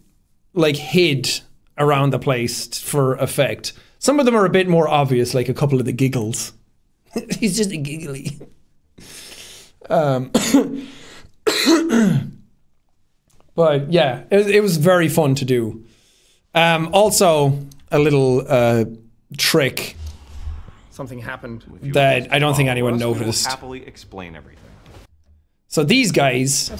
like hid around the place for effect. Some of them are a bit more obvious, like a couple of the giggles. He's just a giggly. But yeah, it was very fun to do. Also, a little trick. Something happened that I don't think anyone noticed. Happily explain everything. So these guys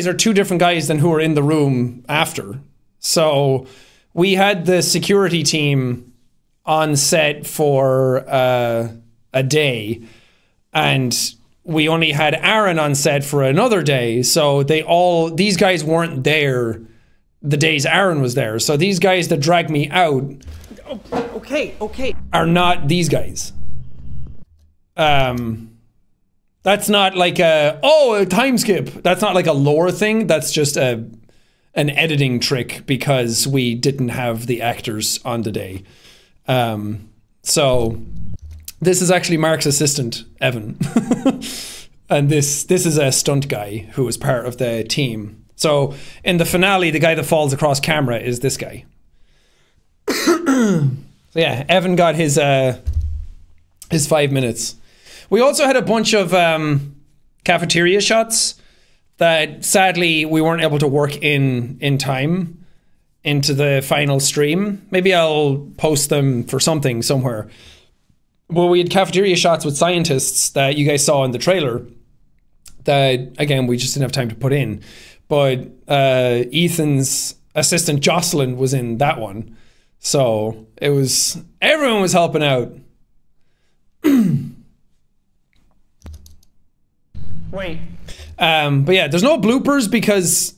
are two different guys than who were in the room after. So we had the security team on set for a day, and we only had Aaron on set for another day. So these guys weren't there the days Aaron was there. So these guys that dragged me out Okay. are not these guys. That's not like a time skip. That's not like a lore thing. That's just an editing trick because we didn't have the actors on the day. So this is actually Mark's assistant, Evan. And this is a stunt guy who was part of the team. So in the finale, the guy that falls across camera is this guy. So yeah, Evan got his 5 minutes. We also had a bunch of cafeteria shots that sadly we weren't able to work in time into the final stream. Maybe I'll post them for something somewhere. Well, we had cafeteria shots with scientists that you guys saw in the trailer that, again, we just didn't have time to put in. But Ethan's assistant Jocelyn was in that one. So everyone was helping out. Wait. But yeah, there's no bloopers because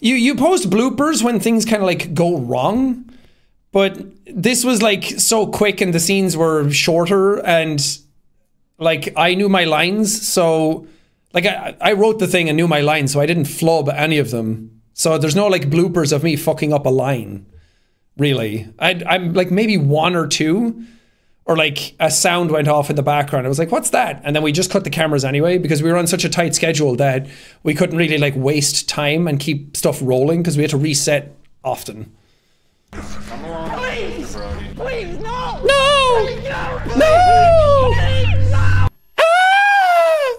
you post bloopers when things kind of like go wrong. But this was like so quick and the scenes were shorter and like I knew my lines. So like I wrote the thing and knew my lines, so I didn't flub any of them. So there's no like bloopers of me fucking up a line, really. I'm like maybe one or two, or like a sound went off in the background. I was like, what's that? And then we just cut the cameras anyway because we were on such a tight schedule that we couldn't really like waste time and keep stuff rolling because we had to reset often. Come along. Please! Please, no! No! Please, no! Please, No! please, no! Ah!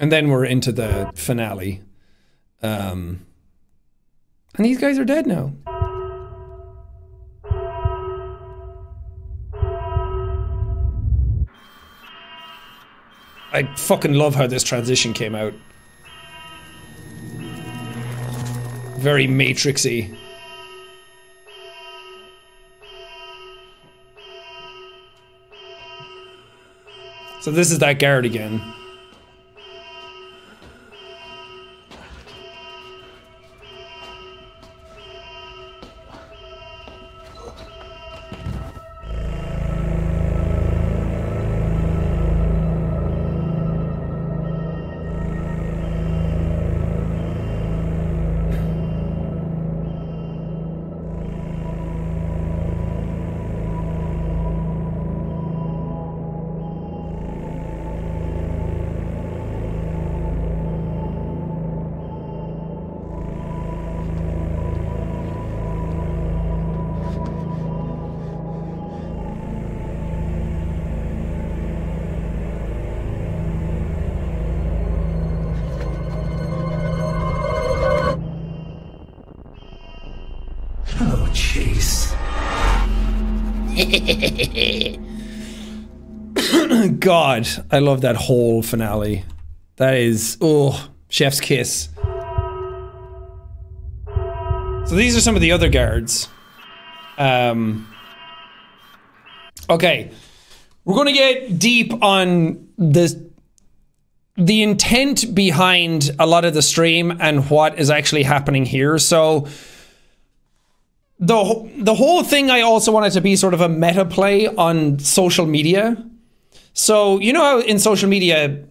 And then we're into the finale. And these guys are dead now. I fucking love how this transition came out. Very Matrixy. So this is that guard again. Oh, jeez. God, I love that whole finale. That is, oh, chef's kiss. So these are some of the other guards. Okay, we're gonna get deep on the intent behind a lot of the stream and what is actually happening here. So the whole thing, I also wanted to be sort of a meta play on social media. So, you know how in social media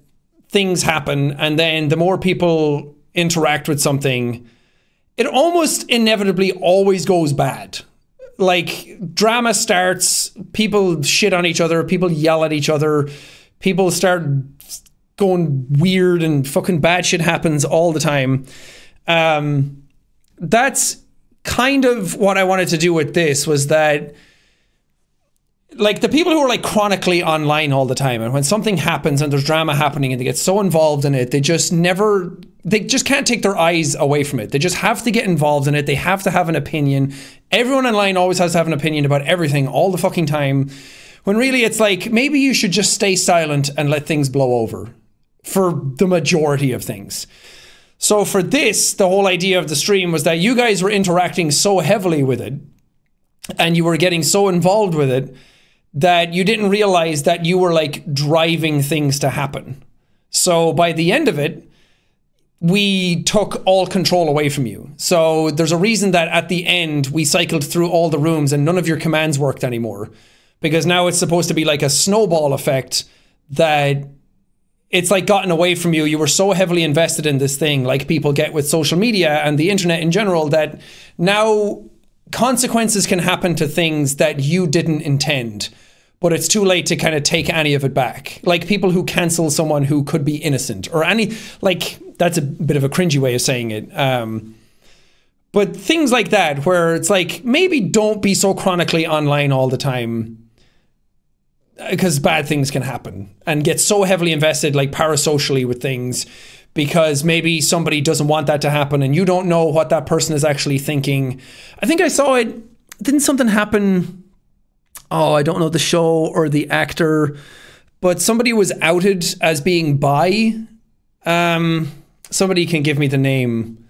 things happen, and then the more people interact with something, it almost inevitably always goes bad. Like, drama starts, people shit on each other, people yell at each other, people start going weird, and fucking bad shit happens all the time. That's kind of what I wanted to do with this, was that, like, the people who are like chronically online all the time, and when something happens and there's drama happening and they get so involved in it, they just can't take their eyes away from it. They just have to get involved in it. They have to have an opinion. Everyone online always has to have an opinion about everything all the fucking time, when really it's like, maybe you should just stay silent and let things blow over for the majority of things. So for this, the whole idea of the stream was that you guys were interacting so heavily with it, and you were getting so involved with it, that you didn't realize that you were like driving things to happen. So by the end of it, we took all control away from you. So there's a reason that at the end we cycled through all the rooms and none of your commands worked anymore, because now it's supposed to be like a snowball effect, that it's like gotten away from you. You were so heavily invested in this thing, like people get with social media and the internet in general, that now consequences can happen to things that you didn't intend, but it's too late to kind of take any of it back. Like people who cancel someone who could be innocent, or any, like, that's a bit of a cringy way of saying it. But things like that, where it's like, maybe don't be so chronically online all the time, because bad things can happen, and get so heavily invested, like parasocially, with things, because maybe somebody doesn't want that to happen and you don't know what that person is actually thinking. I think I saw it. Didn't something happen? Oh, I don't know the show or the actor, but somebody was outed as being bi. Somebody can give me the name.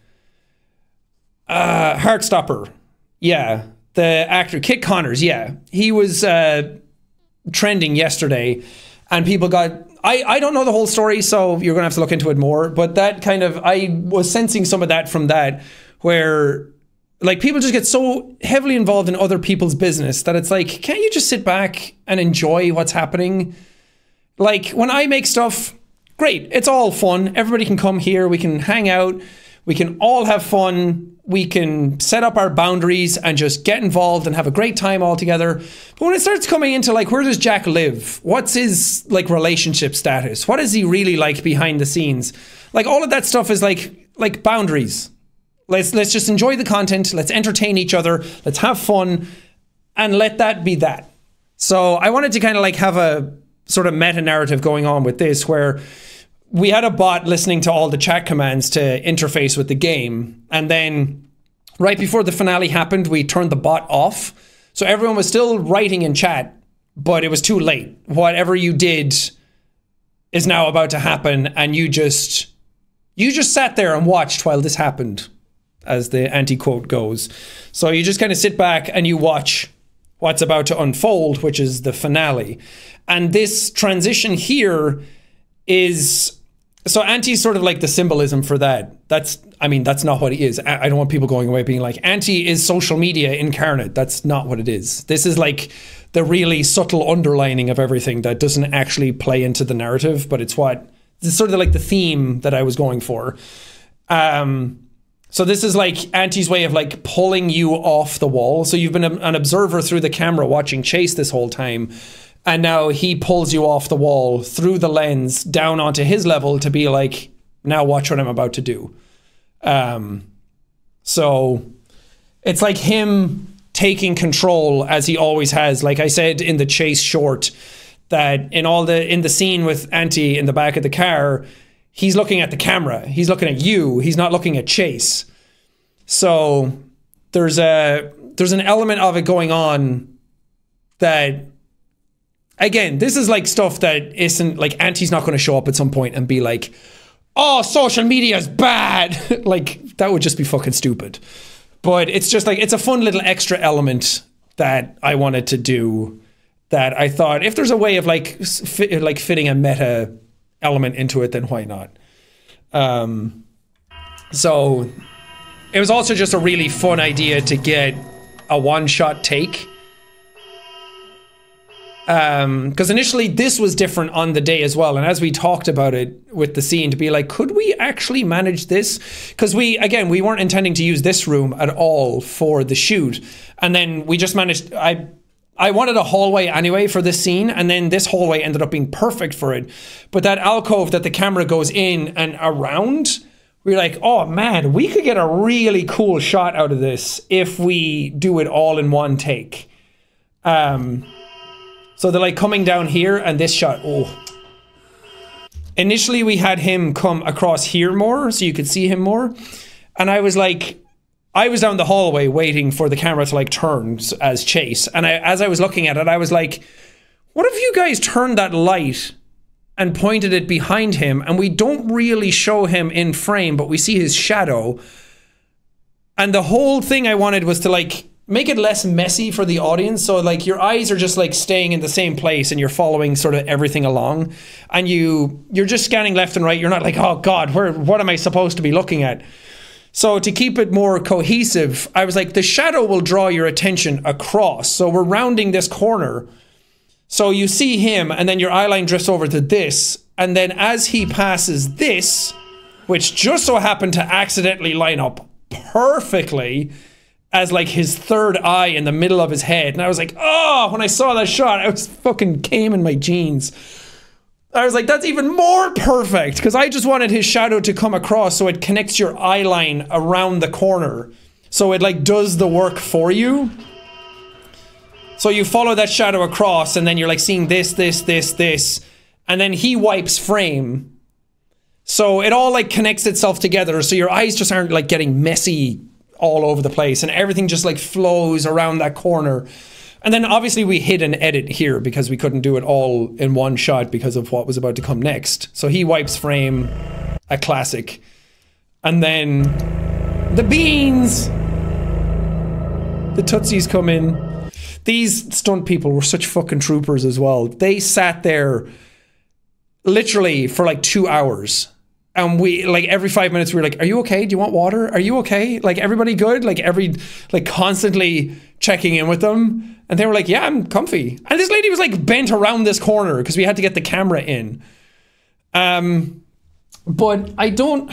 Heartstopper. Yeah. The actor, Kit Connors. Yeah. He was trending yesterday, and people got, I don't know the whole story, so you're gonna have to look into it more, but that kind of, I was sensing some of that from that, where like people just get so heavily involved in other people's business that it's like, can't you just sit back and enjoy what's happening? Like when I make stuff, great, it's all fun, everybody can come here, we can hang out, we can all have fun, we can set up our boundaries and just get involved and have a great time all together. But when it starts coming into like, where does Jack live? What's his like relationship status? What is he really like behind the scenes? Like all of that stuff is like boundaries. Let's just enjoy the content. Let's entertain each other. Let's have fun, and let that be that. So I wanted to kind of like have a sort of meta narrative going on with this, where we had a bot listening to all the chat commands to interface with the game. And then right before the finale happened, we turned the bot off. So everyone was still writing in chat, but it was too late. Whatever you did is now about to happen. And you just sat there and watched while this happened, as the anti-quote goes. So you just kind of sit back and you watch what's about to unfold, which is the finale. And this transition here is, so Anti's sort of like the symbolism for that. That's not what he is. I don't want people going away being like, Anti is social media incarnate. That's not what it is. This is like the really subtle underlining of everything that doesn't actually play into the narrative, but it's sort of like the theme that I was going for. So this is like Anti's way of like pulling you off the wall. So you've been an observer through the camera watching Chase this whole time, and now he pulls you off the wall through the lens down onto his level to be like, now watch what I'm about to do. So it's like him taking control, as he always has. Like I said in the Chase short, that in the scene with Anti in the back of the car, he's looking at the camera. He's looking at you. He's not looking at Chase. So there's an element of it going on that, again, this is like stuff that isn't like, Anti's not going to show up at some point and be like, oh, social media is bad. Like that would just be fucking stupid. But it's just like, it's a fun little extra element that I wanted to do, that I thought if there's a way of like fitting a meta element into it, then why not? So it was also just a really fun idea to get a one-shot take. Because initially this was different on the day as well, and as we talked about it with the scene, to be like, could we actually manage this? Because we weren't intending to use this room at all for the shoot, and then we just managed. I wanted a hallway anyway for this scene, and then this hallway ended up being perfect for it. But that alcove that the camera goes in and around, we were like, oh man, we could get a really cool shot out of this if we do it all in one take. So they're like coming down here, and this shot, oh. Initially we had him come across here more so you could see him more. And I was like, I was down the hallway waiting for the camera to like turn as Chase. And as I was looking at it, I was like, what if you guys turned that light and pointed it behind him, and we don't really show him in frame, but we see his shadow. And the whole thing I wanted was to like make it less messy for the audience, so like your eyes are just like staying in the same place and you're following sort of everything along, and you're just scanning left and right. You're not like, oh god, what am I supposed to be looking at? So to keep it more cohesive, I was like, the shadow will draw your attention across, so we're rounding this corner, so you see him and then your eye line drifts over to this, and then as he passes this, which just so happened to accidentally line up perfectly as like his third eye in the middle of his head. And I was like, oh, when I saw that shot, I was fucking came in my jeans. I was like, that's even more perfect, because I just wanted his shadow to come across so it connects your eye line around the corner. So it like does the work for you. So you follow that shadow across, and then you're like seeing this, and then he wipes frame. So it all like connects itself together, so your eyes just aren't like getting messy all over the place, and everything just like flows around that corner. And then obviously we hid an edit here because we couldn't do it all in one shot because of what was about to come next. So he wipes frame, a classic. And then the beans, the Tootsies come in. These stunt people were such fucking troopers as well. They sat there literally for like 2 hours. And we, like, every 5 minutes we were like, are you okay? Do you want water? Are you okay? Like, everybody good? Like, constantly checking in with them. And they were like, yeah, I'm comfy. And this lady was like bent around this corner because we had to get the camera in. But I don't,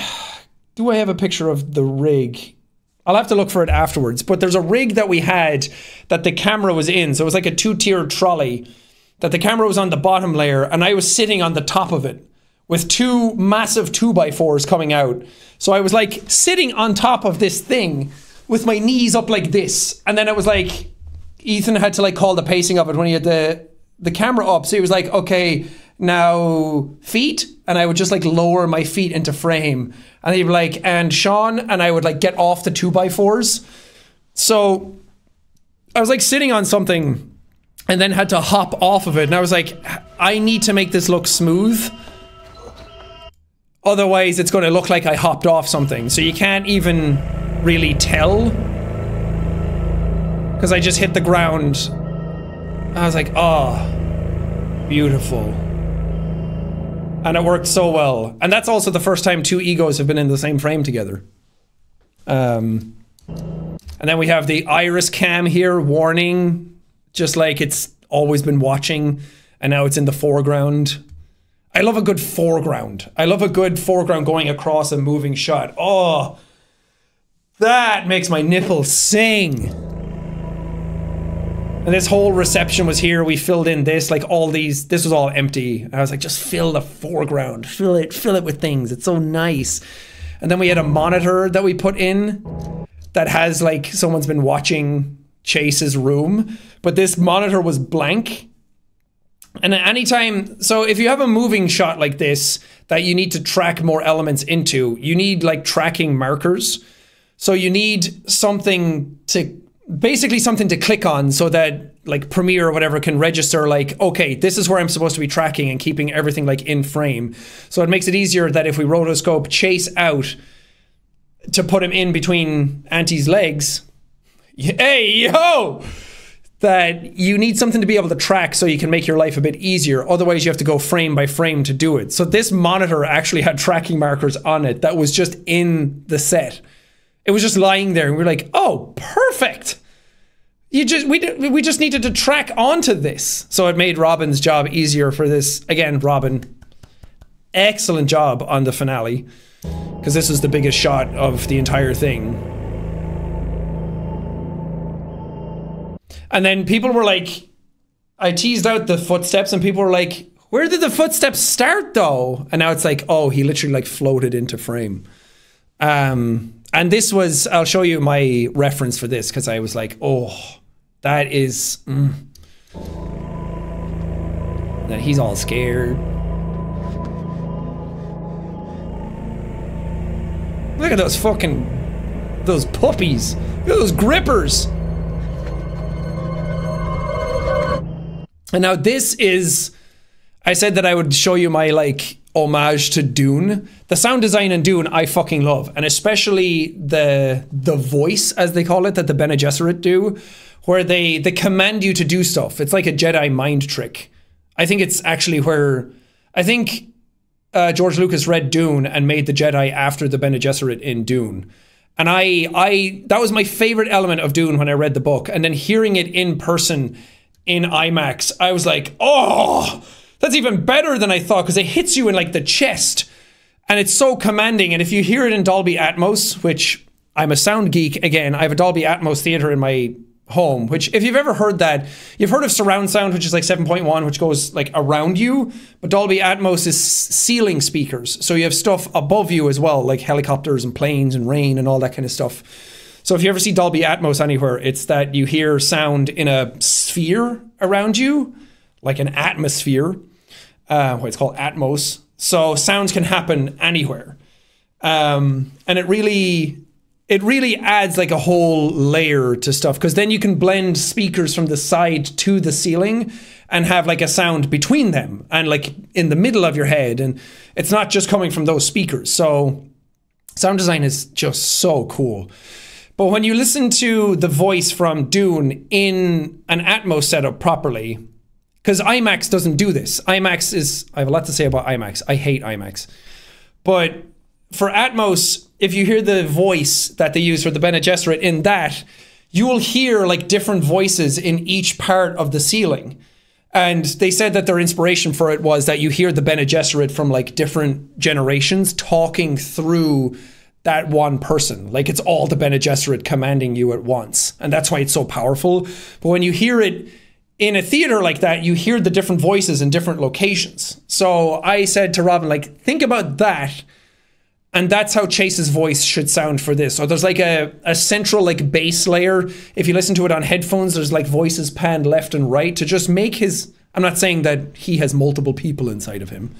do I have a picture of the rig? I'll have to look for it afterwards. But there's a rig that we had that the camera was in. So it was like a 2-tier trolley that the camera was on the bottom layer, and I was sitting on the top of it with 2 massive 2x4s coming out. So I was like sitting on top of this thing with my knees up like this. And then it was like, Ethan had to like call the pacing of it when he had the camera up. So he was like, okay, now feet. And I would just like lower my feet into frame. And he'd be like, and Sean, and I would like get off the 2x4s. So I was like sitting on something and then had to hop off of it. And I was like, I need to make this look smooth. Otherwise, it's going to look like I hopped off something. So you can't even really tell. Because I just hit the ground. I was like, oh, beautiful. And it worked so well. And that's also the first time 2 egos have been in the same frame together. And then we have the iris cam here, warning. Just like it's always been watching. And now it's in the foreground. I love a good foreground. I love a good foreground going across a moving shot. Oh, that makes my nipples sing. And this whole reception was here. We filled in this, like all these, this was all empty. And I was like, just fill the foreground. Fill it with things. It's so nice. And then we had a monitor that we put in that has like, someone's been watching Chase's room. But this monitor was blank. And anytime, so if you have a moving shot like this that you need to track more elements into, you need like tracking markers. So you need something to, basically something to click on so that like Premiere or whatever can register like, okay, this is where I'm supposed to be tracking and keeping everything like in frame. So it makes it easier that if we rotoscope Chase out to put him in between Auntie's legs, hey, yo! That you need something to be able to track so you can make your life a bit easier. Otherwise, you have to go frame by frame to do it. So this monitor actually had tracking markers on it that was just in the set. It was just lying there, and we were like, oh, perfect. we just needed to track onto this. So it made Robin's job easier for this. Again, Robin, excellent job on the finale, because this was the biggest shot of the entire thing. And then people were like, I teased out the footsteps and people were like, where did the footsteps start though? And now it's like, oh, he literally like floated into frame. And this was, I'll show you my reference for this, because I was like, oh, that is... Now he's all scared. Look at those fucking... those puppies. Look at those grippers. And now this is... I said that I would show you my, like, homage to Dune. The sound design in Dune I fucking love. And especially the voice, as they call it, that the Bene Gesserit do, where they command you to do stuff. It's like a Jedi mind trick. I think it's actually where... I think George Lucas read Dune and made the Jedi after the Bene Gesserit in Dune. And that was my favorite element of Dune when I read the book. And then hearing it in person in IMAX, I was like, oh... That's even better than I thought, because it hits you in like the chest and it's so commanding. And if you hear it in Dolby Atmos, which I'm a sound geek, again, I have a Dolby Atmos theater in my home, which if you've ever heard that, you've heard of surround sound, which is like 7.1, which goes like around you, but Dolby Atmos is ceiling speakers. So you have stuff above you as well, like helicopters and planes and rain and all that kind of stuff. So if you ever see Dolby Atmos anywhere, it's that you hear sound in a sphere around you, like an atmosphere. It's called Atmos. So sounds can happen anywhere. And it really adds like a whole layer to stuff, because then you can blend speakers from the side to the ceiling and have like a sound between them and like in the middle of your head. And it's not just coming from those speakers. So sound design is just so cool. But when you listen to the voice from Dune in an Atmos setup properly, because IMAX doesn't do this. IMAX is... I have a lot to say about IMAX. I hate IMAX. But for Atmos, if you hear the voice that they use for the Bene Gesserit in that, you will hear like different voices in each part of the ceiling. And they said that their inspiration for it was that you hear the Bene Gesserit from like different generations talking through that one person. Like it's all the Bene Gesserit commanding you at once. And that's why it's so powerful. But when you hear it in a theater like that, you hear the different voices in different locations. So I said to Robin, like, think about that. And that's how Chase's voice should sound for this. So there's like a central like bass layer. If you listen to it on headphones, there's like voices panned left and right to just make his... I'm not saying that he has multiple people inside of him.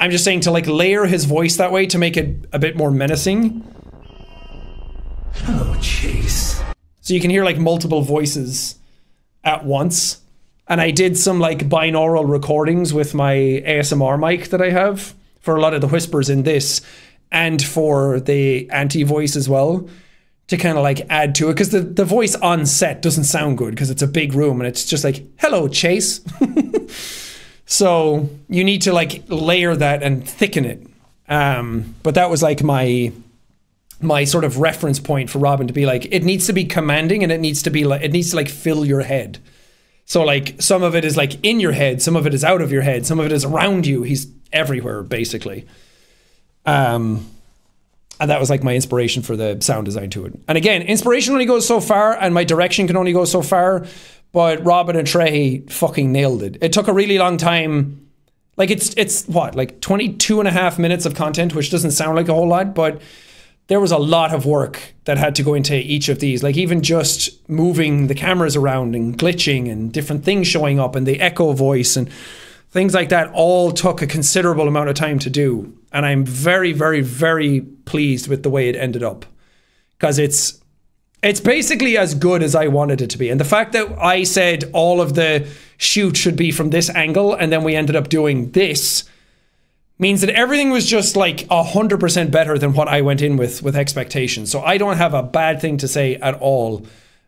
I'm just saying to like layer his voice that way to make it a bit more menacing. Hello, Chase. So you can hear like multiple voices at once. And I did some like binaural recordings with my ASMR mic that I have for a lot of the whispers in this and for the anti-voice as well to kind of like add to it. Because the voice on set doesn't sound good because it's a big room and it's just like, hello, Chase. So you need to like layer that and thicken it. But that was like my sort of reference point for Robin to be like, it needs to be commanding and it needs to like fill your head. So like some of it is like in your head, some of it is out of your head, some of it is around you. He's everywhere basically. And that was like my inspiration for the sound design to it. And again, inspiration only goes so far and my direction can only go so far, but Robin and Trey fucking nailed it. It took a really long time. Like it's what, like 22 and a half minutes of content, which doesn't sound like a whole lot, but there was a lot of work that had to go into each of these. Like even just moving the cameras around and glitching and different things showing up and the echo voice and things like that all took a considerable amount of time to do. And I'm very, very, very pleased with the way it ended up. Because it's basically as good as I wanted it to be. And the fact that I said all of the shoot should be from this angle and then we ended up doing this means that everything was just like 100% better than what I went in with expectations. So I don't have a bad thing to say at all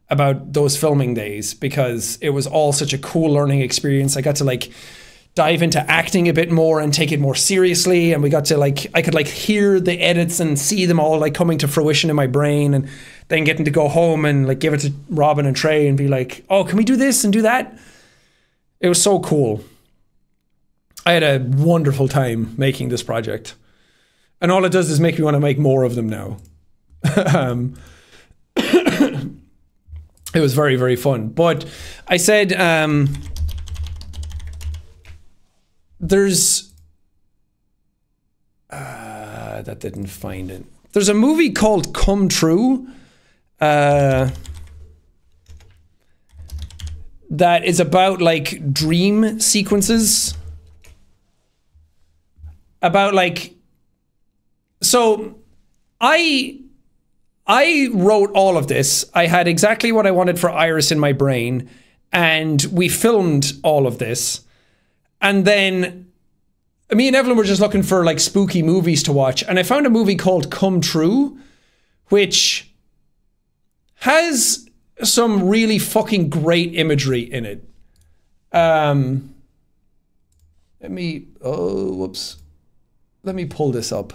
about those filming days because it was all such a cool learning experience. I got to like dive into acting a bit more and take it more seriously. And we got to like, I could like hear the edits and see them all like coming to fruition in my brain. And then getting to go home and like give it to Robin and Trey and be like, oh, can we do this and do that? It was so cool. I had a wonderful time making this project. And all it does is make me want to make more of them now. It was very, very fun. But I said, there's... that didn't find it. There's a movie called Come True. That is about like dream sequences. About like... So, I wrote all of this. I had exactly what I wanted for Iris in my brain, and we filmed all of this. And then me and Evelyn were just looking for like spooky movies to watch, and I found a movie called Come True, which has some really fucking great imagery in it. Let me pull this up.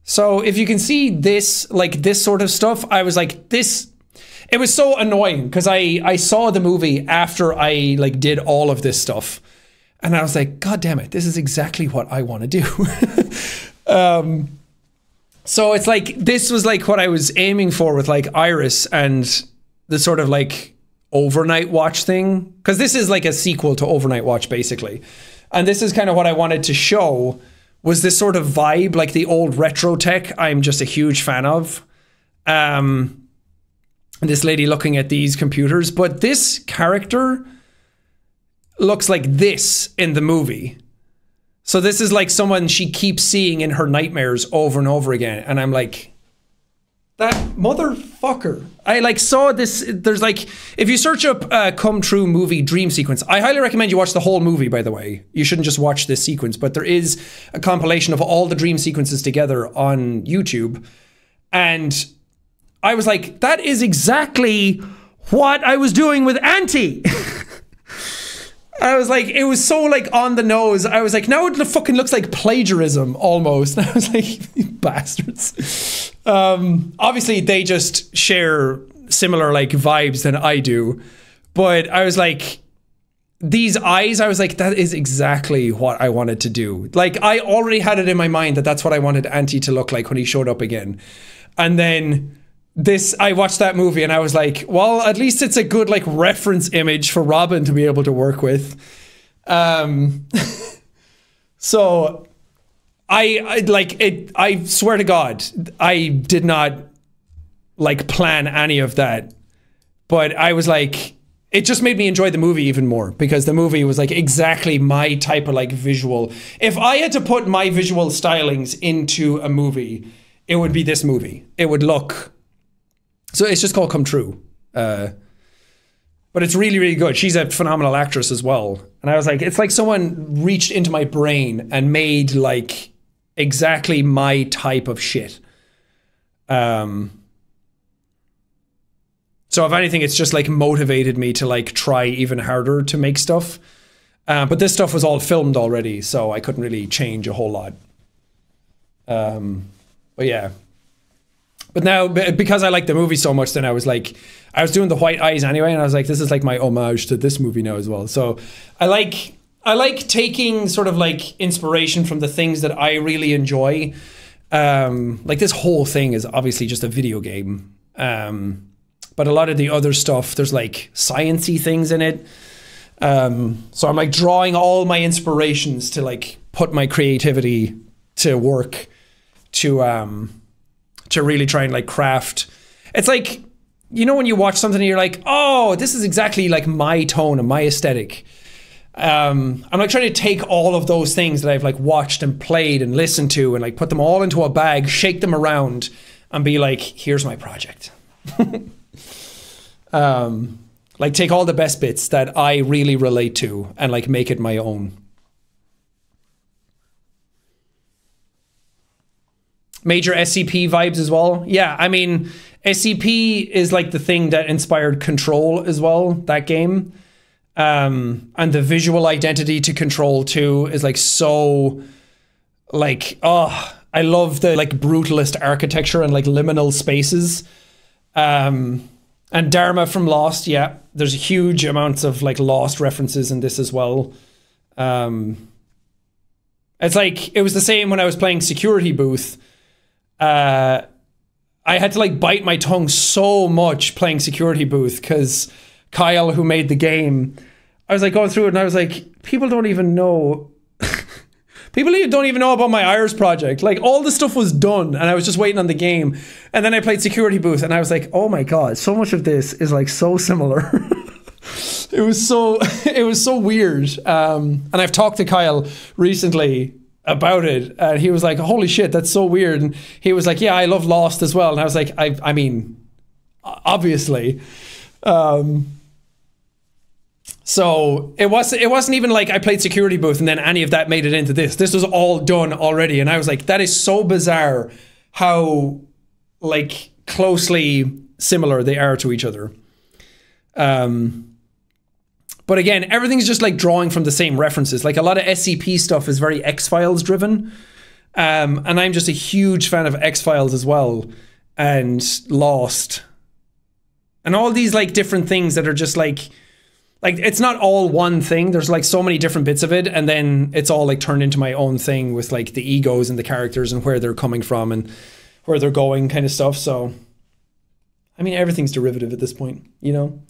So if you can see this, like this sort of stuff, I was like, this, it was so annoying because I saw the movie after I like did all of this stuff. And I was like, God damn it, this is exactly what I want to do. So it's like, this was like what I was aiming for with like Iris and the sort of like overnight watch thing. Because this is like a sequel to Overnight Watch basically. And this is kind of what I wanted to show, was this sort of vibe, like the old retro tech I'm just a huge fan of. This lady looking at these computers, but this character looks like this in the movie. So this is like someone she keeps seeing in her nightmares over and over again. And I'm like, that motherfucker. I like saw this, there's like, if you search up Come True movie dream sequence, I highly recommend you watch the whole movie, by the way. You shouldn't just watch this sequence, but there is a compilation of all the dream sequences together on YouTube. And I was like, that is exactly what I was doing with Auntie. I was like, it was so like on the nose. I was like, now it fucking looks like plagiarism almost. And I was like, you bastards. Obviously they just share similar like vibes than I do. But I was like, these eyes, I was like, that is exactly what I wanted to do. Like I already had it in my mind that that's what I wanted Auntie to look like when he showed up again. And then this, I watched that movie and I was like, well, at least it's a good like reference image for Robin to be able to work with. So I like it. I swear to God, I did not like plan any of that, but I was like, it just made me enjoy the movie even more because the movie was like exactly my type of like visual. If I had to put my visual stylings into a movie, it would be this movie. It would look... So it's just called Come True. But it's really, really good. She's a phenomenal actress as well. And I was like, it's like someone reached into my brain and made like exactly my type of shit. So if anything, it's just like motivated me to like try even harder to make stuff. But this stuff was all filmed already, so I couldn't really change a whole lot. But yeah. But now, because I like the movie so much, then I was like, I was doing the white eyes anyway, and I was like, this is like my homage to this movie now as well. So I like taking sort of like inspiration from the things that I really enjoy. Like this whole thing is obviously just a video game. But a lot of the other stuff, there's like sciencey things in it. So I'm like drawing all my inspirations to like put my creativity to work to really try and like craft. It's like, you know, when you watch something and you're like, oh, this is exactly like my tone and my aesthetic. I'm like trying to take all of those things that I've like watched and played and listened to and like put them all into a bag, shake them around and be like, here's my project. Like take all the best bits that I really relate to and like make it my own. Major SCP vibes as well. Yeah, I mean, SCP is like the thing that inspired Control as well, that game. And the visual identity to Control 2 is like so, like, oh, I love the like brutalist architecture and like liminal spaces. And Dharma from Lost, yeah, there's huge amounts of like Lost references in this as well. It's like, it was the same when I was playing Security Booth. I had to like bite my tongue so much playing Security Booth because Kyle, who made the game, I was like going through it and I was like, people don't even know. People don't even know about my Iris project. Like, all the stuff was done and I was just waiting on the game. And then I played Security Booth and I was like, oh my God, so much of this is like so similar. It was so weird. And I've talked to Kyle recently about it and he was like, holy shit, that's so weird. And he was like, yeah, I love Lost as well. And I was like, I mean, obviously. So it wasn't even like I played Security Booth and then any of that made it into this. This was all done already. And I was like, that is so bizarre how like closely similar they are to each other. But again, everything's just like drawing from the same references. Like a lot of SCP stuff is very X-Files driven. And I'm just a huge fan of X-Files as well. And Lost. And all these like different things that are just like it's not all one thing. There's like so many different bits of it. And then it's all like turned into my own thing with like the egos and the characters and where they're coming from and where they're going kind of stuff. So, I mean, everything's derivative at this point, you know?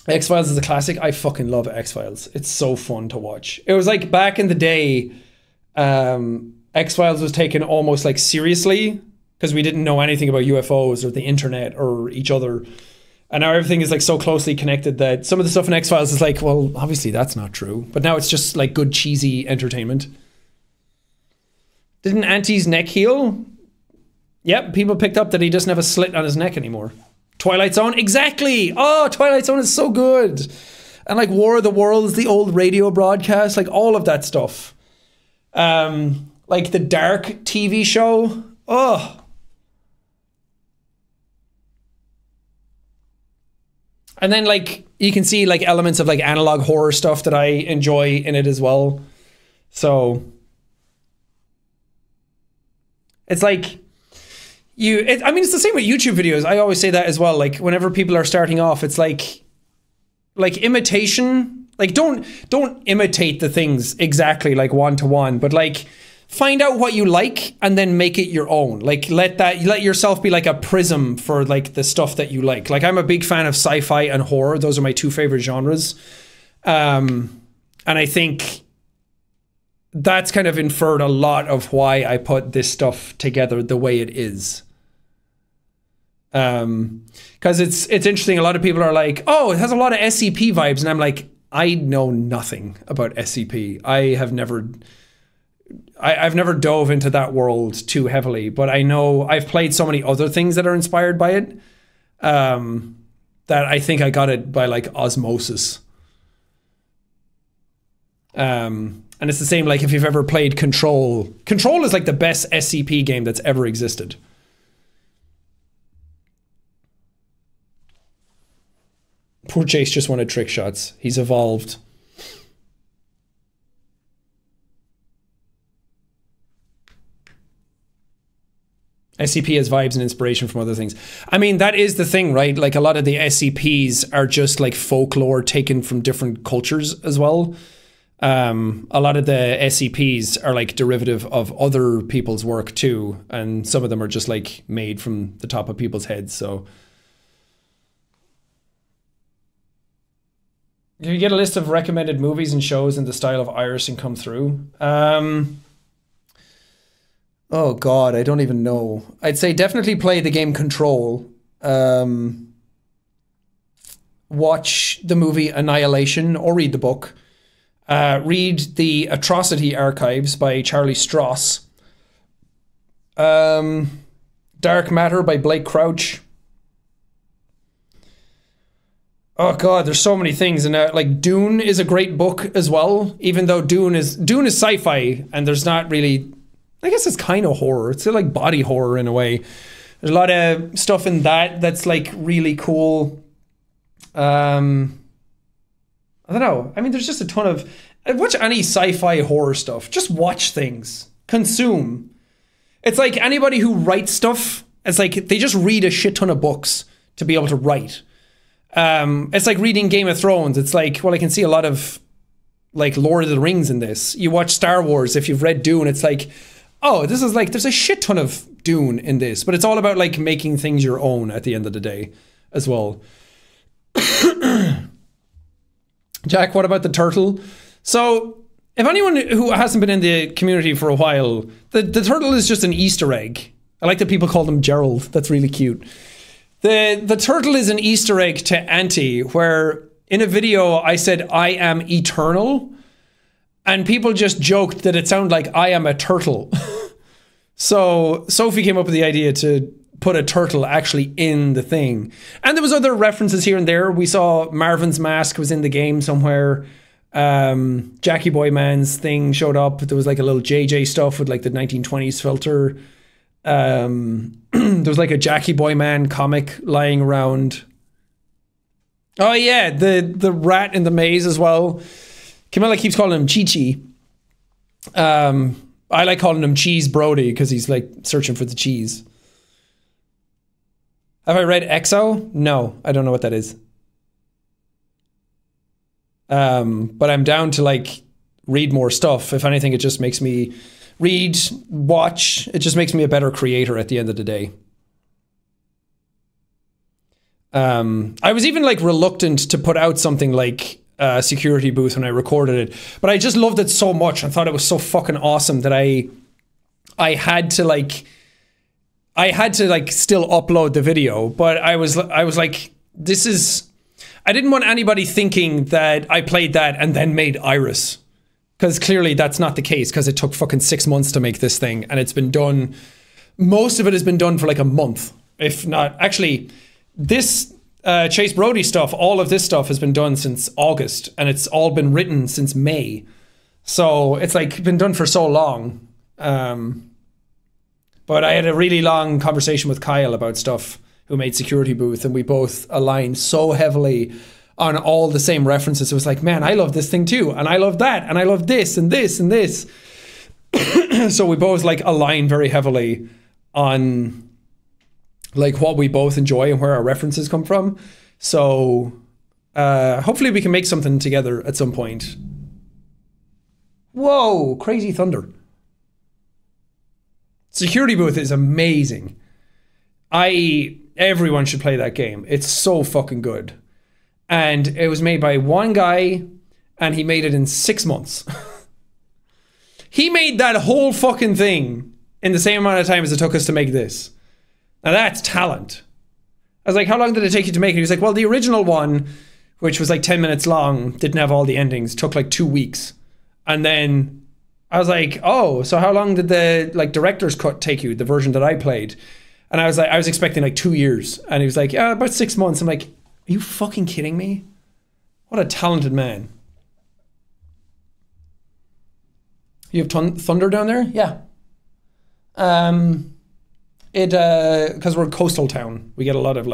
X-Files is a classic. I fucking love X-Files. It's so fun to watch. It was like back in the day, X-Files was taken almost like seriously because we didn't know anything about UFOs or the internet or each other. And now everything is like so closely connected that some of the stuff in X-Files is like, well, obviously that's not true. But now it's just like good cheesy entertainment. Didn't Auntie's neck heal? Yep, people picked up that he doesn't have a slit on his neck anymore. Twilight Zone, exactly. Oh, Twilight Zone is so good. And like War of the Worlds, the old radio broadcast, like all of that stuff. Like the Dark TV show. Oh. And then like you can see like elements of like analog horror stuff that I enjoy in it as well. So it's like I mean, it's the same with YouTube videos. I always say that as well. Like whenever people are starting off, it's like imitation. Like don't imitate the things exactly like one to one, but like find out what you like and then make it your own. Like let yourself be like a prism for like the stuff that you like. Like I'm a big fan of sci-fi and horror. Those are my two favorite genres. And I think that's kind of inferred a lot of why I put this stuff together the way it is. Because it's interesting. A lot of people are like, oh, it has a lot of SCP vibes. And I'm like, I know nothing about SCP. I've never dove into that world too heavily, but I know I've played so many other things that are inspired by it, that I think I got it by like osmosis. And it's the same, like if you've ever played Control. Control is like the best SCP game that's ever existed. Poor Chase just wanted trick shots. He's evolved. SCP has vibes and inspiration from other things. I mean, that is the thing, right? Like a lot of the SCPs are just like folklore taken from different cultures as well. A lot of the SCPs are like derivative of other people's work too. And some of them are just like made from the top of people's heads. So can you get a list of recommended movies and shows in the style of Iris and come through? Oh God, I don't even know. I'd say definitely play the game Control. Watch the movie Annihilation or read the book. Read the Atrocity Archives by Charlie Stross. Dark Matter by Blake Crouch. Oh God, there's so many things. And like Dune is a great book as well, even though Dune is sci-fi and there's not really, I guess it's kind of horror. It's like body horror in a way. There's a lot of stuff in that's like really cool. I I don't know. I mean, there's just a ton of... Watch any sci-fi horror stuff. Just watch things. Consume. It's like anybody who writes stuff, it's like they just read a shit ton of books to be able to write. It's like reading Game of Thrones. It's like, well, I can see a lot of like Lord of the Rings in this. You watch Star Wars, if you've read Dune, it's like, oh, this is like, there's a shit ton of Dune in this, but it's all about like making things your own at the end of the day as well. Jack, what about the turtle? So if anyone who hasn't been in the community for a while, the turtle is just an Easter egg. I like that people call them Gerald. That's really cute. The turtle is an Easter egg to Auntie, where in a video I said, I am eternal. And people just joked that it sounded like I am a turtle. So Sophie came up with the idea to put a turtle actually in the thing. And there was other references here and there. We saw Marvin's mask was in the game somewhere. Jackie Boy Man's thing showed up. There was like a little JJ stuff with like the 1920s filter. There was like a Jackie Boy Man comic lying around. Oh yeah, the rat in the maze as well. Camilla keeps calling him Chi-Chi. I like calling him Cheese Brody because he's like searching for the cheese. Have I read EXO? No, I don't know what that is. But I'm down to like read more stuff. If anything, it just makes me read, watch. It just makes me a better creator at the end of the day. I was even like reluctant to put out something like a security booth when I recorded it, but I just loved it so much and thought it was so fucking awesome that I had to still upload the video. But I was like, this is, I didn't want anybody thinking that I played that and then made Iris, because clearly that's not the case, because it took fucking 6 months to make this thing, and it's been done, most of it has been done for like a month, if not. Actually, this Chase Brody stuff, all of this stuff has been done since August, and it's all been written since May. So it's like been done for so long. But I had a really long conversation with Kyle about stuff, who made Security Booth, and we both aligned so heavily on all the same references. It was like, man, I love this thing too, and I love that, and I love this and this and this. So we both like align very heavily on like what we both enjoy and where our references come from. So hopefully we can make something together at some point. Whoa, crazy thunder. Security Booth is amazing. Everyone should play that game. It's so fucking good. And it was made by one guy, and he made it in 6 months. He made that whole fucking thing in the same amount of time as it took us to make this. Now that's talent. I was like, how long did it take you to make it? He was like, well, the original one, which was like 10 minutes long, didn't have all the endings, took like 2 weeks. And then I was like, oh, so how long did the like director's cut take you, the version that I played? And I was like, I was expecting like 2 years. And he was like, yeah, about 6 months. I'm like, are you fucking kidding me? What a talented man. You have thunder down there? Yeah. Because we're a coastal town, we get a lot of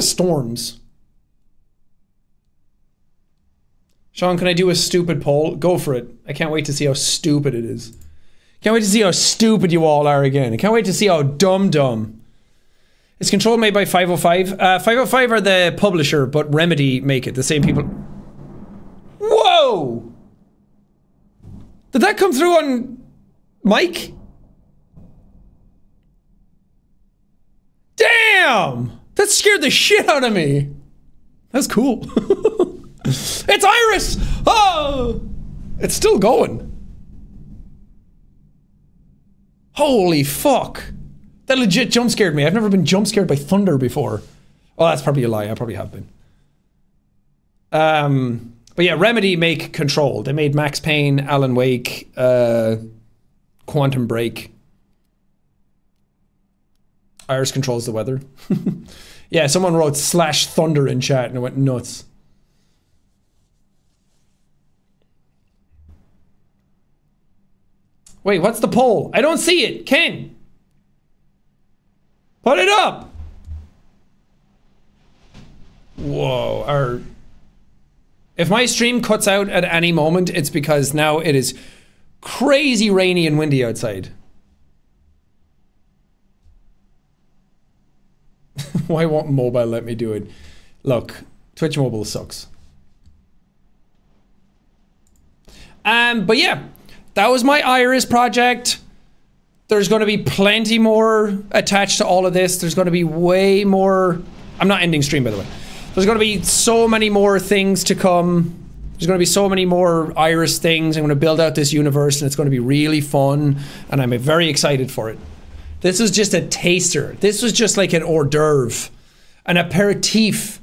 storms. Sean, can I do a stupid poll? Go for it. I can't wait to see how stupid it is. Can't wait to see how stupid you all are again. I can't wait to see how dumb. Is Control made by 505? 505 are the publisher, but Remedy make it. The same people. Whoa! Did that come through on mic? Damn! That scared the shit out of me. That's cool. It's Iris! Oh! It's still going. Holy fuck. That legit jump scared me. I've never been jump scared by thunder before. Oh, that's probably a lie. I probably have been. But yeah, Remedy make Control. They made Max Payne, Alan Wake, Quantum Break. Iris controls the weather. Yeah, someone wrote /thunder in chat and it went nuts. Wait, what's the poll? I don't see it. Ken, put it up. Whoa, If my stream cuts out at any moment, it's because now it is crazy rainy and windy outside. Why won't mobile let me do it? Look, Twitch mobile sucks. But yeah, that was my Iris project. There's going to be plenty more attached to all of this. There's going to be way more. I'm not ending stream, by the way. There's going to be so many more things to come. There's going to be so many more Iris things. I'm going to build out this universe, and it's going to be really fun, and I'm very excited for it. This was just a taster. This was just like an hors d'oeuvre, an aperitif,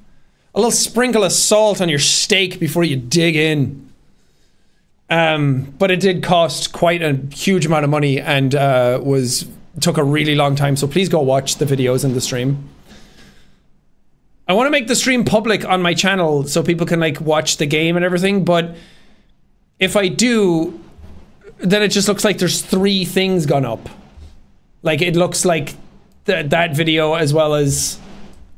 a little sprinkle of salt on your steak before you dig in. But it did cost quite a huge amount of money and took a really long time, so please go watch the videos in the stream. I want to make the stream public on my channel so people can like watch the game and everything, but if I do, then it just looks like there's 3 things gone up. Like it looks like that video as well as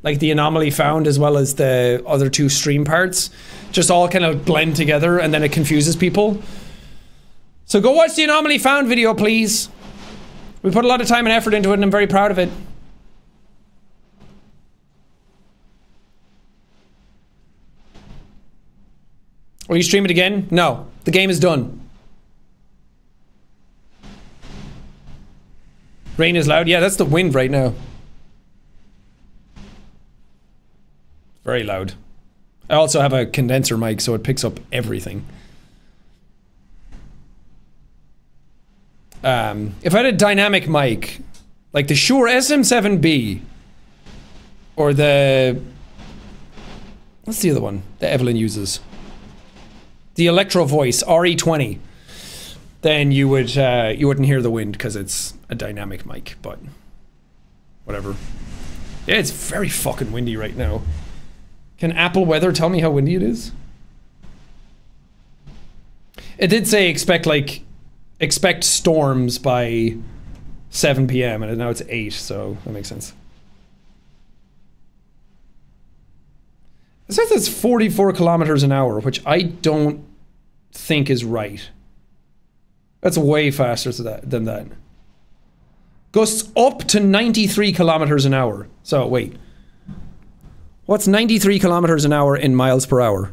like the anomaly found as well as the other 2 stream parts just all kind of blend together and then it confuses people. So go watch the anomaly found video, please. We put a lot of time and effort into it and I'm very proud of it. Will you stream it again? No. The game is done. Rain is loud? Yeah, that's the wind right now. Very loud. I also have a condenser mic, so it picks up everything. If I had a dynamic mic, like the Shure SM7B, or the... what's the other one that Evelyn uses? The Electro Voice RE20, then you wouldn't hear the wind because it's a dynamic mic, but whatever. Yeah, it's very fucking windy right now. Can Apple Weather tell me how windy it is? It did say expect storms by 7 p.m. and now it's 8, so that makes sense. It says it's 44 kilometers an hour, which I don't think is right. That's way faster than that. Gusts up to 93 kilometers an hour. So, wait. What's 93 kilometers an hour in miles per hour?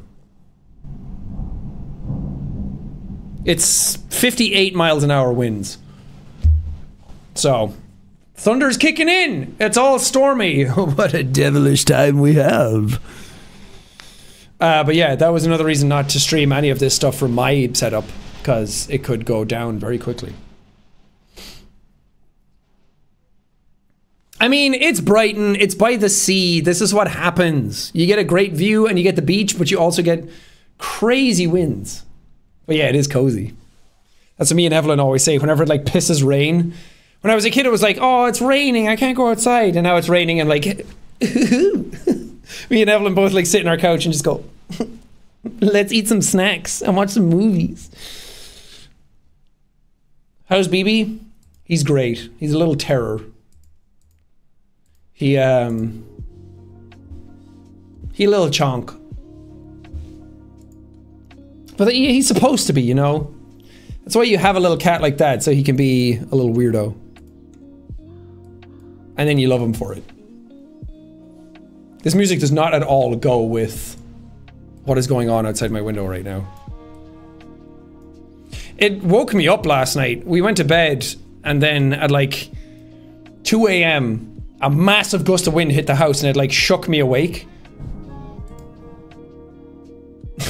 It's 58 miles an hour winds. So, thunder's kicking in. It's all stormy. What a devilish time we have. But yeah, that was another reason not to stream any of this stuff from my setup, because it could go down very quickly. I mean, it's Brighton, it's by the sea, this is what happens. You get a great view and you get the beach, but you also get crazy winds. But yeah, it is cozy. That's what me and Evelyn always say, whenever it like pisses rain. When I was a kid, it was like, oh, it's raining, I can't go outside. And now it's raining and like, me and Evelyn both like sit on our couch and just go, let's eat some snacks and watch some movies. How's BB? He's great. He's a little terror. He a little chonk. But he's supposed to be, you know? That's why you have a little cat like that, so he can be a little weirdo. And then you love him for it. This music does not at all go with what is going on outside my window right now. It woke me up last night. We went to bed, and then at like 2 a.m., a massive gust of wind hit the house and it like shook me awake.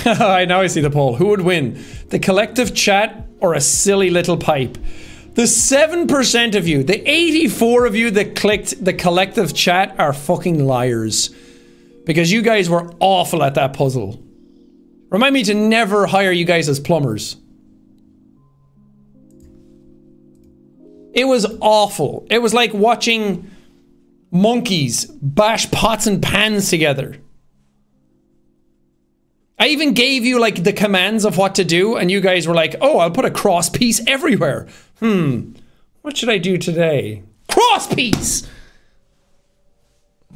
Now I see the poll. Who would win? The collective chat or a silly little pipe? The 7% of you, the 84 of you that clicked the collective chat are fucking liars. Because you guys were awful at that puzzle. Remind me to never hire you guys as plumbers. It was awful. It was like watching monkeys bash pots and pans together. I even gave you like the commands of what to do and you guys were like, oh, I'll put a cross piece everywhere. What should I do today? Cross piece!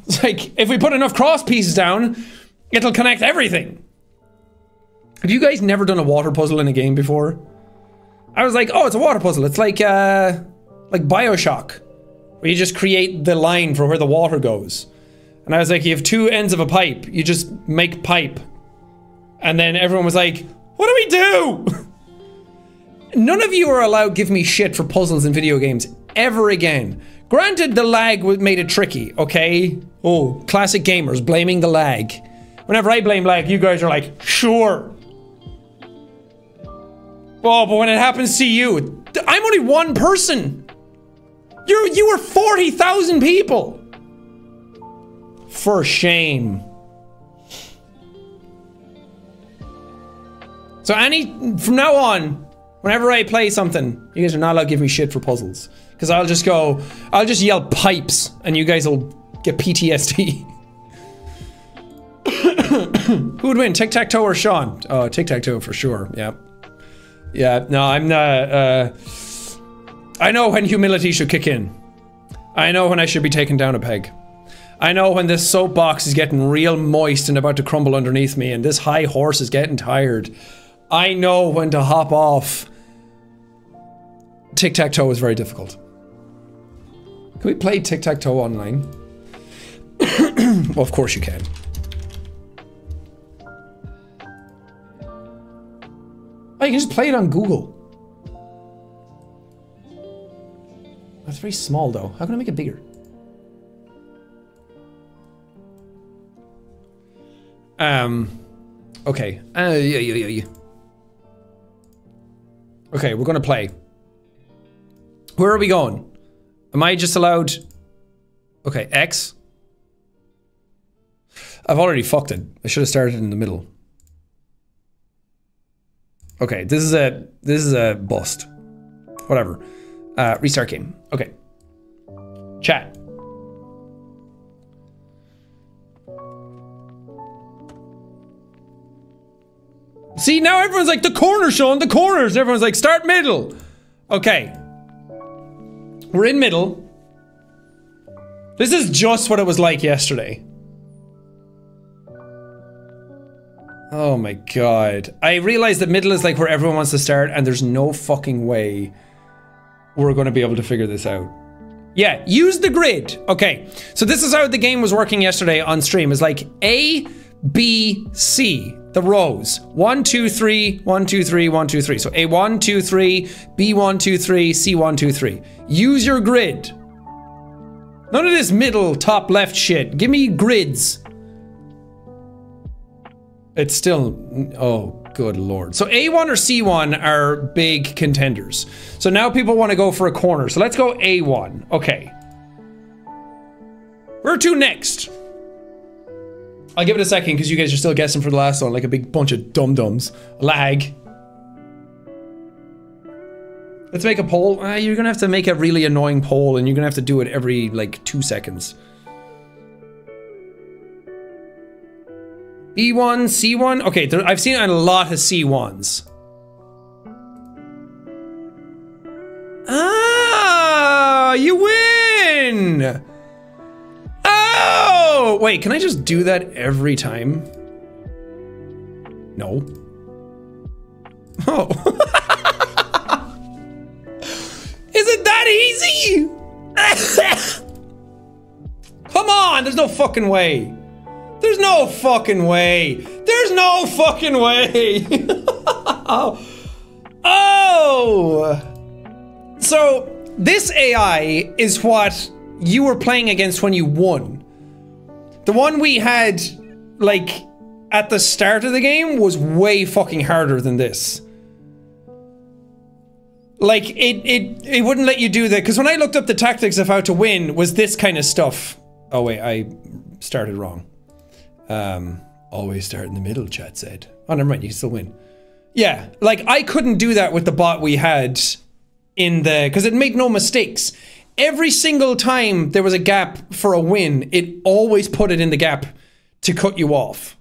It's like, if we put enough cross pieces down, it'll connect everything. Have you guys never done a water puzzle in a game before? I was like, oh, it's a water puzzle. It's like BioShock, where you just create the line for where the water goes. And I was like, you have two ends of a pipe. You just make pipe. And then everyone was like, what do we do? None of you are allowed to give me shit for puzzles in video games ever again. Granted, the lag made it tricky, okay? Oh, classic gamers blaming the lag. Whenever I blame lag, you guys are like, sure. Oh, but when it happens to you, I'm only one person. You were 40,000 people. For shame. So from now on, whenever I play something, you guys are not allowed to give me shit for puzzles. Because I'll just yell pipes, and you guys will get PTSD. Who would win, tic-tac-toe or Sean? Oh, tic-tac-toe for sure, yeah. Yeah, no, I'm not, I know when humility should kick in. I know when I should be taken down a peg. I know when this soapbox is getting real moist and about to crumble underneath me, and this high horse is getting tired. I know when to hop off. Tic-tac-toe is very difficult. Can we play tic-tac-toe online? Well, of course you can. Oh, you can just play it on Google. That's very small, though. How can I make it bigger? Okay. Yeah. Okay, we're gonna play. Where are we going? Am I just allowed... Okay, X? I've already fucked it. I should have started in the middle. Okay, this is a bust. Whatever. Restart game. Okay. Chat. See, now everyone's like, the corner, Sean, the corners. Everyone's like, start middle. Okay. We're in middle. This is just what it was like yesterday. Oh my god. I realized that middle is like where everyone wants to start, and there's no fucking way we're gonna be able to figure this out. Yeah, use the grid. Okay, so this is how the game was working yesterday on stream. It's like A, B, C. The rows. 1, 2, 3, 1, 2, 3, 1, 2, 3. So A1, 2, 3, B1, 2, 3, C1, 2, 3. Use your grid. None of this middle, top, left shit. Give me grids. It's still... Oh, good lord. So A1 or C1 are big contenders. So now people want to go for a corner. So let's go A1. Okay. Where to next? I'll give it a second because you guys are still guessing for the last one like a big bunch of dum-dums. Lag. Let's make a poll. You're gonna have to make a really annoying poll, and you're gonna have to do it every like 2 seconds. B1, C1? Okay, I've seen a lot of C1s. Ah, you win! Oh! Wait, can I just do that every time? No. Oh. Is it that easy? Come on, there's no fucking way. There's no fucking way. There's no fucking way. Oh. So this AI is what you were playing against when you won. The one we had, like, at the start of the game was way fucking harder than this. Like, it wouldn't let you do that, because when I looked up the tactics of how to win, was this kind of stuff. Oh wait, I started wrong. Always start in the middle, chat said. Oh, never mind, you can still win. Yeah, like, I couldn't do that with the bot we had in the... because it made no mistakes. Every single time there was a gap for a win, it always put it in the gap to cut you off.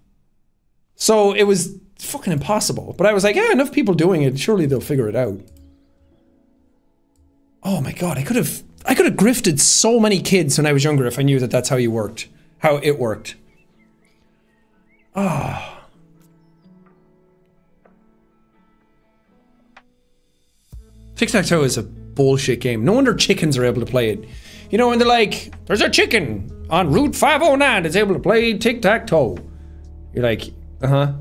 So it was fucking impossible. But I was like, yeah, enough people doing it, surely they'll figure it out. Oh my god, I could have grifted so many kids when I was younger if I knew that that's how you worked. How it worked. Ah. Tic-tac-toe is a bullshit game. No wonder chickens are able to play it. You know, when they're like, there's a chicken on Route 509 that's able to play tic-tac-toe. You're like, uh-huh.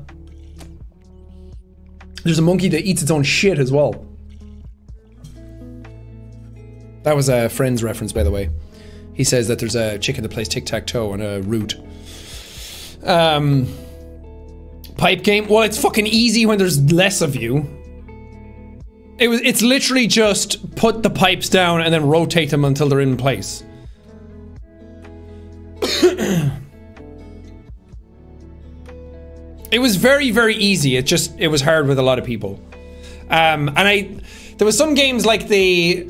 There's a monkey that eats its own shit as well. That was a Friends reference, by the way. He says that there's a chicken that plays tic-tac-toe on a route. Pipe game. Well, it's fucking easy when there's less of you. It's literally just put the pipes down and then rotate them until they're in place. It was very, very easy. It was hard with a lot of people. And there was some games like even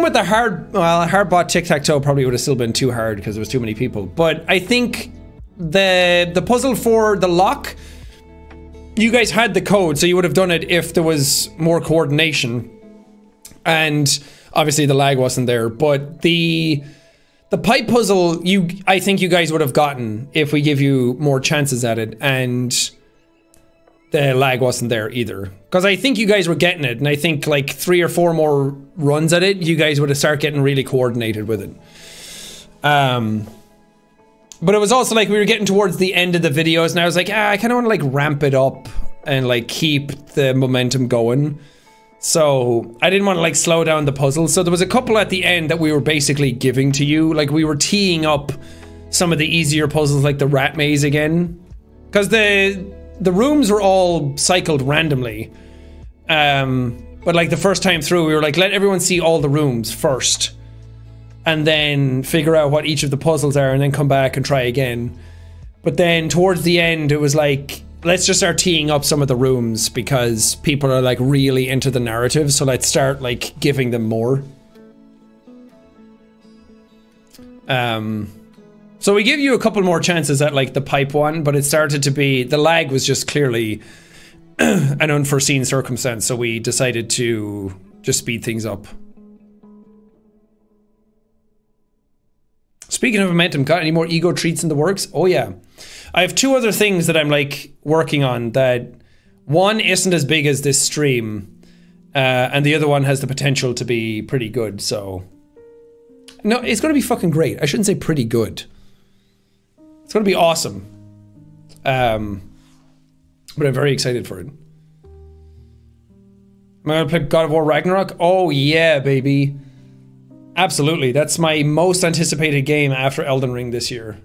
with the hard bot tic-tac-toe probably would have still been too hard because there was too many people. But I think the puzzle for the lock, you guys had the code, so you would have done it if there was more coordination. And obviously the lag wasn't there, but the pipe puzzle, I think you guys would have gotten if we give you more chances at it, and the lag wasn't there either. Because I think you guys were getting it, and I think like 3 or 4 more runs at it, you guys would have started getting really coordinated with it. But it was also like we were getting towards the end of the videos, and I was like, I kind of want to like ramp it up and like keep the momentum going. So I didn't want to like slow down the puzzle. So there was a couple at the end that we were basically giving to you. Like we were teeing up some of the easier puzzles, like the rat maze again. Because the rooms were all cycled randomly. But like the first time through, we were like, let everyone see all the rooms first. And then figure out what each of the puzzles are and then come back and try again. But then towards the end, it was like, let's just start teeing up some of the rooms because people are like really into the narrative. So let's start like giving them more. So we give you a couple more chances at like the pipe one, but it started to be, the lag was just clearly an unforeseen circumstance. So we decided to just speed things up. Speaking of momentum, got any more ego treats in the works? Oh yeah. I have 2 other things that I'm like working on that one isn't as big as this stream, and the other one has the potential to be pretty good, so. No, it's gonna be fucking great. I shouldn't say pretty good. It's gonna be awesome. But I'm very excited for it. Am I gonna play God of War Ragnarok? Oh yeah, baby. Absolutely, that's my most anticipated game after Elden Ring this year.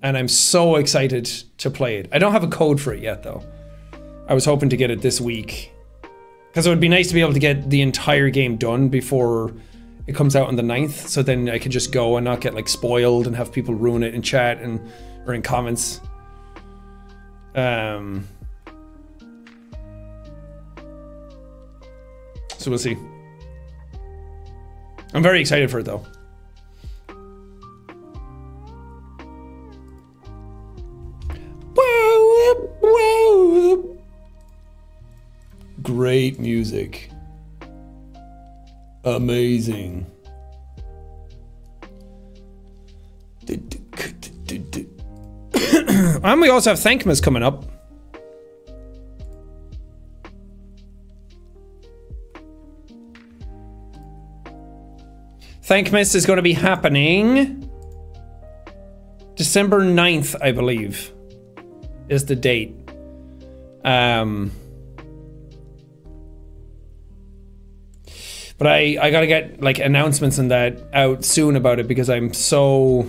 And I'm so excited to play it. I don't have a code for it yet though. I was hoping to get it this week. Because it would be nice to be able to get the entire game done before it comes out on the 9th. So then I could just go and not get like spoiled and have people ruin it in chat and or in comments. So we'll see. I'm very excited for it though. Great music. Amazing. And we also have Thankmas coming up. Thankmas is going to be happening December 9th, I believe, is the date. But I gotta get like announcements and that out soon about it because I'm so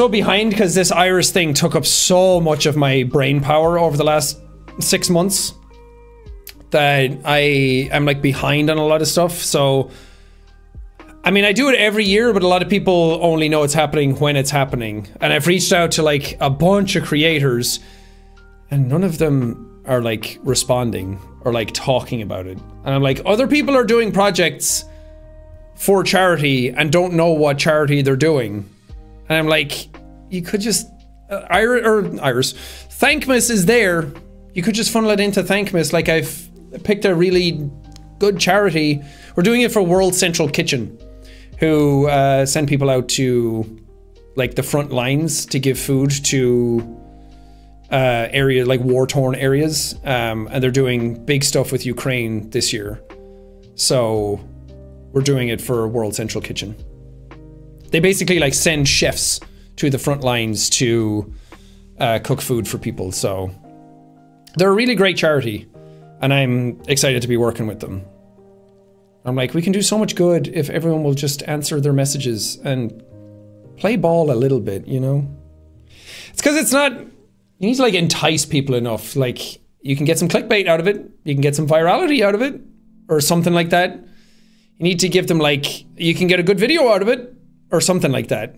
behind because this Iris thing took up so much of my brain power over the last 6 months that I'm like behind on a lot of stuff. So I mean, I do it every year, but a lot of people only know it's happening when it's happening. And I've reached out to like a bunch of creators and none of them are like responding or like talking about it. And I'm like, other people are doing projects for charity and don't know what charity they're doing. And I'm like, you could just, Iris, Thankmas is there. You could just funnel it into Thankmas. Like I've picked a really good charity. We're doing it for World Central Kitchen, who send people out to like the front lines to give food to area, like war-torn areas, and they're doing big stuff with Ukraine this year. So we're doing it for World Central Kitchen. They basically like send chefs to the front lines to cook food for people. So they're a really great charity, and I'm excited to be working with them. I'm like, we can do so much good if everyone will just answer their messages and play ball a little bit, you know? It's because it's not, you need to like entice people enough. Like, you can get some clickbait out of it, you can get some virality out of it, or something like that. You need to give them like, you can get a good video out of it, or something like that.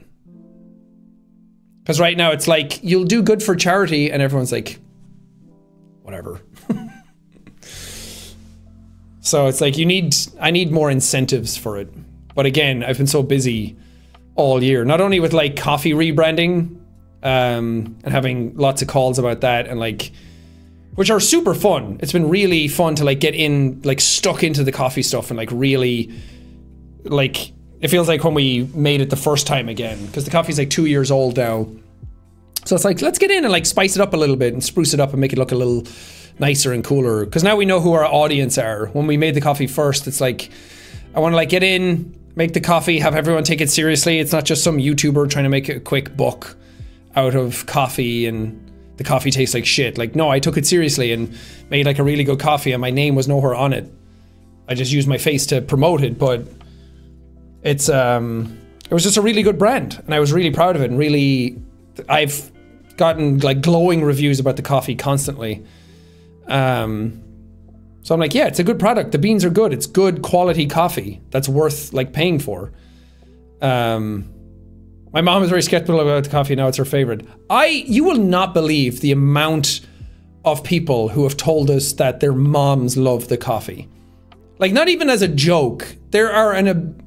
Because right now it's like, you'll do good for charity and everyone's like, whatever. So it's like, I need more incentives for it. But again, I've been so busy all year, not only with like coffee rebranding, and having lots of calls about that, and like, which are super fun. It's been really fun to like get in, like stuck into the coffee stuff and like really, like, it feels like when we made it the first time again, because the coffee's like 2 years old now. So it's like, let's get in and like spice it up a little bit and spruce it up and make it look a little nicer and cooler. Because now we know who our audience are. When we made the coffee first, it's like, I want to like get in, make the coffee, have everyone take it seriously. It's not just some YouTuber trying to make a quick buck out of coffee and the coffee tastes like shit. Like, no, I took it seriously and made like a really good coffee, and my name was nowhere on it. I just used my face to promote it, but it's it was just a really good brand, and I was really proud of it, and really, I've gotten like glowing reviews about the coffee constantly. So I'm like, yeah, it's a good product. The beans are good. It's good quality coffee that's worth like paying for. My mom is very skeptical about the coffee. Now it's her favorite. You will not believe the amount of people who have told us that their moms love the coffee. Like, not even as a joke. There are an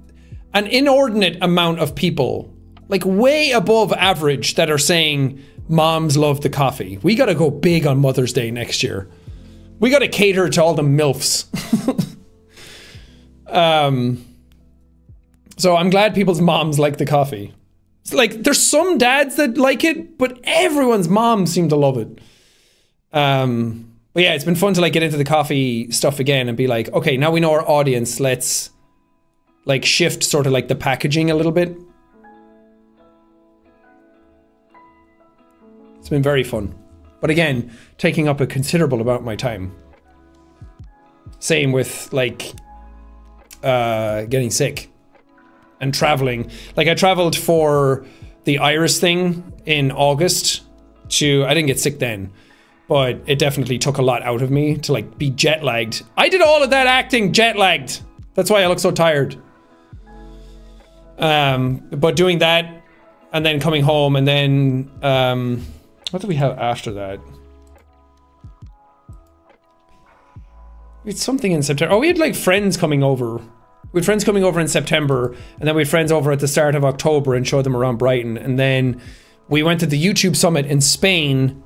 inordinate amount of people, like way above average, that are saying moms love the coffee. We gotta go big on Mother's Day next year. We gotta cater to all the MILFs. So I'm glad people's moms like the coffee. It's like, there's some dads that like it, but everyone's moms seem to love it. But yeah, it's been fun to like get into the coffee stuff again and be like, okay, now we know our audience, let's like shift sort of like the packaging a little bit. It's been very fun. But again, taking up a considerable amount of my time. Same with like getting sick and traveling. Like, I traveled for the Iris thing in August I didn't get sick then, but it definitely took a lot out of me to like be jet lagged. I did all of that acting jet lagged. That's why I look so tired. But doing that and then coming home, and then what did we have after that? We had something in September. Oh, we had like friends coming over. We had friends coming over in September, and then we had friends over at the start of October and showed them around Brighton. And then we went to the YouTube Summit in Spain,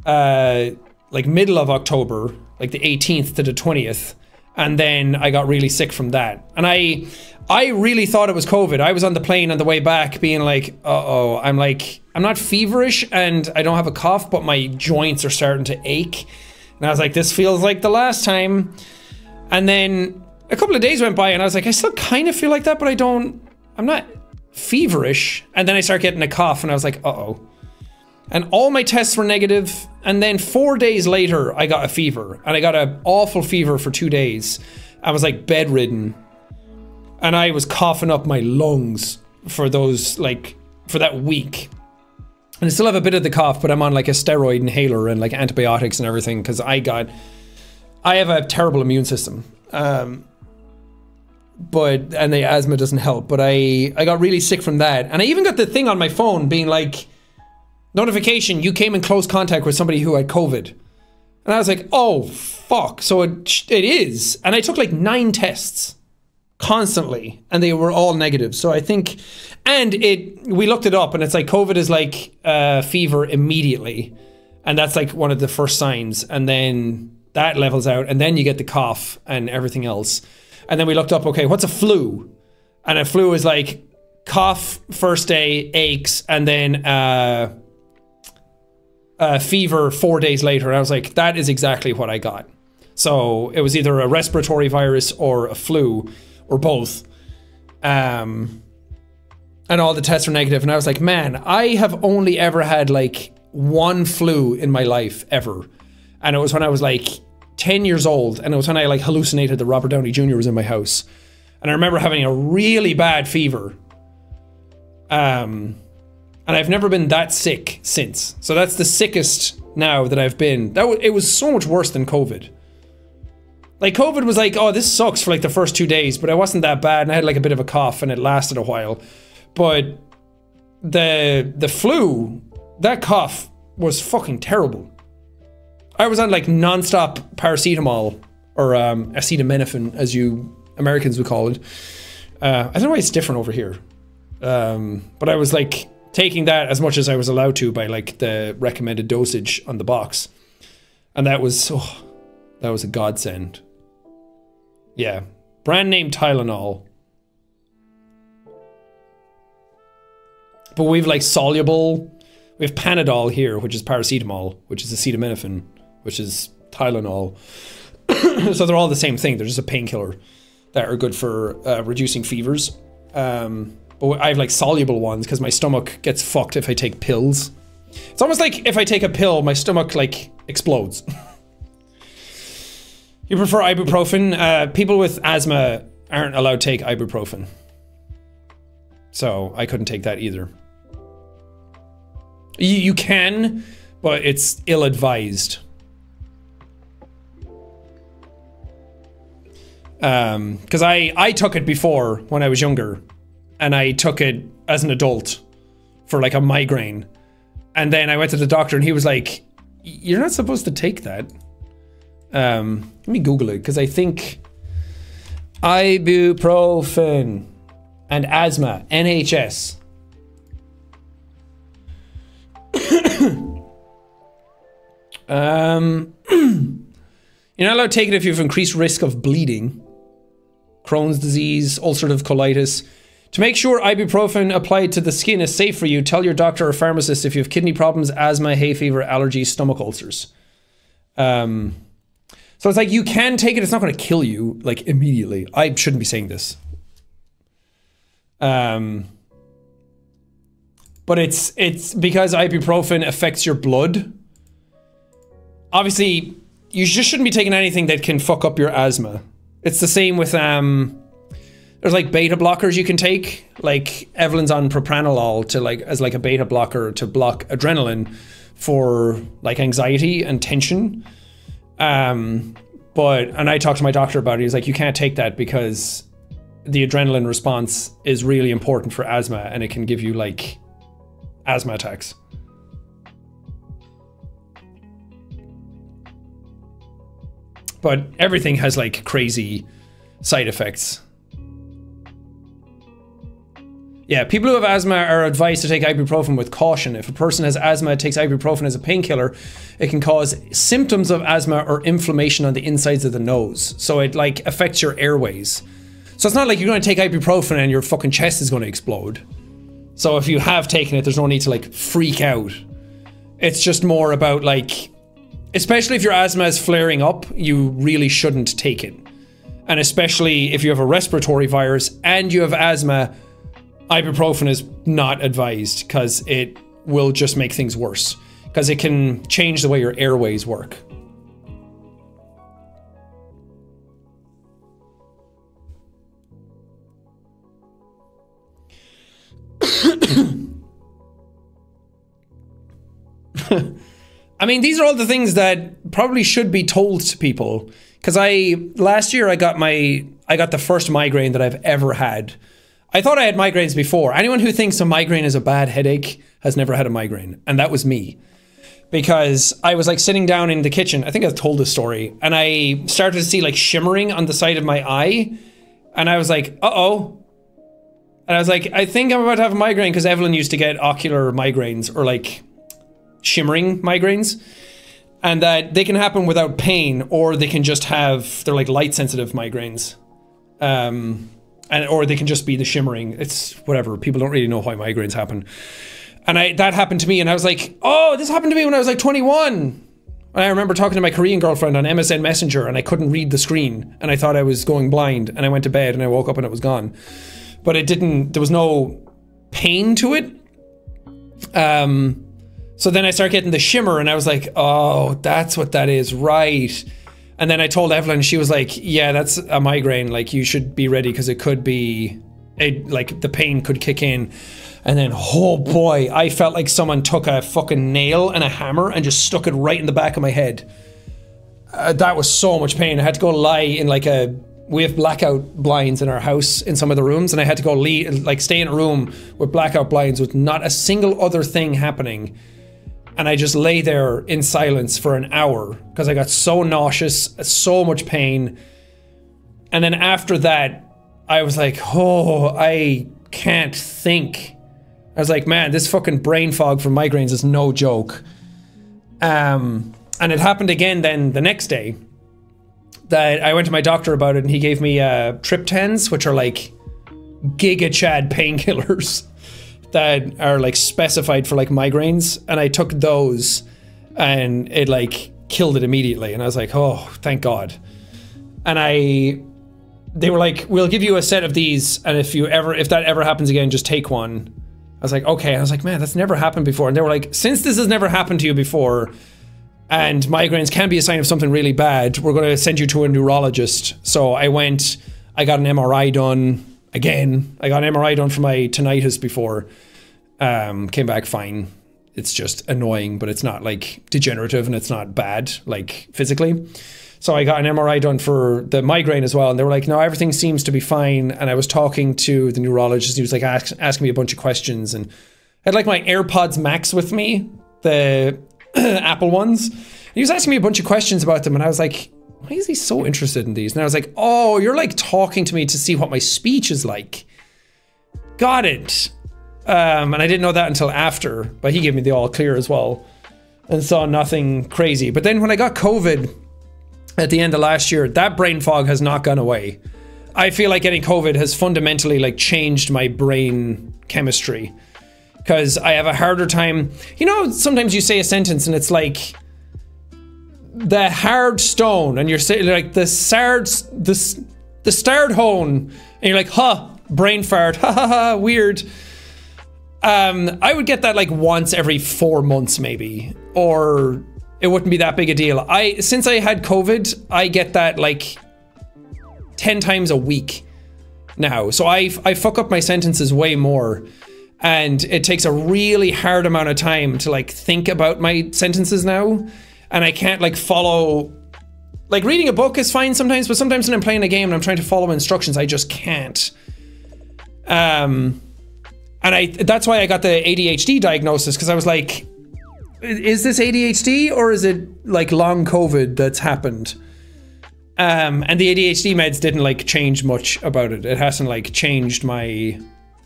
like middle of October, like the 18th to the 20th. And then I got really sick from that. And I really thought it was COVID. I was on the plane on the way back being like, uh-oh. I'm like, I'm not feverish and I don't have a cough, but my joints are starting to ache. And I was like, this feels like the last time. And then a couple of days went by and I was like, I still kind of feel like that, but I'm not feverish. And then I started getting a cough and I was like, uh-oh. And all my tests were negative. And then 4 days later, I got a fever. And I got an awful fever for 2 days. I was like bedridden. And I was coughing up my lungs for that week. And I still have a bit of the cough, but I'm on like a steroid inhaler and like antibiotics and everything, because I have a terrible immune system. And the asthma doesn't help, but I got really sick from that. And I even got the thing on my phone being like, notification, you came in close contact with somebody who had COVID. And I was like, oh, fuck. So it is. And I took like 9 tests constantly, and they were all negative. So I think, and we looked it up, and it's like COVID is like fever immediately. And that's like one of the first signs. And then that levels out, and then you get the cough and everything else. And then we looked up, okay, what's a flu? And a flu is like cough first day, aches, and then fever 4 days later. And I was like, that is exactly what I got. So it was either a respiratory virus or a flu or both. And all the tests were negative. And I was like, man, I have only ever had like one flu in my life ever. And it was when I was like 10 years old. And it was when I like hallucinated that Robert Downey Jr. was in my house. And I remember having a really bad fever. And I've never been that sick since. So that's the sickest now that I've been. It was so much worse than COVID. Like COVID was like, oh, this sucks for like the first 2 days, but I wasn't that bad. And I had like a bit of a cough and it lasted a while. But the flu, that cough was fucking terrible. I was on like non-stop paracetamol or acetaminophen, as you Americans would call it. I don't know why it's different over here. But I was like taking that as much as I was allowed to by like the recommended dosage on the box. And that was a godsend. Yeah. Brand name Tylenol. But we've like soluble, we have Panadol here, which is paracetamol, which is acetaminophen, which is Tylenol. So they're all the same thing. They're just a painkiller that are good for reducing fevers. But I have like soluble ones because my stomach gets fucked if I take pills. It's almost like if I take a pill, my stomach like explodes. You prefer ibuprofen? People with asthma aren't allowed to take ibuprofen. So I couldn't take that either. You can, but it's ill-advised. Because I took it before when I was younger. And I took it as an adult for like a migraine. And then I went to the doctor and he was like, you're not supposed to take that. Let me Google it, because I think ibuprofen and asthma, NHS. You're not allowed to take it if you have increased risk of bleeding, Crohn's disease, ulcerative colitis. To make sure ibuprofen applied to the skin is safe for you, tell your doctor or pharmacist if you have kidney problems, asthma, hay fever, allergies, stomach ulcers. So it's like you can take it, it's not going to kill you like immediately. I shouldn't be saying this. But it's because ibuprofen affects your blood. Obviously, you just shouldn't be taking anything that can fuck up your asthma. It's the same with there's like beta blockers you can take, like Evelyn's on propranolol to like as like a beta blocker to block adrenaline for like anxiety and tension. And I talked to my doctor about it. He's like, you can't take that because the adrenaline response is really important for asthma and it can give you like asthma attacks. But everything has like crazy side effects. Yeah, people who have asthma are advised to take ibuprofen with caution. If a person has asthma, takes ibuprofen as a painkiller, it can cause symptoms of asthma or inflammation on the insides of the nose. So it like affects your airways. So it's not like you're going to take ibuprofen and your fucking chest is going to explode. So if you have taken it, there's no need to like freak out. It's just more about like, especially if your asthma is flaring up, you really shouldn't take it. And especially if you have a respiratory virus and you have asthma, ibuprofen is not advised because it will just make things worse. Because it can change the way your airways work. I mean, these are all the things that probably should be told to people. Because last year I got the first migraine that I've ever had. I thought I had migraines before. Anyone who thinks a migraine is a bad headache has never had a migraine. And that was me. Because I was like sitting down in the kitchen. I think I've told this story. And I started to see like shimmering on the side of my eye. And I was like, uh-oh. And I was like, I think I'm about to have a migraine because Evelyn used to get ocular migraines or like shimmering migraines. And that they can happen without pain or they can just they're like light sensitive migraines. Or they can just be the shimmering. It's whatever. People don't really know why migraines happen. And that happened to me, and I was like, oh, this happened to me when I was like 21. And I remember talking to my Korean girlfriend on MSN Messenger, and I couldn't read the screen, and I thought I was going blind, and I went to bed, and I woke up and it was gone. But it didn't, there was no pain to it. So then I started getting the shimmer, and I was like, oh, that's what that is, right. And then I told Evelyn, and she was like, yeah, that's a migraine, like you should be ready, because it could be, like the pain could kick in. And then, oh boy, I felt like someone took a fucking nail and a hammer and just stuck it right in the back of my head. That was so much pain. I had to go lie in like we have blackout blinds in our house in some of the rooms, and I had to go stay in a room with blackout blinds with not a single other thing happening. And I just lay there in silence for an hour because I got so nauseous, so much pain. And then after that, I was like, oh, I can't think. I was like, man, this fucking brain fog from migraines is no joke. And it happened again then the next day that I went to my doctor about it, and he gave me triptans, which are like giga chad painkillers that are like specified for like migraines. And I took those, and it like killed it immediately. And I was like, oh, thank God. And they were like, we'll give you a set of these, and if that ever happens again, just take one. I was like, okay. I was like, man, that's never happened before. And they were like, since this has never happened to you before, and migraines can be a sign of something really bad, we're going to send you to a neurologist. So I went, I got an MRI done again. I got an MRI done for my tinnitus before. Came back fine. It's just annoying, but it's not like degenerative, and it's not bad, like physically. So I got an MRI done for the migraine as well. And they were like, no, everything seems to be fine. And I was talking to the neurologist. He was like asking me a bunch of questions. And I had like my AirPods Max with me, the Apple ones. And he was asking me a bunch of questions about them. And I was like, why is he so interested in these? And I was like, oh, you're like talking to me to see what my speech is like. Got it. And I didn't know that until after. But he gave me the all clear as well. And saw nothing crazy. But then when I got COVID at the end of last year, that brain fog has not gone away. I feel like getting COVID has fundamentally like changed my brain chemistry, because I have a harder time. You know, sometimes you say a sentence and it's like the hard stone, and you're saying like the starred hone, and you're like, huh, brain fart, ha ha ha, weird. I would get that like once every 4 months maybe, or it wouldn't be that big a deal. Since I had COVID, I get that like 10 times a week now. So I fuck up my sentences way more, and it takes a really hard amount of time to like think about my sentences now. And I can't like follow, like reading a book is fine sometimes, but sometimes when I'm playing a game and I'm trying to follow instructions, I just can't. And that's why I got the ADHD diagnosis, because I was like, is this ADHD or is it like long COVID that's happened? And the ADHD meds didn't like change much about it. It hasn't like changed my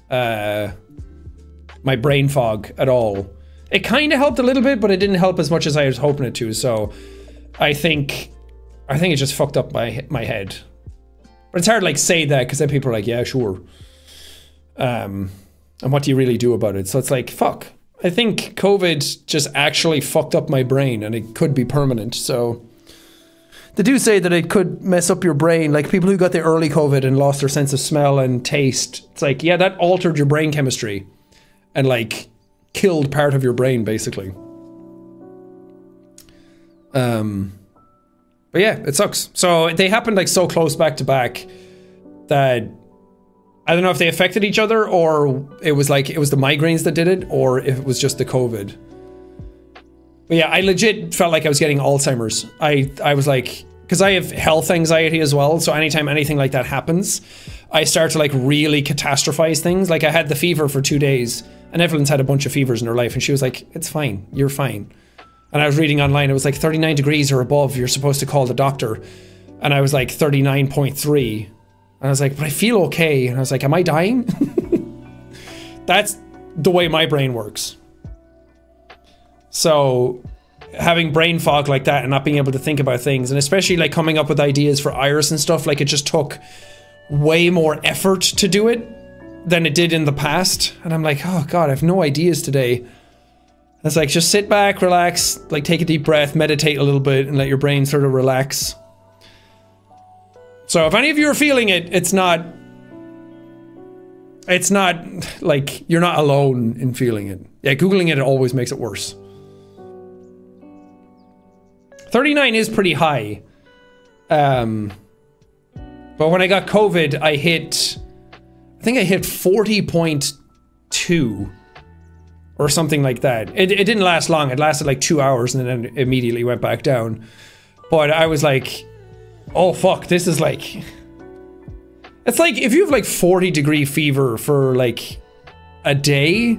my brain fog at all. It kind of helped a little bit, but it didn't help as much as I was hoping it to. So I think it just fucked up my head. But it's hard to like say that, because then people are like, yeah, sure. And what do you really do about it? So it's like, fuck. I think COVID just actually fucked up my brain, and it could be permanent. So they do say that it could mess up your brain. Like people who got the early COVID and lost their sense of smell and taste. It's like, yeah, that altered your brain chemistry and like killed part of your brain basically. But yeah, it sucks. So they happened like so close back to back that I don't know if they affected each other, or it was the migraines that did it, or if it was just the COVID. But yeah, I legit felt like I was getting Alzheimer's. I was like, because I have health anxiety as well, so anytime anything like that happens, I start to like really catastrophize things. Like I had the fever for 2 days, and Evelyn's had a bunch of fevers in her life, and she was like, it's fine, you're fine. And I was reading online, it was like 39 degrees or above, you're supposed to call the doctor. And I was like 39.3. And I was like, but I feel okay. And I was like, am I dying? That's the way my brain works. So having brain fog like that and not being able to think about things, and especially like coming up with ideas for Iris and stuff, like it just took way more effort to do it. than it did in the past. And I'm like, oh God, I have no ideas today. It's like, just sit back, relax, like take a deep breath, meditate a little bit, and let your brain sort of relax. So if any of you are feeling it, it's not like you're not alone in feeling it. Yeah, Googling it always makes it worse. 39 is pretty high. But when I got COVID, I think I hit 40.2 or something like that. It didn't last long. It lasted like 2 hours and then immediately went back down. But I was like, oh fuck, this is like... It's like if you have like 40-degree fever for like a day,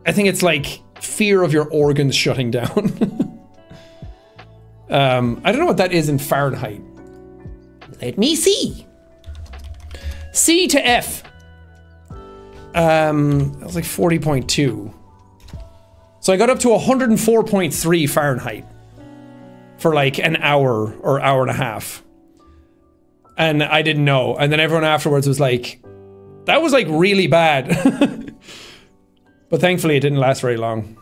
I think it's like fear of your organs shutting down. I don't know what that is in Fahrenheit. Let me see. C to F. That was like 40.2. So I got up to 104.3 Fahrenheit for like an hour or hour and a half. And I didn't know. And then everyone afterwards was like, that was like really bad. But thankfully it didn't last very long.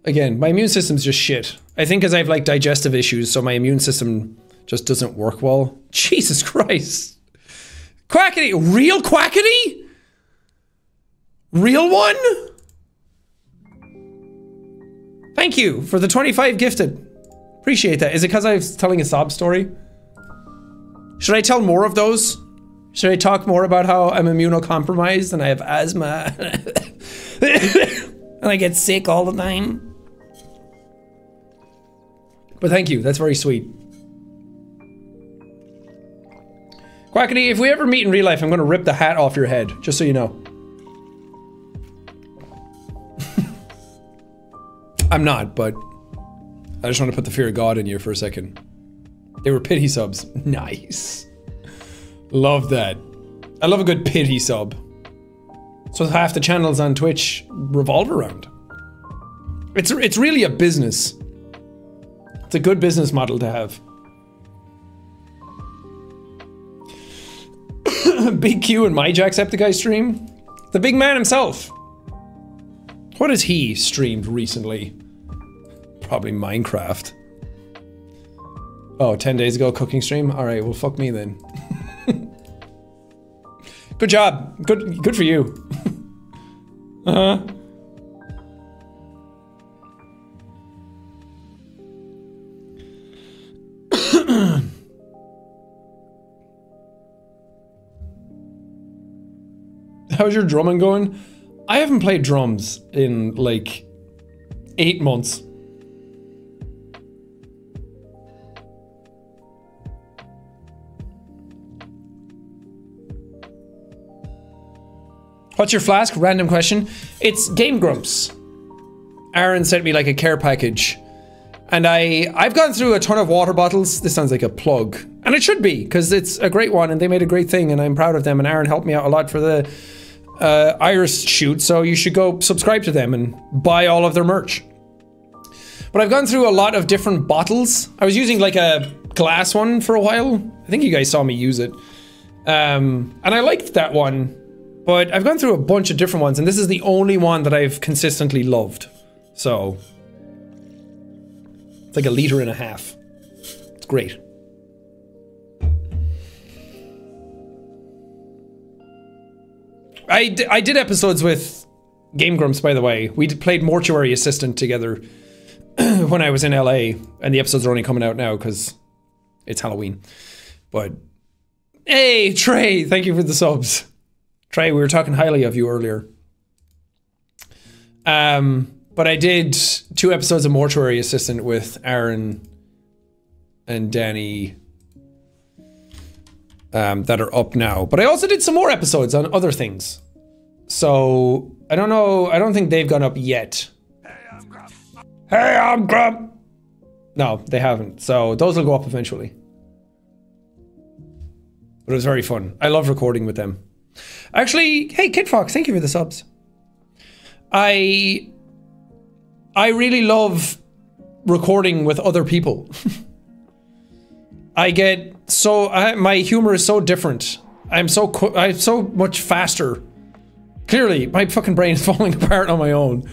Again, my immune system's just shit. I think because I have like digestive issues, so my immune system just doesn't work well. Jesus Christ. Quackity, real Quackity? Real one? Thank you for the 25 gifted. Appreciate that. Is it because I was telling a sob story? Should I tell more of those? Should I talk more about how I'm immunocompromised and I have asthma? And I get sick all the time? But thank you, that's very sweet. Quackity, if we ever meet in real life, I'm gonna rip the hat off your head, just so you know. I'm not, but I just want to put the fear of God in you for a second. They were pity subs. Nice. Love that. I love a good pity sub. So half the channels on Twitch revolve around. It's really a business. It's a good business model to have. Big Q in my Jacksepticeye stream. The big man himself. What has he streamed recently? Probably Minecraft. Oh, 10 days ago cooking stream? Alright, well fuck me then. Good job. Good for you. Uh-huh. How's your drumming going? I haven't played drums in like 8 months. What's your flask? Random question. It's Game Grumps. Aaron sent me like a care package. And I've gone through a ton of water bottles. This sounds like a plug. And it should be, because it's a great one and they made a great thing and I'm proud of them and Aaron helped me out a lot for the Iris shoot, so you should go subscribe to them and buy all of their merch. But I've gone through a lot of different bottles. I was using like a glass one for a while. I think you guys saw me use it. And I liked that one. But I've gone through a bunch of different ones and this is the only one that I've consistently loved. So it's like 1.5 liters. It's great. I did episodes with Game Grumps, by the way. We played Mortuary Assistant together when I was in LA, and the episodes are only coming out now because it's Halloween. But hey, Trey, thank you for the subs. Trey, we were talking highly of you earlier. But I did 2 episodes of Mortuary Assistant with Aaron and Danny that are up now. But I also did some more episodes on other things. So, I don't know, I don't think they've gone up yet. Hey, I'm Grump! No, they haven't. So, those will go up eventually. But it was very fun. I love recording with them. Actually, hey, Kid Fox, thank you for the subs. I really love recording with other people. I get so my humor is so different. I'm so much faster. Clearly, my fucking brain is falling apart on my own.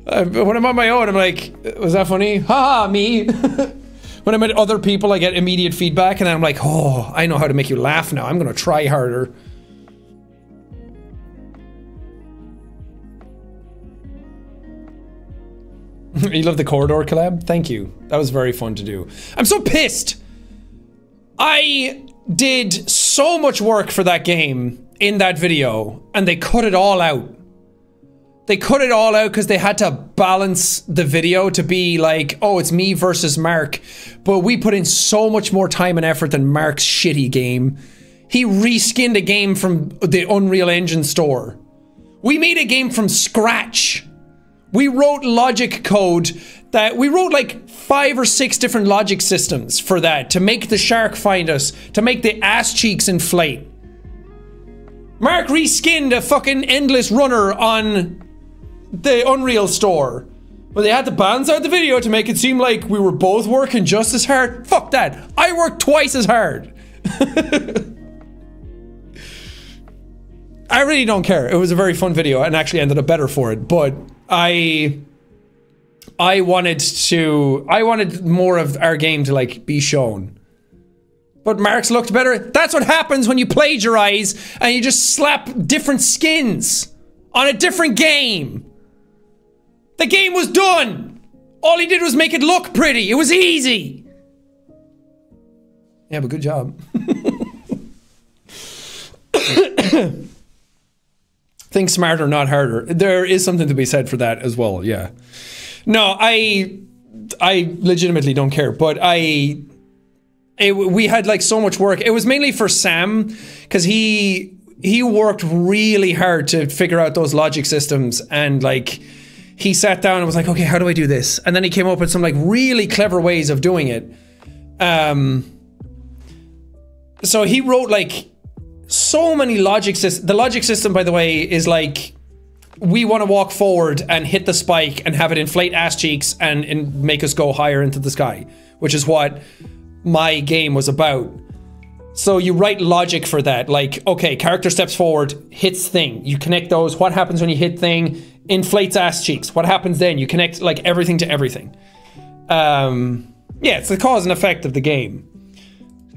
When I'm on my own, I'm like, was that funny? Haha, me. When I'm at other people, I get immediate feedback, and I'm like, oh, I know how to make you laugh now. I'm gonna try harder. You love the corridor collab? Thank you. That was very fun to do. I'm so pissed. I did so much work for that game in that video, and they cut it all out. They cut it all out because they had to balance the video to be like, oh, it's me versus Mark. But we put in so much more time and effort than Mark's shitty game. He reskinned a game from the Unreal Engine store. We made a game from scratch. We wrote logic code that we wrote like 5 or 6 different logic systems for that to make the shark find us, to make the ass cheeks inflate. Mark reskinned a fucking endless runner on the Unreal store, but they had to balance out the video to make it seem like we were both working just as hard. Fuck that. I worked twice as hard. I really don't care. It was a very fun video and actually ended up better for it, but I wanted more of our game to like be shown. But Mark's looked better. That's what happens when you plagiarize and you just slap different skins on a different game. The game was done. All he did was make it look pretty. It was easy. Yeah, but good job. Think smarter, not harder. There is something to be said for that as well, yeah. No, I legitimately don't care, but we had like so much work. It was mainly for Sam, because he worked really hard to figure out those logic systems, and like he sat down and was like, okay, how do I do this? And then he came up with some like really clever ways of doing it. So he wrote like so many logic systems. The logic system, by the way, is like, we want to walk forward and hit the spike and have it inflate ass cheeks and make us go higher into the sky, which is what my game was about. So you write logic for that, like, okay, character steps forward, hits thing, you connect those. What happens when you hit thing? Inflates ass cheeks. What happens then? You connect like everything to everything. Yeah, it's the cause and effect of the game.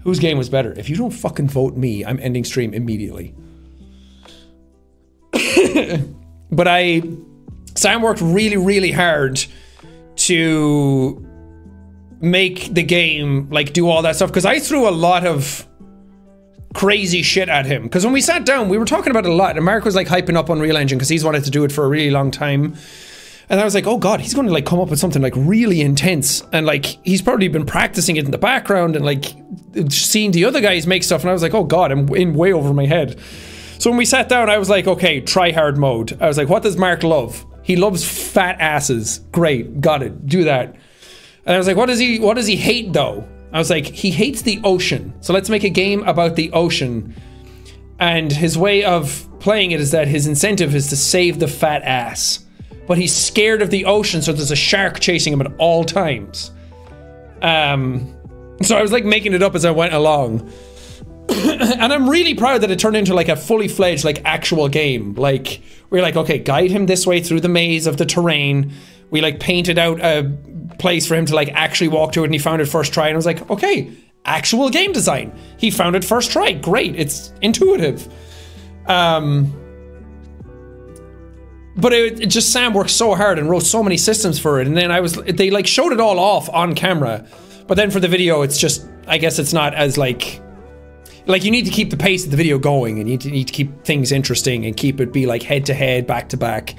Whose game was better? If you don't fucking vote me, I'm ending stream immediately. But Sam worked really, really hard to make the game, like, do all that stuff, because I threw a lot of crazy shit at him. Because when we sat down, we were talking about it a lot, and Mark was like hyping up Unreal Engine because he's wanted to do it for a really long time. And I was like, oh god, he's going to like come up with something like really intense, and like he's probably been practicing it in the background and like seeing the other guys make stuff, and I was like, oh god, I'm in way over my head. So when we sat down, I was like, okay, try hard mode. I was like, what does Mark love? He loves fat asses. Great, got it, do that. And I was like, what does he hate though? I was like, he hates the ocean. So let's make a game about the ocean. And his way of playing it is that his incentive is to save the fat ass. But he's scared of the ocean, so there's a shark chasing him at all times. So I was like making it up as I went along. And I'm really proud that it turned into like a fully fledged like actual game. Like, we're like, okay, guide him this way through the maze of the terrain. We like painted out a place for him to like actually walk to it, and he found it first try, and I was like, okay, actual game design. He found it first try, great, it's intuitive. But it just, Sam worked so hard and wrote so many systems for it, and then they like showed it all off on camera, but then for the video it's just, I guess it's not as like you need to keep the pace of the video going, and you need to keep things interesting and keep it be like head to head, back to back.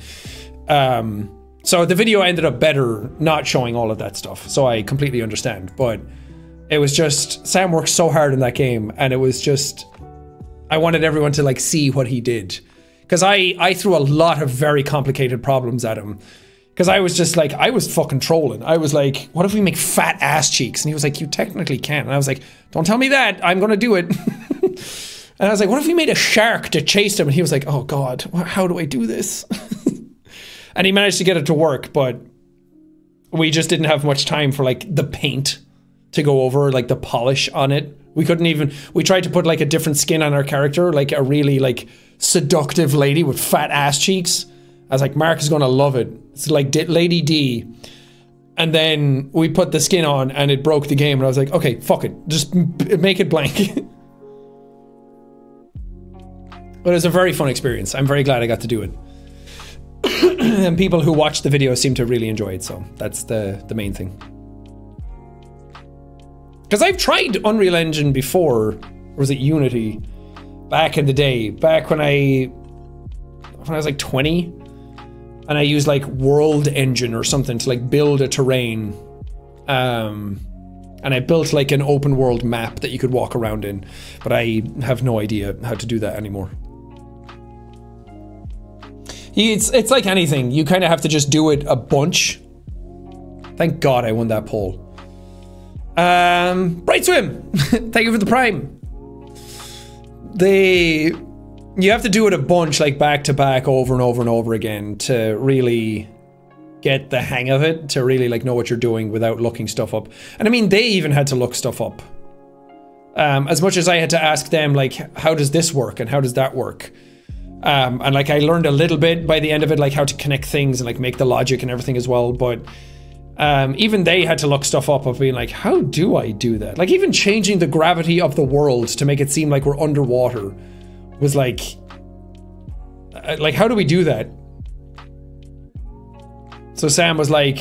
So the video ended up better not showing all of that stuff, so I completely understand, but it was just, Sam worked so hard in that game, and it was just, I wanted everyone to like see what he did. Because I threw a lot of very complicated problems at him. Because I was just like, I was fucking trolling. I was like, what if we make fat ass cheeks? And he was like, you technically can. And I was like, don't tell me that, I'm gonna do it. And I was like, what if we made a shark to chase him? And he was like, oh god, how do I do this? And he managed to get it to work, but we just didn't have much time for like the paint. to go over like the polish on it. We couldn't even, we tried to put like a different skin on our character, like a really like seductive lady with fat ass cheeks. I was like, Mark is gonna love it. It's like Lady D. And then we put the skin on and it broke the game and I was like, okay, fuck it. Just make it blank. But it was a very fun experience. I'm very glad I got to do it. And people who watched the video seem to really enjoy it, so that's the main thing. Because I've tried Unreal Engine before, or was it Unity? Back in the day, back when I was like 20, and I used like World Engine or something to like build a terrain. And I built like an open world map that you could walk around in, but I have no idea how to do that anymore. It's like anything, you kind of have to just do it a bunch. Thank God I won that poll. Bright Swim, thank you for the Prime. You have to do it a bunch, like back to back, over and over and over again to really get the hang of it, to really like know what you're doing without looking stuff up. And I mean, they even had to look stuff up. As much as I had to ask them, like, how does this work and how does that work? And like I learned a little bit by the end of it, like how to connect things and like make the logic and everything as well. But even they had to look stuff up of being like, how do I do that? Like even changing the gravity of the world to make it seem like we're underwater was like how do we do that? So Sam was like,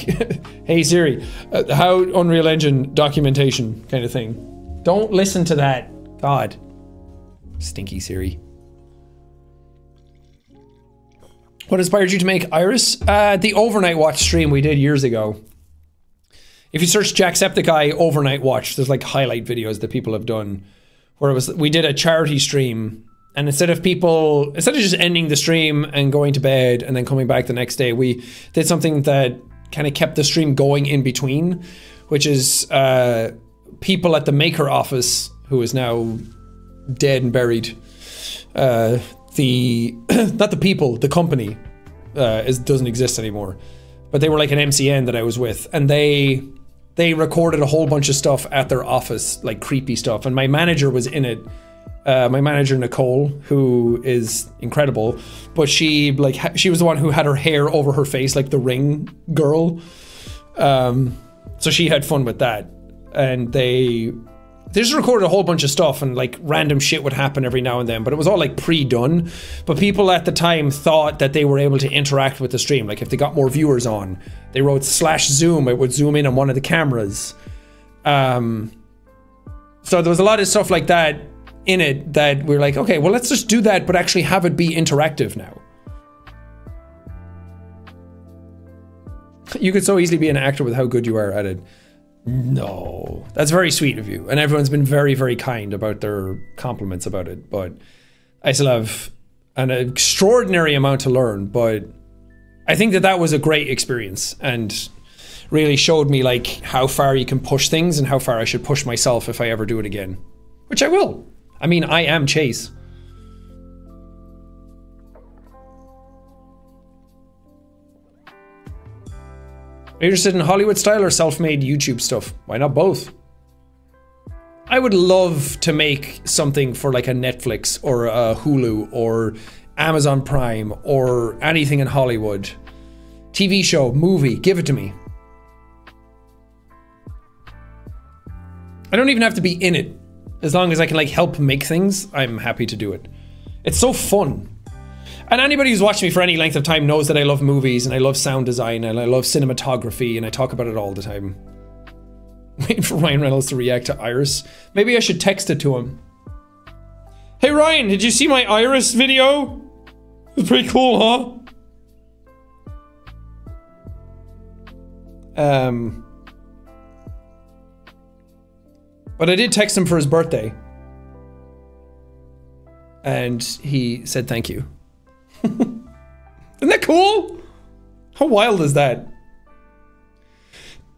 hey Siri, how Unreal Engine documentation kind of thing. Don't listen to that. God. Stinky Siri. What inspired you to make Iris? The overnight watch stream we did years ago. If you search Jacksepticeye overnight watch, there's like highlight videos that people have done where we did a charity stream, and instead of just ending the stream and going to bed and then coming back the next day, we did something that kind of kept the stream going in between, which is people at the maker office, who is now dead and buried. Not the people, the company doesn't exist anymore, but they were like an MCN that I was with, and they recorded a whole bunch of stuff at their office, like creepy stuff, and my manager was in it. My manager Nicole, who is incredible, but she was the one who had her hair over her face like the Ring girl, so she had fun with that, and they just recorded a whole bunch of stuff, and like random shit would happen every now and then, but it was all like pre-done. But people at the time thought that they were able to interact with the stream. Like if they got more viewers on, they wrote /zoom, it would zoom in on one of the cameras. So there was a lot of stuff like that in it that we were like, okay, well let's just do that, but actually have it be interactive now. You could so easily be an actor with how good you are at it. No, that's very sweet of you, and everyone's been very, very kind about their compliments about it, but I still have an extraordinary amount to learn. But I think that was a great experience and really showed me like how far you can push things and how far I should push myself if I ever do it again, which I will. I mean, I am Chase. Are you interested in Hollywood style or self-made YouTube stuff? Why not both? I would love to make something for like a Netflix or a Hulu or Amazon Prime or anything in Hollywood. TV show, movie, give it to me. I don't even have to be in it. As long as I can like help make things, I'm happy to do it. It's so fun. And anybody who's watched me for any length of time knows that I love movies and I love sound design and I love cinematography, and I talk about it all the time. Waiting for Ryan Reynolds to react to Iris. Maybe I should text it to him. Hey Ryan, did you see my Iris video? It was pretty cool, huh? But I did text him for his birthday. And he said thank you. Isn't that cool? How wild is that?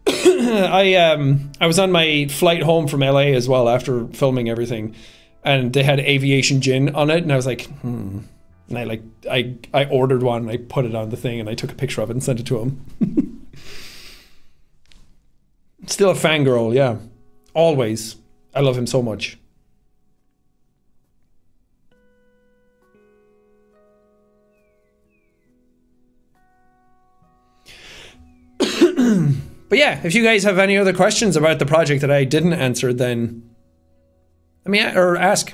I was on my flight home from LA as well after filming everything, and they had aviation gin on it, and I was like, And I ordered one, and I put it on the thing, and I took a picture of it and sent it to him. Still a fangirl, yeah. Always. I love him so much. But yeah, if you guys have any other questions about the project that I didn't answer, then let me ask.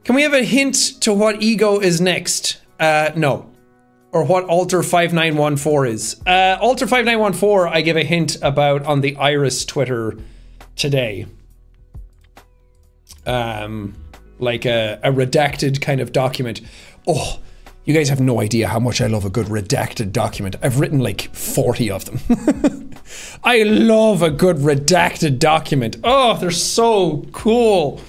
Can we have a hint to what ego is next? No. Or what Alter 5914 is. Alter 5914 I give a hint about on the Iris Twitter today. Like a redacted kind of document. Oh, you guys have no idea how much I love a good redacted document. I've written like 40 of them. I love a good redacted document. Oh, they're so cool.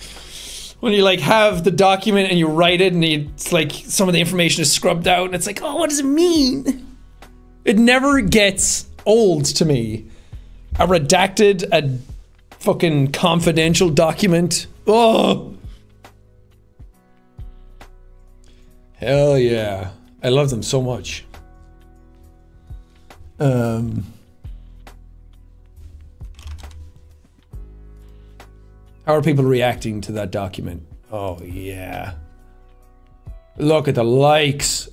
When you like have the document and you write it and it's like some of the information is scrubbed out and it's like, oh, what does it mean? It never gets old to me. A redacted, a fucking confidential document. Oh. Hell yeah. I love them so much. How are people reacting to that document? Oh yeah. Look at the likes.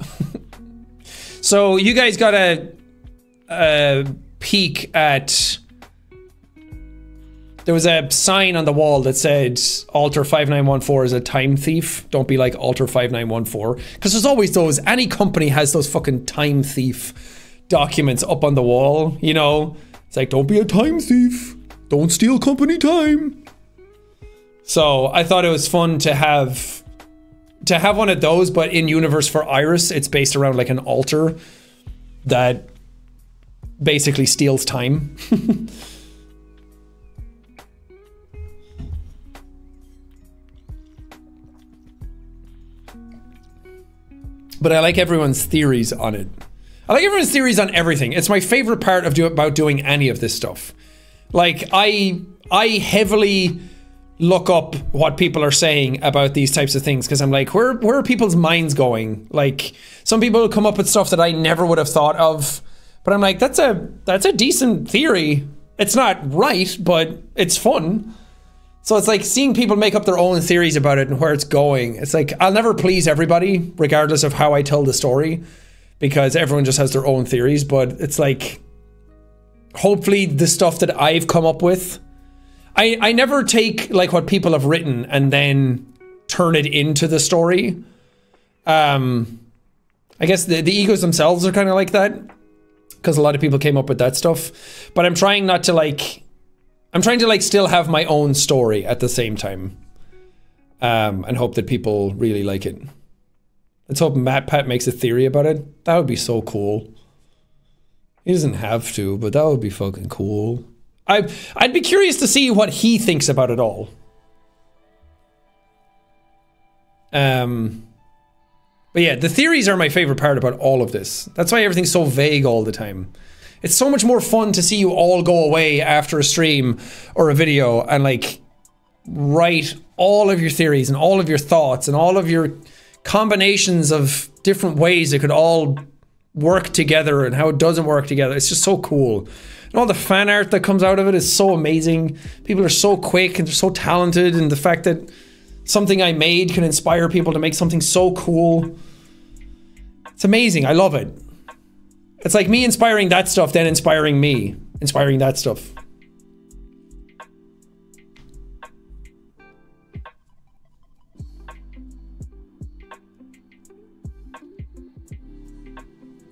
So you guys got a peek at... There was a sign on the wall that said Alter 5914 is a time thief. Don't be like Alter 5914. Because there's always those, any company has those fucking time thief documents up on the wall, you know? It's like, don't be a time thief. Don't steal company time. So I thought it was fun to have one of those, but in universe for Iris, it's based around like an altar that basically steals time. But I like everyone's theories on it. I like everyone's theories on everything. It's my favorite part of about doing any of this stuff. Like, I heavily look up what people are saying about these types of things because I'm like, where are people's minds going? Like, some people come up with stuff that I never would have thought of, but I'm like, that's a decent theory. It's not right, but it's fun. So it's like seeing people make up their own theories about it and where it's going. It's like, I'll never please everybody, regardless of how I tell the story, because everyone just has their own theories. But it's like, hopefully the stuff that I've come up with, I never take like what people have written and then turn it into the story. I guess the egos themselves are kind of like that, because a lot of people came up with that stuff. But I'm trying not to like... I'm trying to like still have my own story at the same time, and hope that people really like it. Let's hope MatPat makes a theory about it. That would be so cool. He doesn't have to, but that would be fucking cool. I'd be curious to see what he thinks about it all. But yeah, the theories are my favorite part about all of this. That's why everything's so vague all the time. It's so much more fun to see you all go away after a stream or a video and like write all of your theories and all of your thoughts and all of your combinations of different ways it could all work together and how it doesn't work together. It's just so cool. And all the fan art that comes out of it is so amazing. People are so quick and they're so talented, and the fact that something I made can inspire people to make something so cool. It's amazing. I love it. It's like me inspiring that stuff, then inspiring me, inspiring that stuff.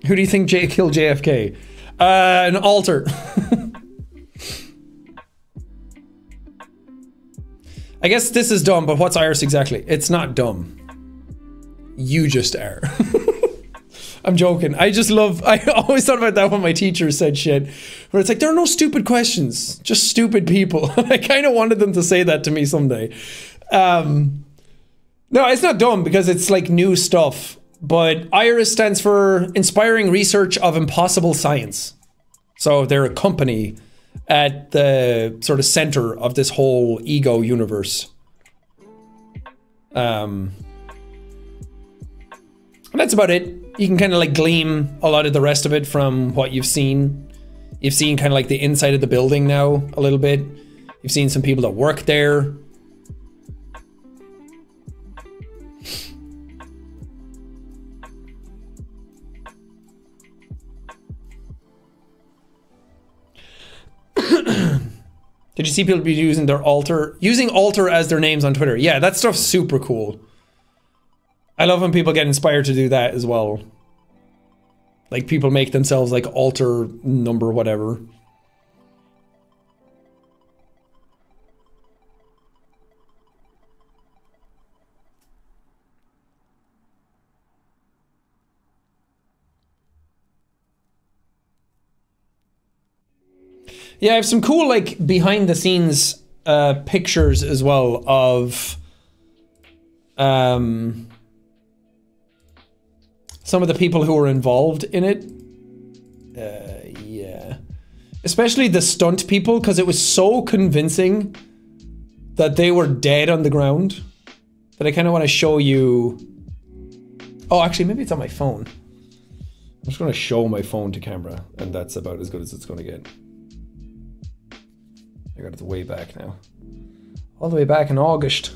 Who do you think killed JFK? An altar. I guess this is dumb, but what's Iris exactly? It's not dumb. You just are. I'm joking. I always thought about that when my teacher said shit, where it's like, there are no stupid questions, just stupid people. I kind of wanted them to say that to me someday. No, it's not dumb because it's like new stuff, but IRIS stands for Inspiring Research of Impossible Science. So they're a company at the sort of center of this whole ego universe. And that's about it. You can kind of like glean a lot of the rest of it from what you've seen. You've seen kind of like the inside of the building now a little bit. You've seen some people that work there. Did you see people be using their alter as their names on Twitter? Yeah, that stuff's super cool. I love when people get inspired to do that as well. Like people make themselves like alter number whatever. Yeah, I have some cool like behind the scenes pictures as well of some of the people who were involved in it. Yeah. Especially the stunt people, because it was so convincing that they were dead on the ground that I kind of want to show you. Oh, actually, maybe it's on my phone. I'm just going to show my phone to camera, and that's about as good as it's going to get. I got it way back now. All the way back in August.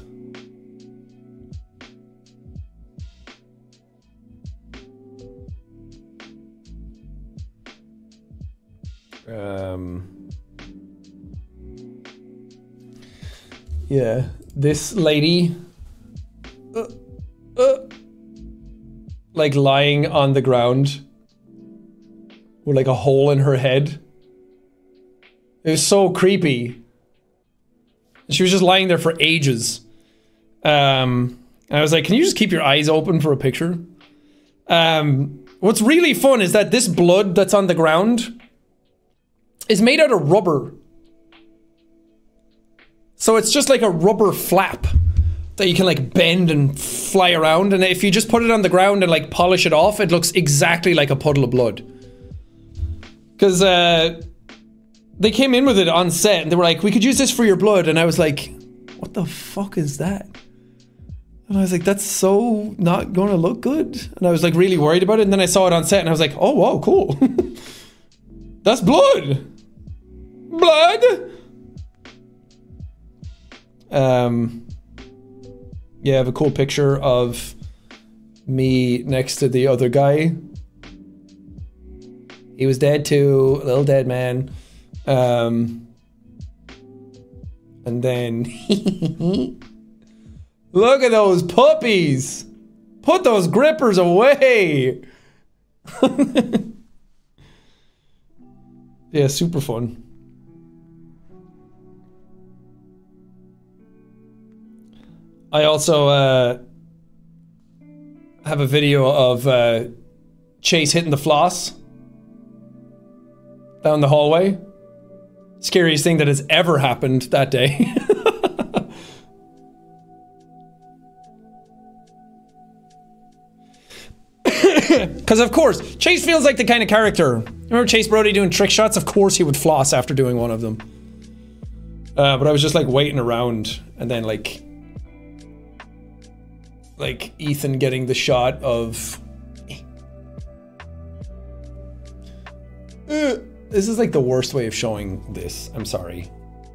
Yeah, this lady like lying on the ground with like a hole in her head. It was so creepy. She was just lying there for ages. And I was like, can you just keep your eyes open for a picture? What's really fun is that this blood that's on the ground is made out of rubber. So it's just like a rubber flap that you can like bend and fly around. And if you just put it on the ground and like polish it off, it looks exactly like a puddle of blood. Because they came in with it on set and they were like, we could use this for your blood. And I was like, what the fuck is that? And I was like, that's so not going to look good. And I was like really worried about it. And then I saw it on set and I was like, oh, wow, cool. That's blood. Blood. Yeah, I have a cool picture of me next to the other guy. He was dead too, a little dead man. And then look at those puppies. Put those grippers away. Yeah, super fun. I also have a video of Chase hitting the floss down the hallway. Scariest thing that has ever happened that day. Because of course, Chase feels like the kind of character. Remember Chase Brody doing trick shots? Of course he would floss after doing one of them. But I was just like waiting around and then like Ethan getting the shot of this is like the worst way of showing this. I'm sorry.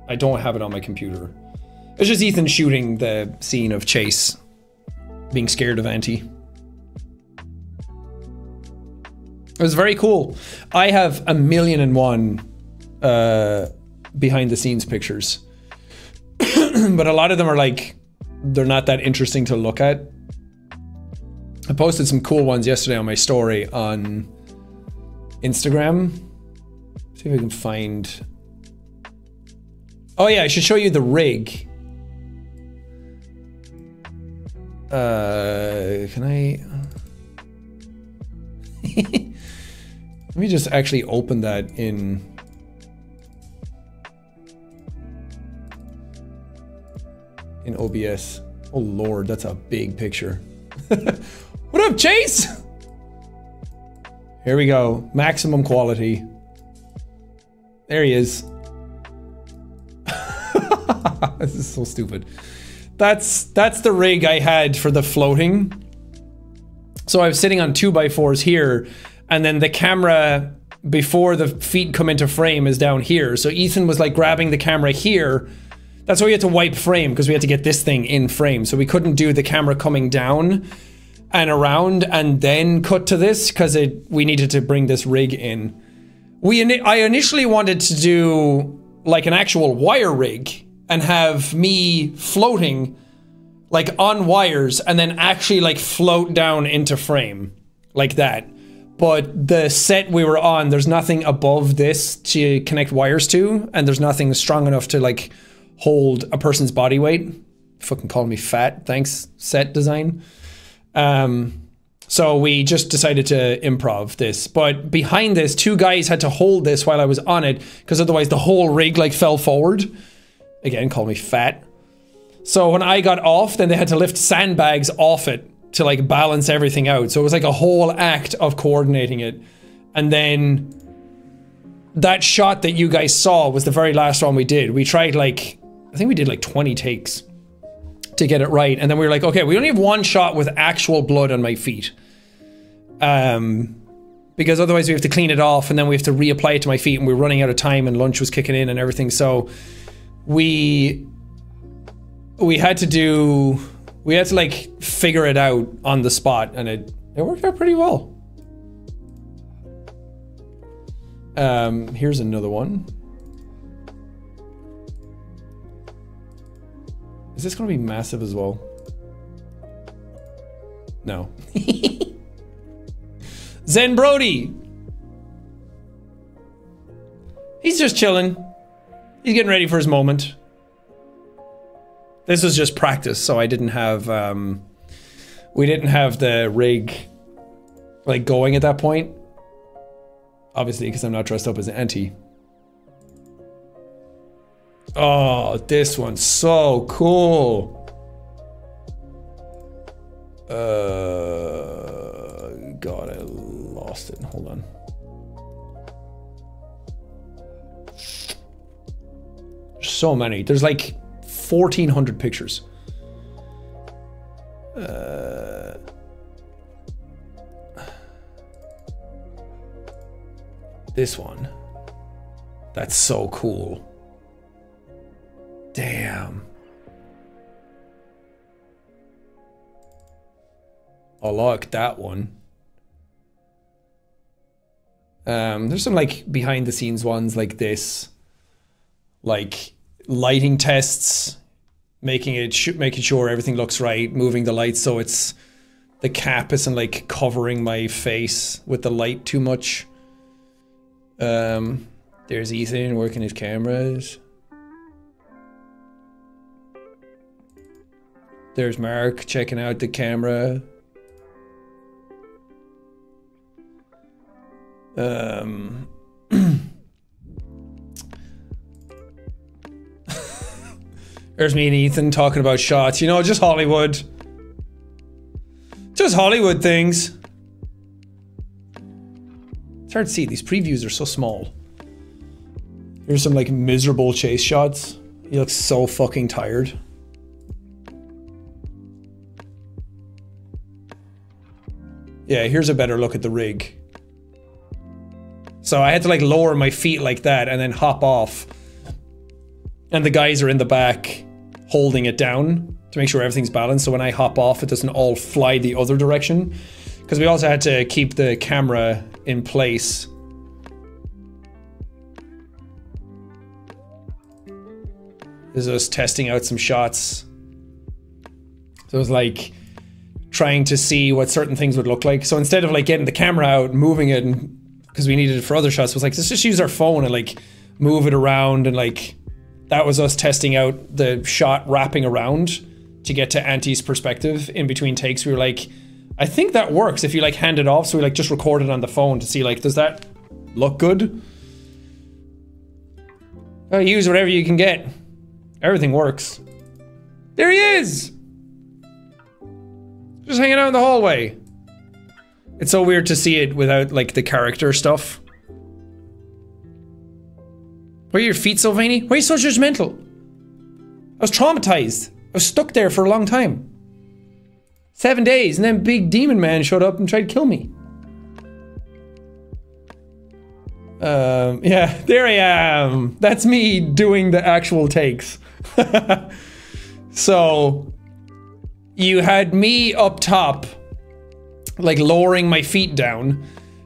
I don't have it on my computer. It's just Ethan shooting the scene of Chase being scared of Auntie. It was very cool. I have 1,000,001 behind the scenes pictures. But a lot of them are like, they're not that interesting to look at. I posted some cool ones yesterday on my story on Instagram. See if I can find... Oh yeah, I should show you the rig. Can I... Let me just actually open that in... in OBS. Oh lord, that's a big picture. What up, Chase? Here we go. Maximum quality. There he is. This is so stupid. That's the rig I had for the floating. So I was sitting on 2x4s here, and then the camera before the feet come into frame is down here. So Ethan was like grabbing the camera here. That's why we had to wipe frame, because we had to get this thing in frame. So we couldn't do the camera coming down and around and then cut to this, because we needed to bring this rig in. I initially wanted to do like an actual wire rig and have me floating like on wires and then actually like float down into frame like that. But the set we were on, there's nothing above this to connect wires to, and there's nothing strong enough to like hold a person's body weight. Fucking call me fat, thanks, set design. So we just decided to improv this. But behind this, 2 guys had to hold this while I was on it, because otherwise the whole rig like fell forward. Again, call me fat. So when I got off, then they had to lift sandbags off it to like balance everything out. So it was like a whole act of coordinating it. And then that shot that you guys saw was the very last one we did. We tried like, I think we did like 20 takes to get it right. And then we were like, okay, we only have 1 shot with actual blood on my feet. Because otherwise we have to clean it off and then we have to reapply it to my feet, and we're running out of time and lunch was kicking in and everything. So we had to like figure it out on the spot, and it worked out pretty well. Here's another one. Is this gonna be massive as well? No. Zen Brody! He's just chilling. He's getting ready for his moment. This was just practice, so I didn't have, we didn't have the rig, like, going at that point. Obviously, because I'm not dressed up as an auntie. Oh, this one's so cool. God, I lost it. Hold on. There's so many. There's like 1,400 pictures. This one. That's so cool. Damn. I like that one. There's some like behind the scenes ones like this, like lighting tests, making sure everything looks right, moving the lights so it's the cap isn't like covering my face with the light too much. There's Ethan working his cameras. There's Mark checking out the camera. There's me and Ethan talking about shots. You know, just Hollywood. Just Hollywood things. It's hard to see. These previews are so small. Here's some like miserable chase shots. He looks so fucking tired. Yeah, here's a better look at the rig. So I had to like lower my feet like that and then hop off. And the guys are in the back holding it down to make sure everything's balanced. So when I hop off, it doesn't all fly the other direction. Because we also had to keep the camera in place. This is us testing out some shots. So it was like trying to see what certain things would look like. So instead of like getting the camera out, moving it, and because we needed it for other shots, it was like, let's just use our phone and like move it around, and like that was us testing out the shot wrapping around to get to Auntie's perspective in between takes. We were like, I think that works if you like hand it off. So we like just recorded on the phone to see like, does that look good? Use whatever you can get. Everything works. There he is! Just hanging out in the hallway. It's so weird to see it without like the character stuff. Why are your feet so veiny? Why are you so judgmental? I was traumatized. I was stuck there for a long time. 7 days, and then big demon man showed up and tried to kill me. Yeah, there I am. That's me doing the actual takes. So, you had me up top, like lowering my feet down.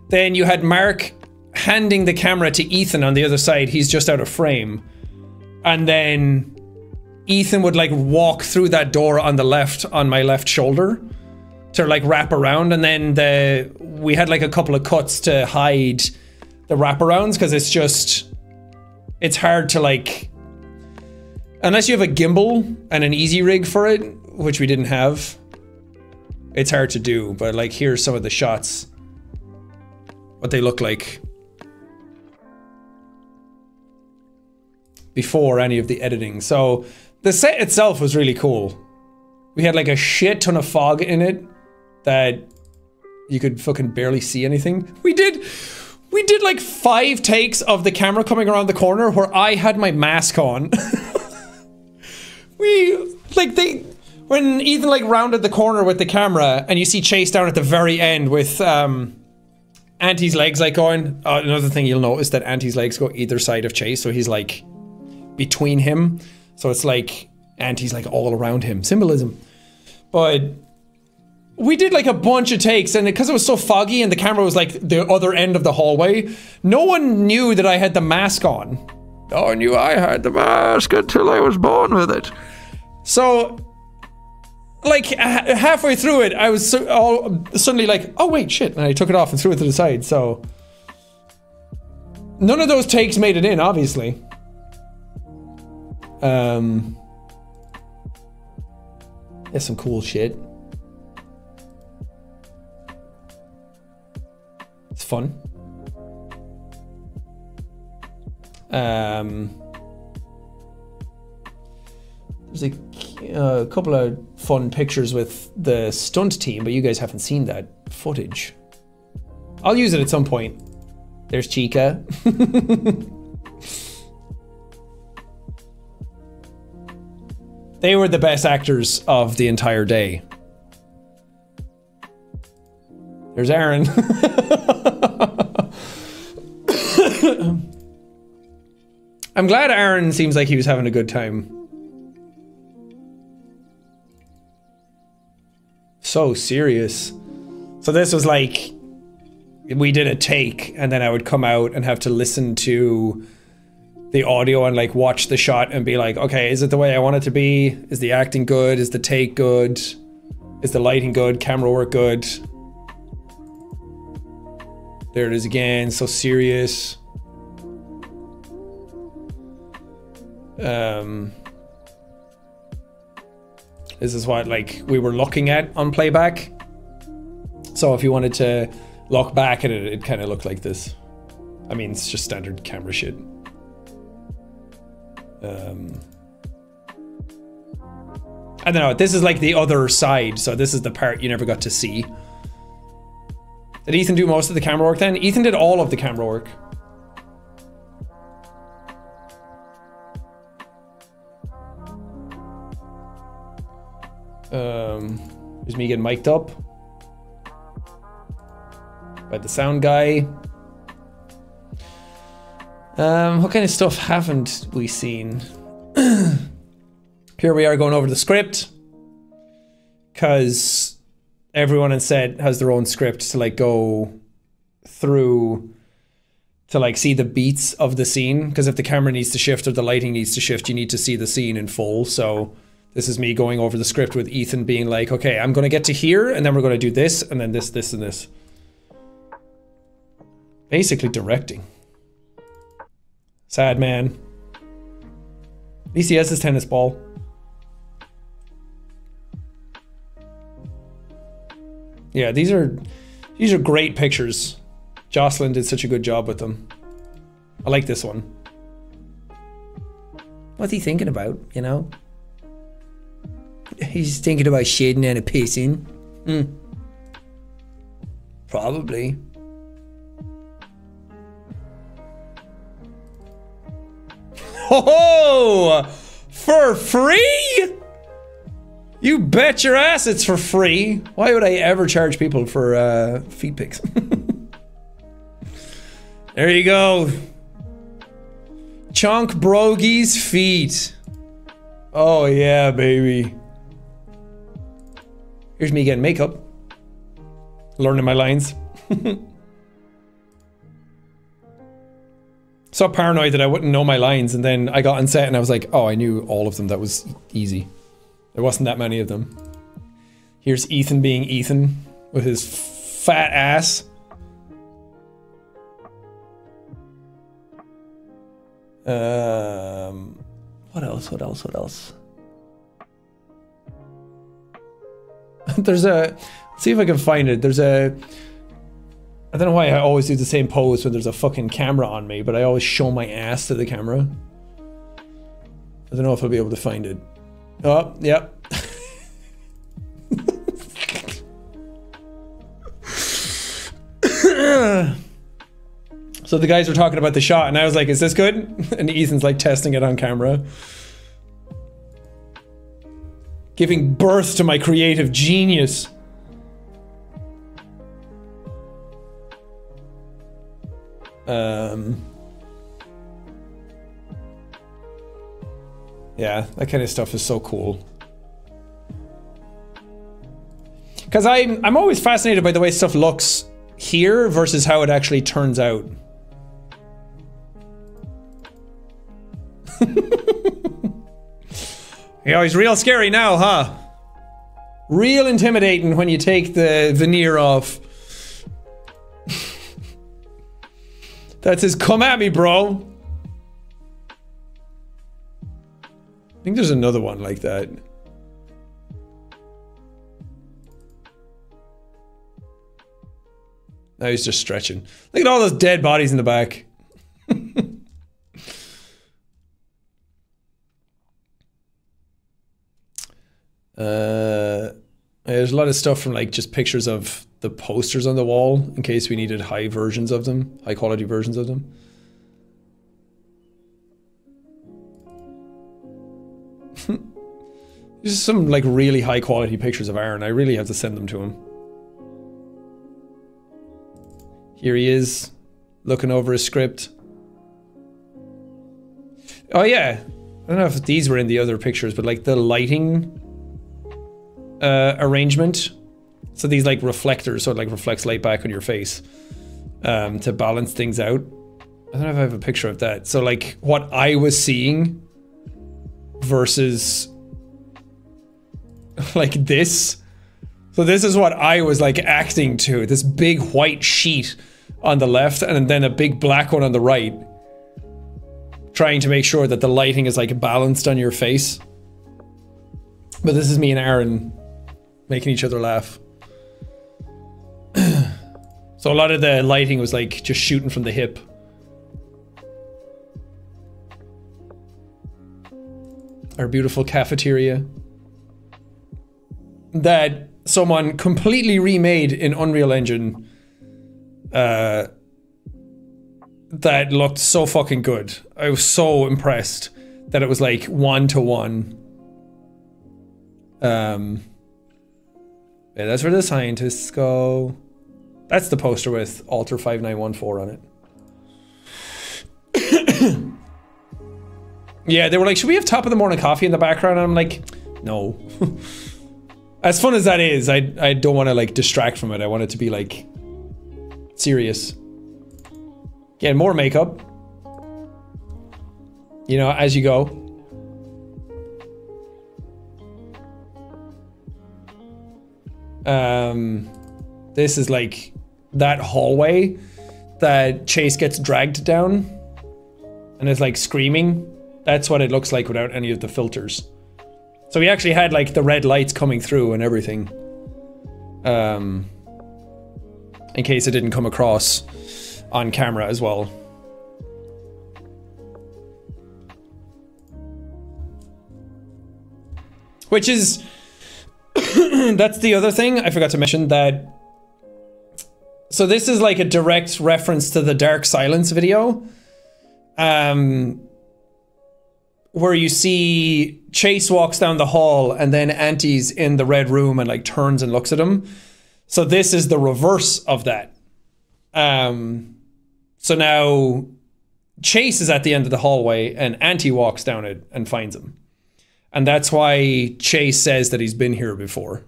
Then you had Mark handing the camera to Ethan on the other side. He's just out of frame. And then Ethan would like walk through that door on the left, on my left shoulder, to like wrap around. And then we had like a couple of cuts to hide the wraparounds, because it's hard to like, unless you have a gimbal and an easy rig for it, which we didn't have, it's hard to do. But like, here's some of the shots, what they look like before any of the editing. So the set itself was really cool. We had like a shit ton of fog in it that you could fucking barely see anything. We did like 5 takes of the camera coming around the corner where I had my mask on. When Ethan like rounded the corner with the camera, and you see Chase down at the very end with Auntie's legs like going. Another thing you'll notice that Auntie's legs go either side of Chase, so he's like between him. So it's like Auntie's like all around him. Symbolism. But we did like a bunch of takes, and because it was so foggy and the camera was like the other end of the hallway, no one knew that I had the mask on. No one knew I had the mask until I was born with it. So, like, halfway through it, I was suddenly like, oh wait, shit, and I took it off and threw it to the side, so... None of those takes made it in, obviously. There's some cool shit. It's fun. There's a couple of fun pictures with the stunt team, but you guys haven't seen that footage. I'll use it at some point. There's Chica. They were the best actors of the entire day. There's Aaron. I'm glad Aaron seems like he was having a good time. So serious. So this was like, we did a take, and then I would come out and have to listen to the audio and like watch the shot and be like, okay, is it the way I want it to be? Is the acting good? Is the take good? Is the lighting good? Camera work good? There it is again, so serious. This is what like we were looking at on playback. So if you wanted to look back at it, it kind of looked like this. I mean, it's just standard camera shit. I don't know, this is like the other side, so this is the part you never got to see. Did Ethan do most of the camera work then? Ethan did all of the camera work. Here's me getting mic'd up by the sound guy. What kind of stuff haven't we seen? Here we are going over the script, because everyone on set has their own script to like go through to like see the beats of the scene, because if the camera needs to shift or the lighting needs to shift, you need to see the scene in full. So this is me going over the script with Ethan being like, okay, I'm going to get to here, and then we're going to do this, and then this, this, and this. Basically directing. Sad man. At least he has his tennis ball. Yeah, these are great pictures. Jocelyn did such a good job with them. I like this one. What's he thinking about, you know? He's thinking about shitting and a pissing. Probably. Oh, for free? You bet your ass it's for free. Why would I ever charge people for feed pics? There you go. Chunk Brogy's feet. Oh yeah, baby. Here's me getting makeup. Learning my lines. So paranoid that I wouldn't know my lines, and then I got on set and I was like, oh, I knew all of them. That was easy. There wasn't that many of them. Here's Ethan being Ethan with his fat ass. What else? What else? What else? There's a, let's see if I can find it. There's a, I don't know why I always do the same pose when there's a fucking camera on me, but I always show my ass to the camera. I don't know if I'll be able to find it. Oh, yep. So the guys were talking about the shot and I was like, is this good? And Ethan's like testing it on camera. Giving birth to my creative genius. Yeah, that kind of stuff is so cool. Because I'm always fascinated by the way stuff looks here versus how it actually turns out. Yeah, he's real scary now, huh? Real intimidating when you take the veneer off. That's his come at me, bro. I think there's another one like that. Now he's just stretching. Look at all those dead bodies in the back. There's a lot of stuff from like just pictures of the posters on the wall in case we needed high versions of them, high quality versions of them. There's some like really high quality pictures of Aaron. I really have to send them to him. Here he is, looking over his script. Oh yeah, I don't know if these were in the other pictures, but like the lighting arrangement. So these like reflectors, so it like reflects light back on your face to balance things out. I don't know if I have a picture of that. So like what I was seeing versus like this. So this is what I was like acting to. This big white sheet on the left and then a big black one on the right. Trying to make sure that the lighting is like balanced on your face. But this is me and Aaron making each other laugh. So a lot of the lighting was like just shooting from the hip. Our beautiful cafeteria that someone completely remade in Unreal Engine that looked so fucking good. I was so impressed that it was like 1-to-1. Yeah, that's where the scientists go. That's the poster with Alter 5914 on it. Yeah, they were like, should we have top of the morning coffee in the background? And I'm like, no. As fun as that is, I don't want to like distract from it. I want it to be like serious. Again, more makeup. You know, as you go. This is like that hallway that Chase gets dragged down and is like screaming. That's what it looks like without any of the filters. So we actually had like the red lights coming through and everything. In case it didn't come across on camera as well. Which is, that's the other thing I forgot to mention, that, so this is like a direct reference to the Dark Silence video. Where you see Chase walks down the hall and then Auntie's in the red room and like turns and looks at him. So this is the reverse of that. So So now Chase is at the end of the hallway and Auntie walks down it and finds him. And that's why Chase says that he's been here before.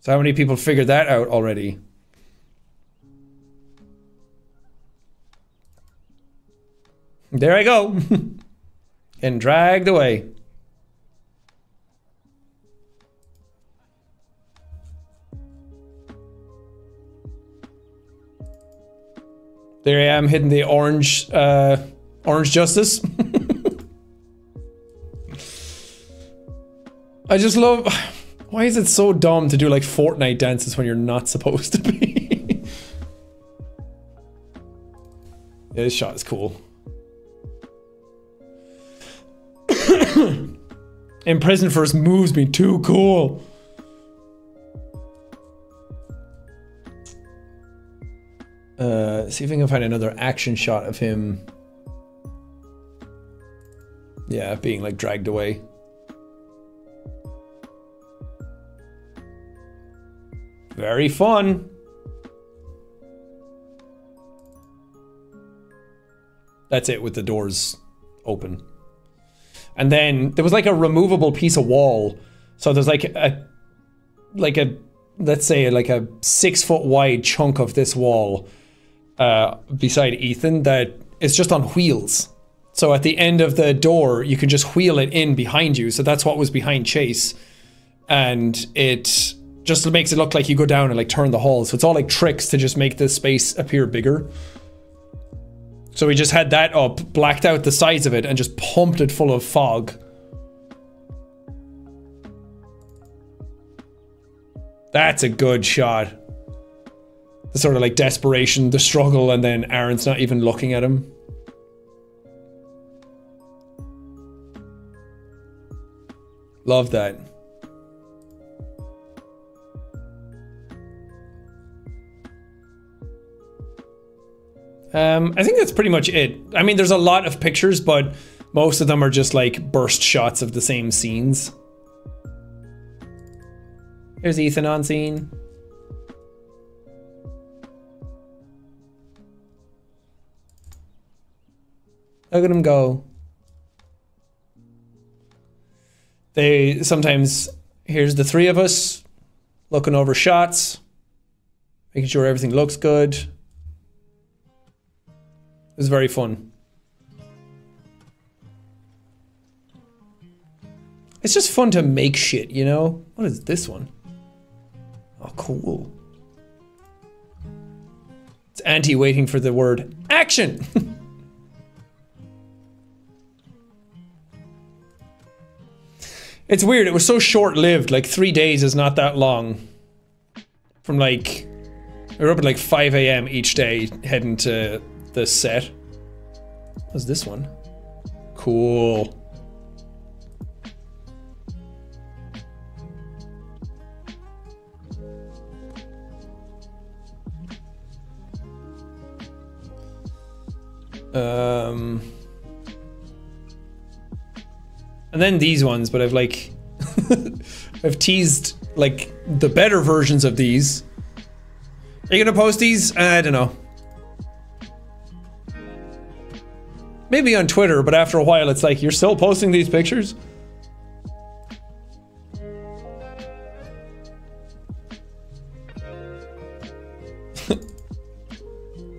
So how many people figured that out already? There I go. And dragged away. There I am hitting the orange justice. I just love, why is it so dumb to do like Fortnite dances when you're not supposed to be? Yeah, this shot is cool. In prison for his moves being too cool. See if I can find another action shot of him. Yeah, being like dragged away. Very fun. That's it with the doors open. And then there was like a removable piece of wall. So there's like a let's say like a 6 foot wide chunk of this wall beside Ethan that is just on wheels. So at the end of the door, you can just wheel it in behind you. So that's what was behind Chase. And it just makes it look like you go down and like turn the hall. So it's all like tricks to just make the space appear bigger. So we just had that up, blacked out the sides of it, and just pumped it full of fog. That's a good shot. The sort of like desperation, the struggle, and then Aaron's not even looking at him. Love that. I think that's pretty much it. I mean, there's a lot of pictures, but most of them are just like burst shots of the same scenes. Here's Ethan on scene. Look at him go. They sometimes, here's the three of us looking over shots, making sure everything looks good. It was very fun. It's just fun to make shit, you know? What is this one? Oh, cool. It's Auntie waiting for the word action. It's weird, it was so short-lived, like 3 days is not that long. From like, we were up at like 5 AM each day heading to the set. What's this one? Cool. And then these ones, but I've like I've teased like the better versions of these. Are you gonna post these? I don't know. Maybe on Twitter, but after a while it's like, you're still posting these pictures?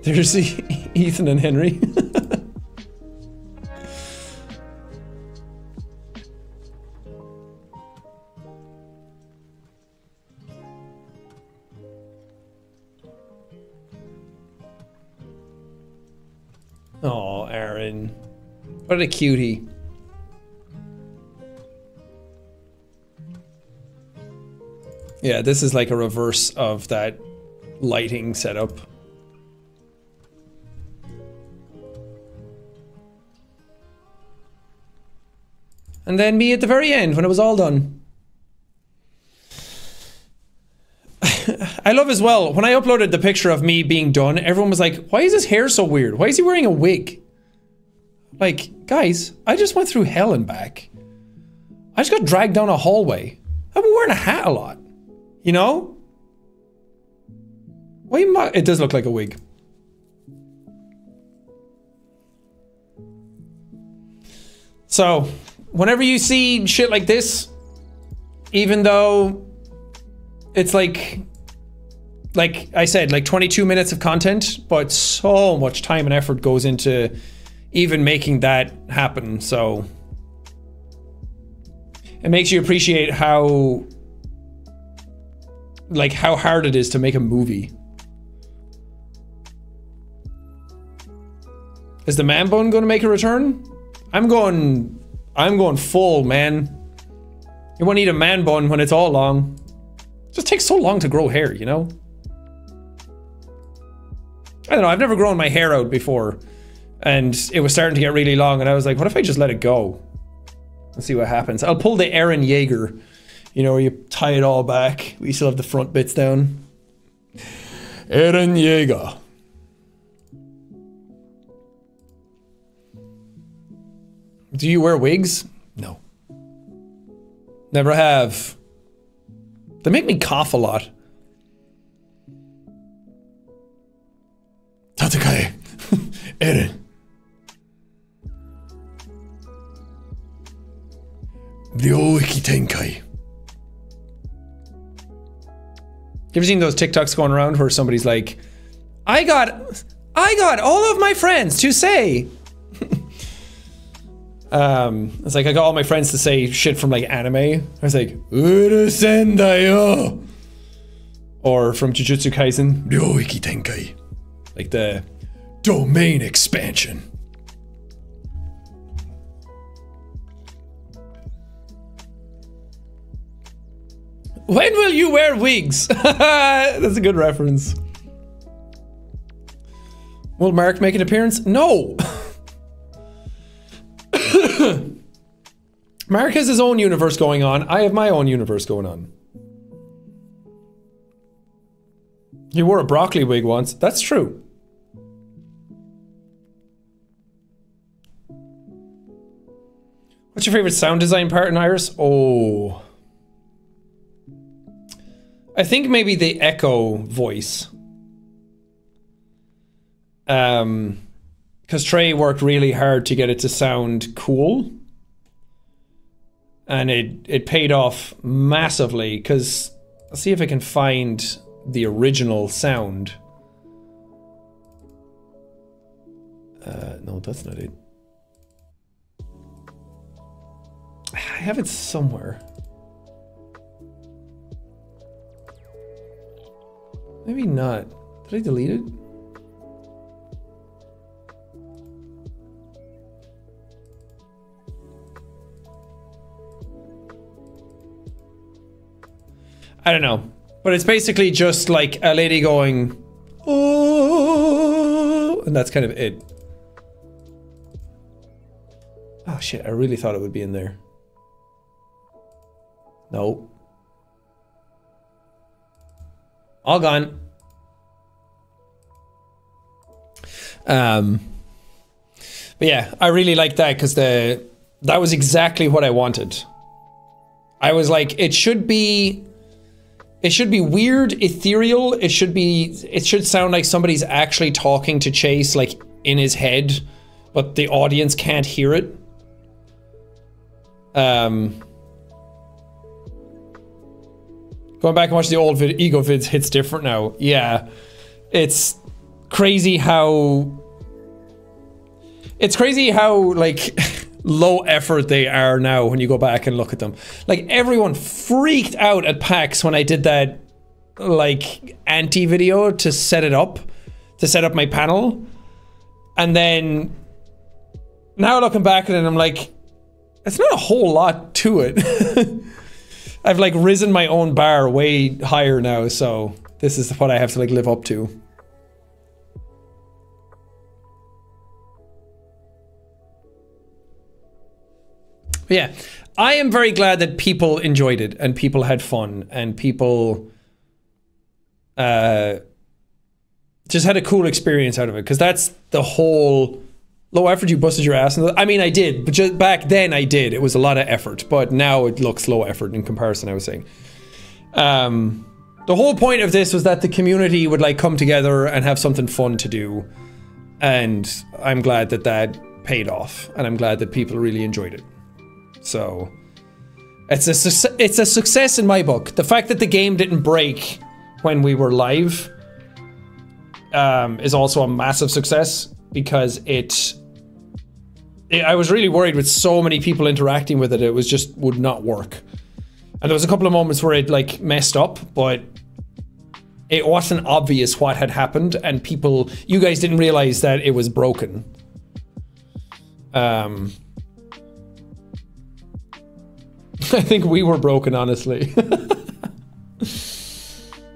There's Ethan and Henry. Oh, Aaron. What a cutie. Yeah, this is like a reverse of that lighting setup. And then me at the very end when it was all done. I love as well, when I uploaded the picture of me being done, everyone was like, why is his hair so weird? Why is he wearing a wig? Like, guys, I just went through hell and back. I just got dragged down a hallway. I've been wearing a hat a lot. You know? Why it does look like a wig. So, whenever you see shit like this, even though it's like I said, like 22 minutes of content, but so much time and effort goes into even making that happen, so it makes you appreciate how hard it is to make a movie. Is the man bun gonna make a return? I'm going full, man. You won't need a man bun when it's all long. It just takes so long to grow hair, you know? I don't know, I've never grown my hair out before. And it was starting to get really long, and I was like, what if I just let it go? Let's see what happens. I'll pull the Aaron Yeager. You know, where you tie it all back. We still have the front bits down. Aaron Yeager. Do you wear wigs? No. Never have. They make me cough a lot. Tatakai. Eren. Ryoiki Tenkai. You ever seen those TikToks going around where somebody's like, I got all of my friends to say. It's like I got all my friends to say shit from like anime. I was like, Urusendayo. Or from Jujutsu Kaisen, Ryoiki Tenkai. Like the domain expansion. When will you wear wigs? That's a good reference. Will Mark make an appearance? No. Mark has his own universe going on. I have my own universe going on. He wore a broccoli wig once. That's true. What's your favorite sound design part in Iris? Oh. I think maybe the echo voice. Because Trey worked really hard to get it to sound cool. And it paid off massively, because I'll see if I can find the original sound. No, that's not it. I have it somewhere. Maybe not. Did I delete it? I don't know. But it's basically just like a lady going, oh, and that's kind of it. Oh shit, I really thought it would be in there. No. All gone. But yeah, I really like that because that was exactly what I wanted. I was like, it should be weird, ethereal. It should sound like somebody's actually talking to Chase, like in his head, but the audience can't hear it. Going back and watch the old ego vids hits different now. Yeah, it's crazy how like low effort they are now when you go back and look at them. Like everyone freaked out at PAX when I did that like anti video to set up my panel, and then now looking back at it, I'm like, it's not a whole lot to it. I've like risen my own bar way higher now, so this is what I have to like live up to. But yeah, I am very glad that people enjoyed it and people had fun and people just had a cool experience out of it, because that's the whole low effort. You busted your ass. I mean, I did, but just back then I did. It was a lot of effort, but now it looks low effort in comparison, I was saying. The whole point of this was that the community would like come together and have something fun to do. And I'm glad that that paid off. And I'm glad that people really enjoyed it. So it's a success in my book. The fact that the game didn't break when we were live is also a massive success, because I was really worried with so many people interacting with it, it was just would not work. And there was a couple of moments where it like messed up, but it wasn't obvious what had happened, and you guys didn't realize that it was broken. I think we were broken, honestly.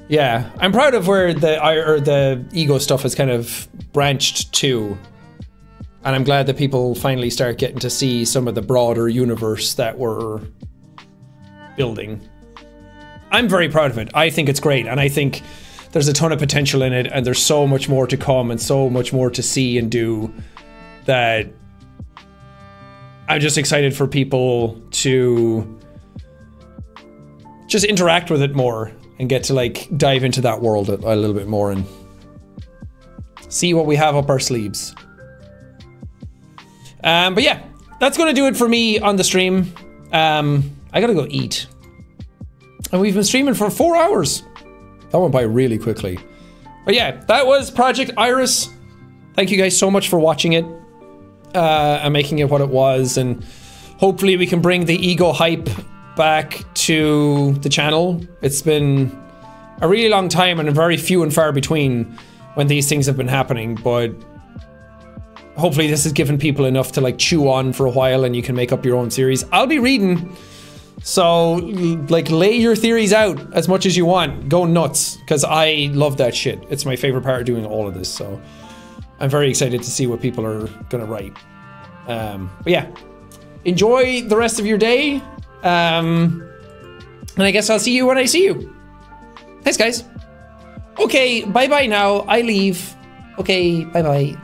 Yeah, I'm proud of where the ego stuff has kind of branched to. And I'm glad that people finally start getting to see some of the broader universe that we're building. I'm very proud of it. I think it's great, and I think there's a ton of potential in it, and there's so much more to come and so much more to see and do that I'm just excited for people to just interact with it more and get to like dive into that world a little bit more and see what we have up our sleeves. But yeah, that's gonna do it for me on the stream. I gotta go eat. And we've been streaming for 4 hours. That went by really quickly. But yeah, that was Project Iris. Thank you guys so much for watching it and making it what it was. And hopefully we can bring the ego hype back to the channel. It's been a really long time and very few and far between when these things have been happening, but hopefully this has given people enough to like chew on for a while and you can make up your own series. I'll be reading, so like lay your theories out as much as you want. Go nuts, because I love that shit. It's my favorite part of doing all of this, so I'm very excited to see what people are gonna write. But yeah, enjoy the rest of your day. And I guess I'll see you when I see you. Thanks, guys. Okay, bye-bye now. I leave. Okay, bye-bye.